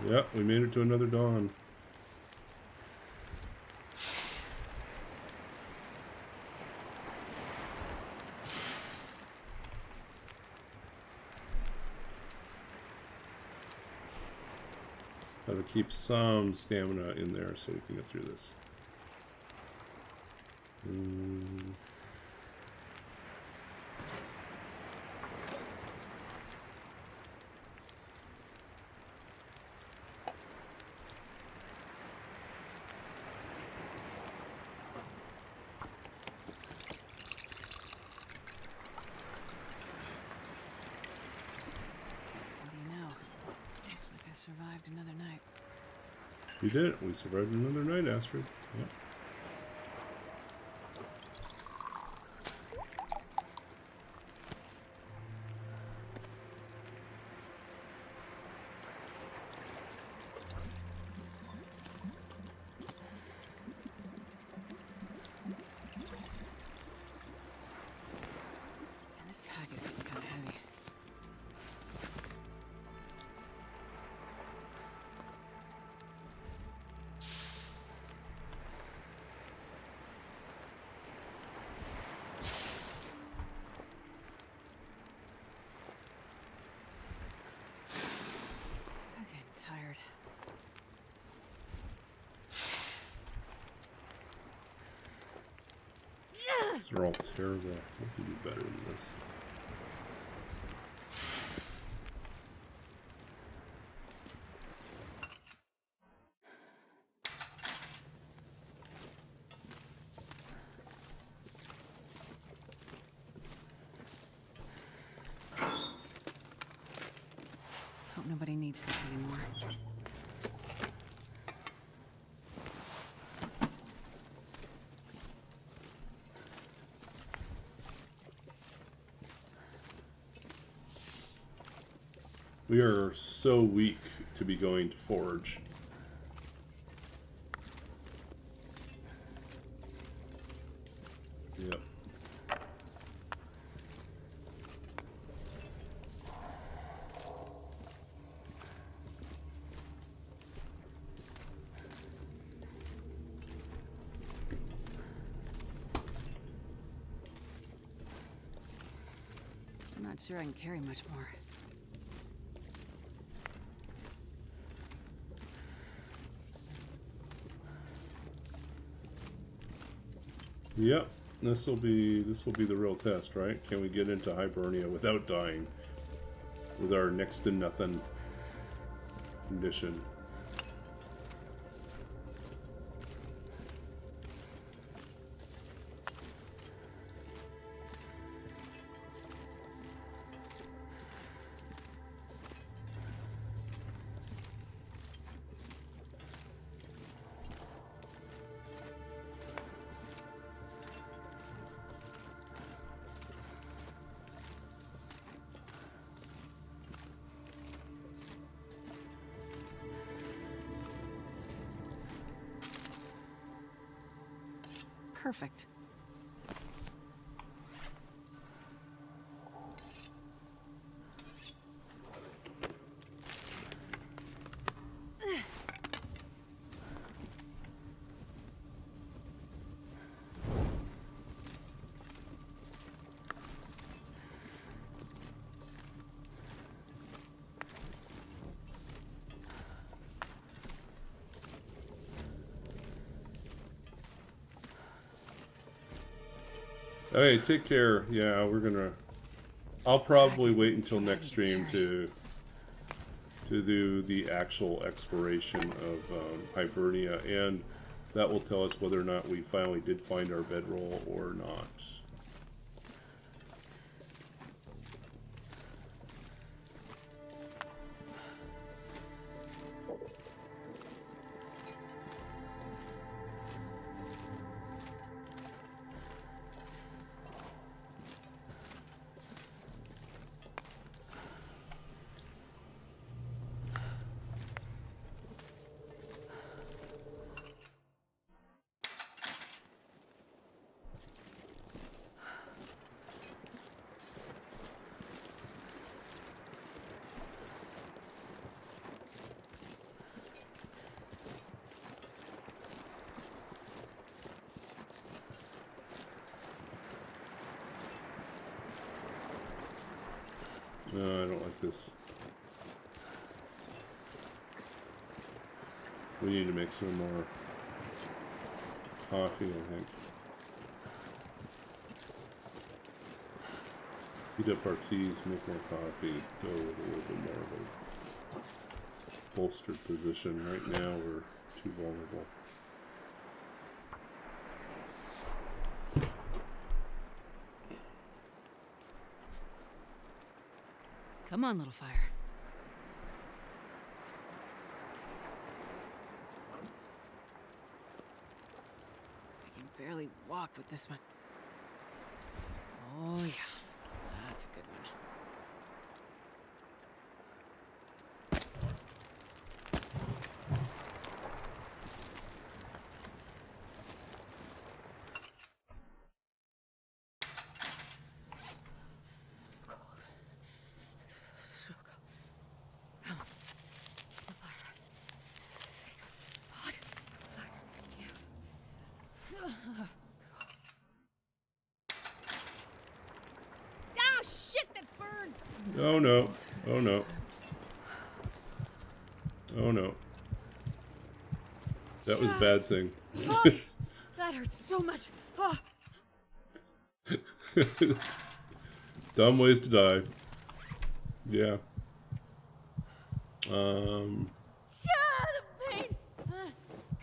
Yep, we made it to another dawn. Gotta keep some stamina in there so we can get through this. What do you know? Looks like I survived another night. We did it. We survived another night, Astrid. Yep. And this pack is getting kind of heavy. I'm getting tired. These are all terrible. We can do better than this. Hope nobody needs this anymore. We are so weak to be going to forge. Yep. I'm not sure I can carry much more. Yep. This will be the real test, right? Can we get into Hibernia without dying? With our next to nothing condition. Perfect. Hey, take care. Yeah, I'll probably wait until next stream to do the actual exploration of Hibernia, and that will tell us whether or not we finally did find our bedroll or not. No, I don't like this. We need to make some more coffee, I think. Heat up our teas, make more coffee, go with a little bit more of a bolstered position. Right now we're too vulnerable. Come on, little fire. I can barely walk with this one. Oh, yeah. That's a good one. Ah, shit, that burns! Oh no, oh no. Oh no. That was a bad thing. Oh, that hurts so much. Oh. Dumb ways to die. Yeah. The pain.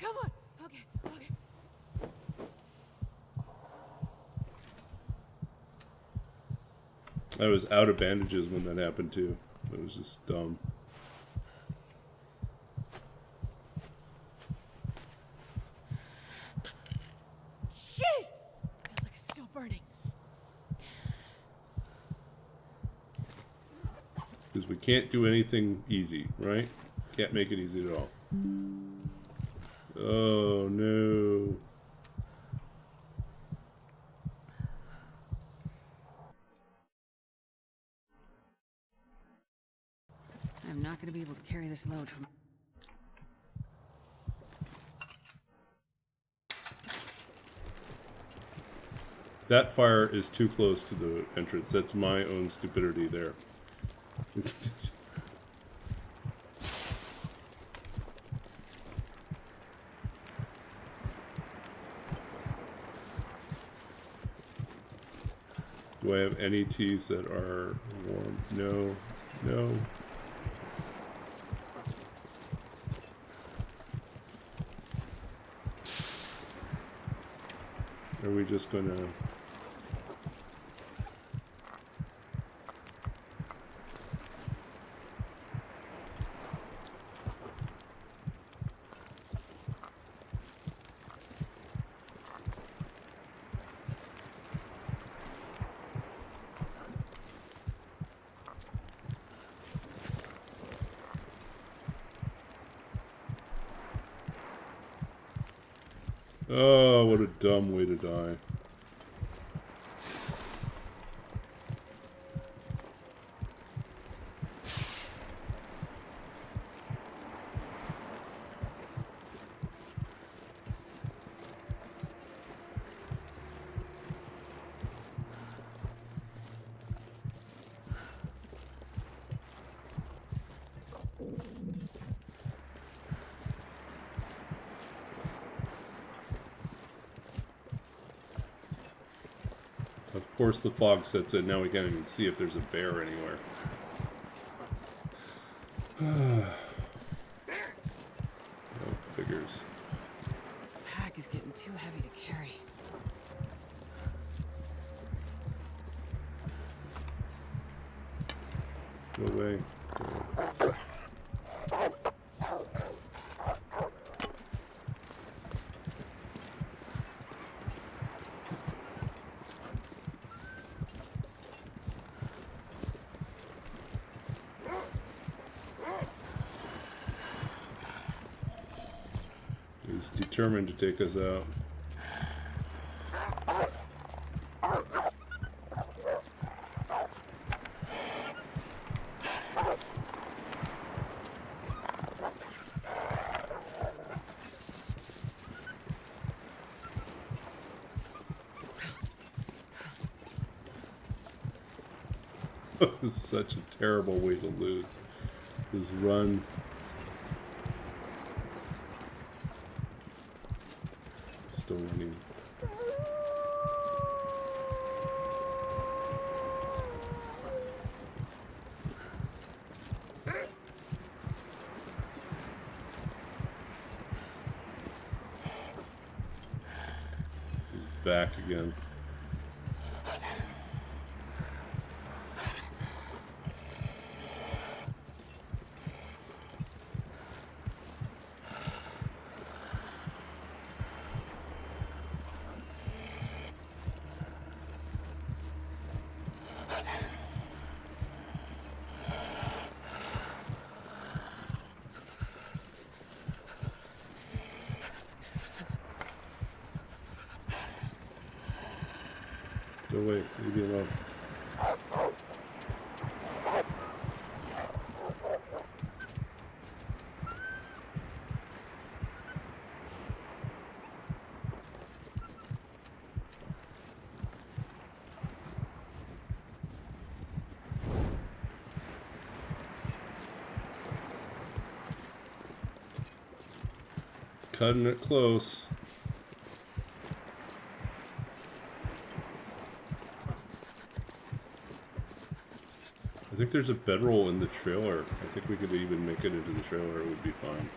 Come on. Okay, okay. I was out of bandages when that happened too. It was just dumb. Shit! Feels like it's still burning. Because we can't do anything easy, right? Can't make it easy at all. Oh no. I'm not gonna be able to carry this load from... That fire is too close to the entrance. That's my own stupidity there. Do I have any teas that are warm? No. No. Are we just gonna... Oh, what a dumb way to die. Of course the fog sets in. Now we can't even see if there's a bear anywhere. Oh, figures. This pack is getting too heavy to carry. Go away. He's determined to take us out. This is such a terrible way to lose. Just run. still running. He's back again. Go away, leave me alone. Cutting it close. I think there's a bedroll in the trailer. I think we could even make it into the trailer. It would be fine.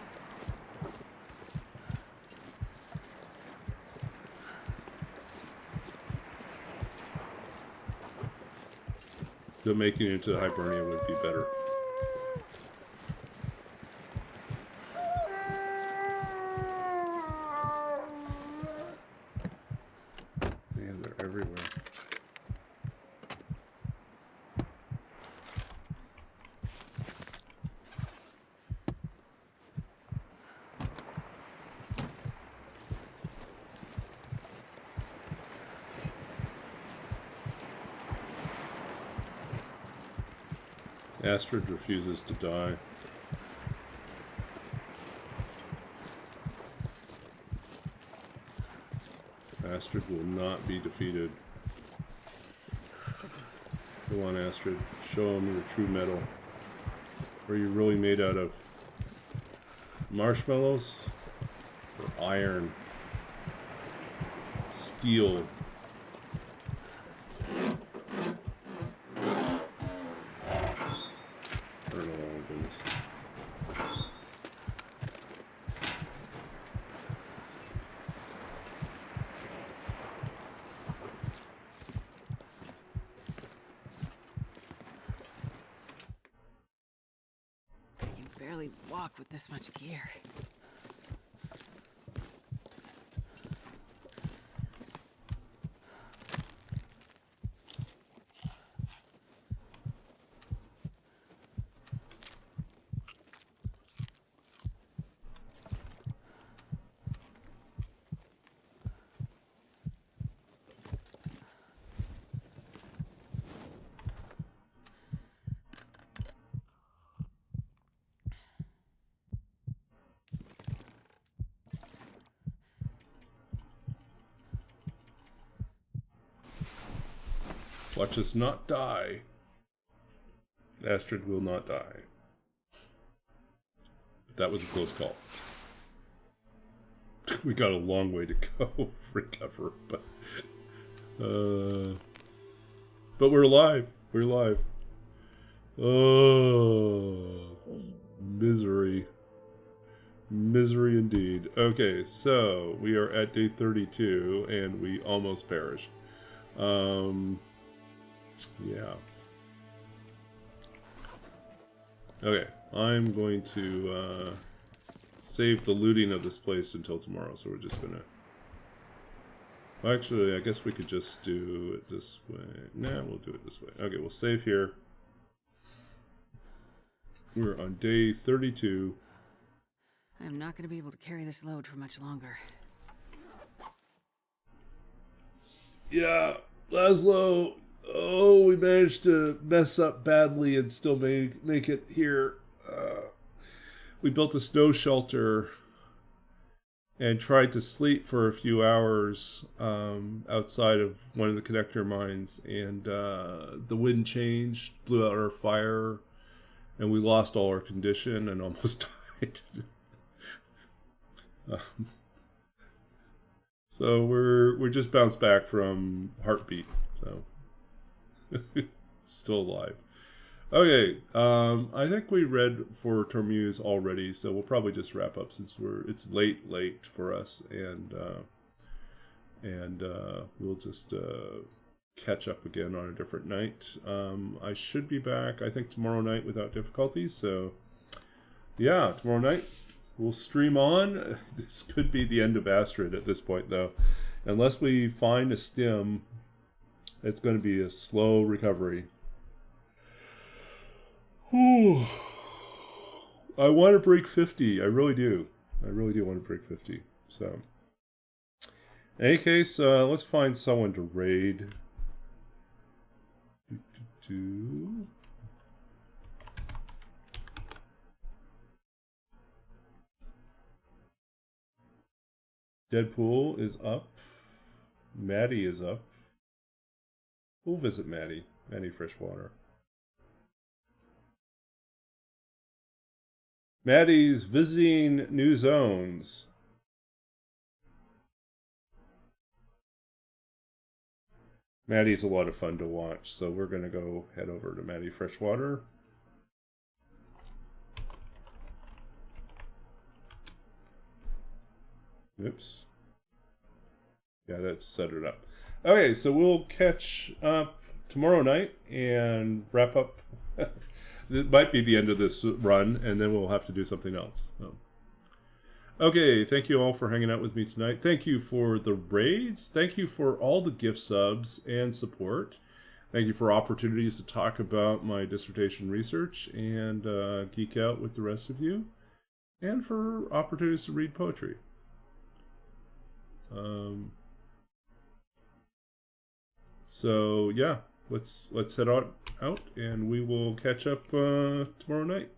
Though making it into Hibernia would be better. Man, they're everywhere. Astrid refuses to die. Astrid will not be defeated. Go on, Astrid. Show them your true metal. What are you really made out of? Marshmallows? Or iron? Steel? Barely walk with this much gear. Watch us not die. Astrid will not die. But that was a close call. We got a long way to go to recover, but we're alive. We're alive. Oh, misery. Misery indeed. Okay, so we are at day 32 and we almost perished. Yeah. Okay, I'm going to save the looting of this place until tomorrow, so we're just gonna... Well, actually, I guess we could just do it this way. Nah, we'll do it this way. Okay, we'll save here. We're on day 32. I'm not going to be able to carry this load for much longer. Yeah, Laszlo. Oh, we managed to mess up badly and still make it here. We built a snow shelter and tried to sleep for a few hours outside of one of the connector mines, and the wind changed, blew out our fire, and we lost all our condition and almost died. So So we're just bounced back from heartbeat. So still alive. Okay, I think we read for Tormuse already, so we'll probably just wrap up since it's late for us, and we'll just catch up again on a different night. I should be back, I think, tomorrow night without difficulty. So yeah, tomorrow night we'll stream on. This could be the end of Astrid at this point, though, unless we find a stim. It's going to be a slow recovery. Ooh. I want to break 50. I really do. I really do want to break 50. So, in any case, let's find someone to raid. Deadpool is up. Maddie is up. We'll visit Maddie. Maddie Freshwater. Maddie's visiting new zones. Maddie's a lot of fun to watch, so we're going to go head over to Maddie Freshwater. Oops. Yeah, that's set it up. Okay, so we'll catch up tomorrow night and wrap up. It might be the end of this run, and then we'll have to do something else. So. Okay, thank you all for hanging out with me tonight. Thank you for the raids. Thank you for all the gift subs and support. Thank you for opportunities to talk about my dissertation research and geek out with the rest of you. And for opportunities to read poetry. So yeah, let's head out and we will catch up tomorrow night.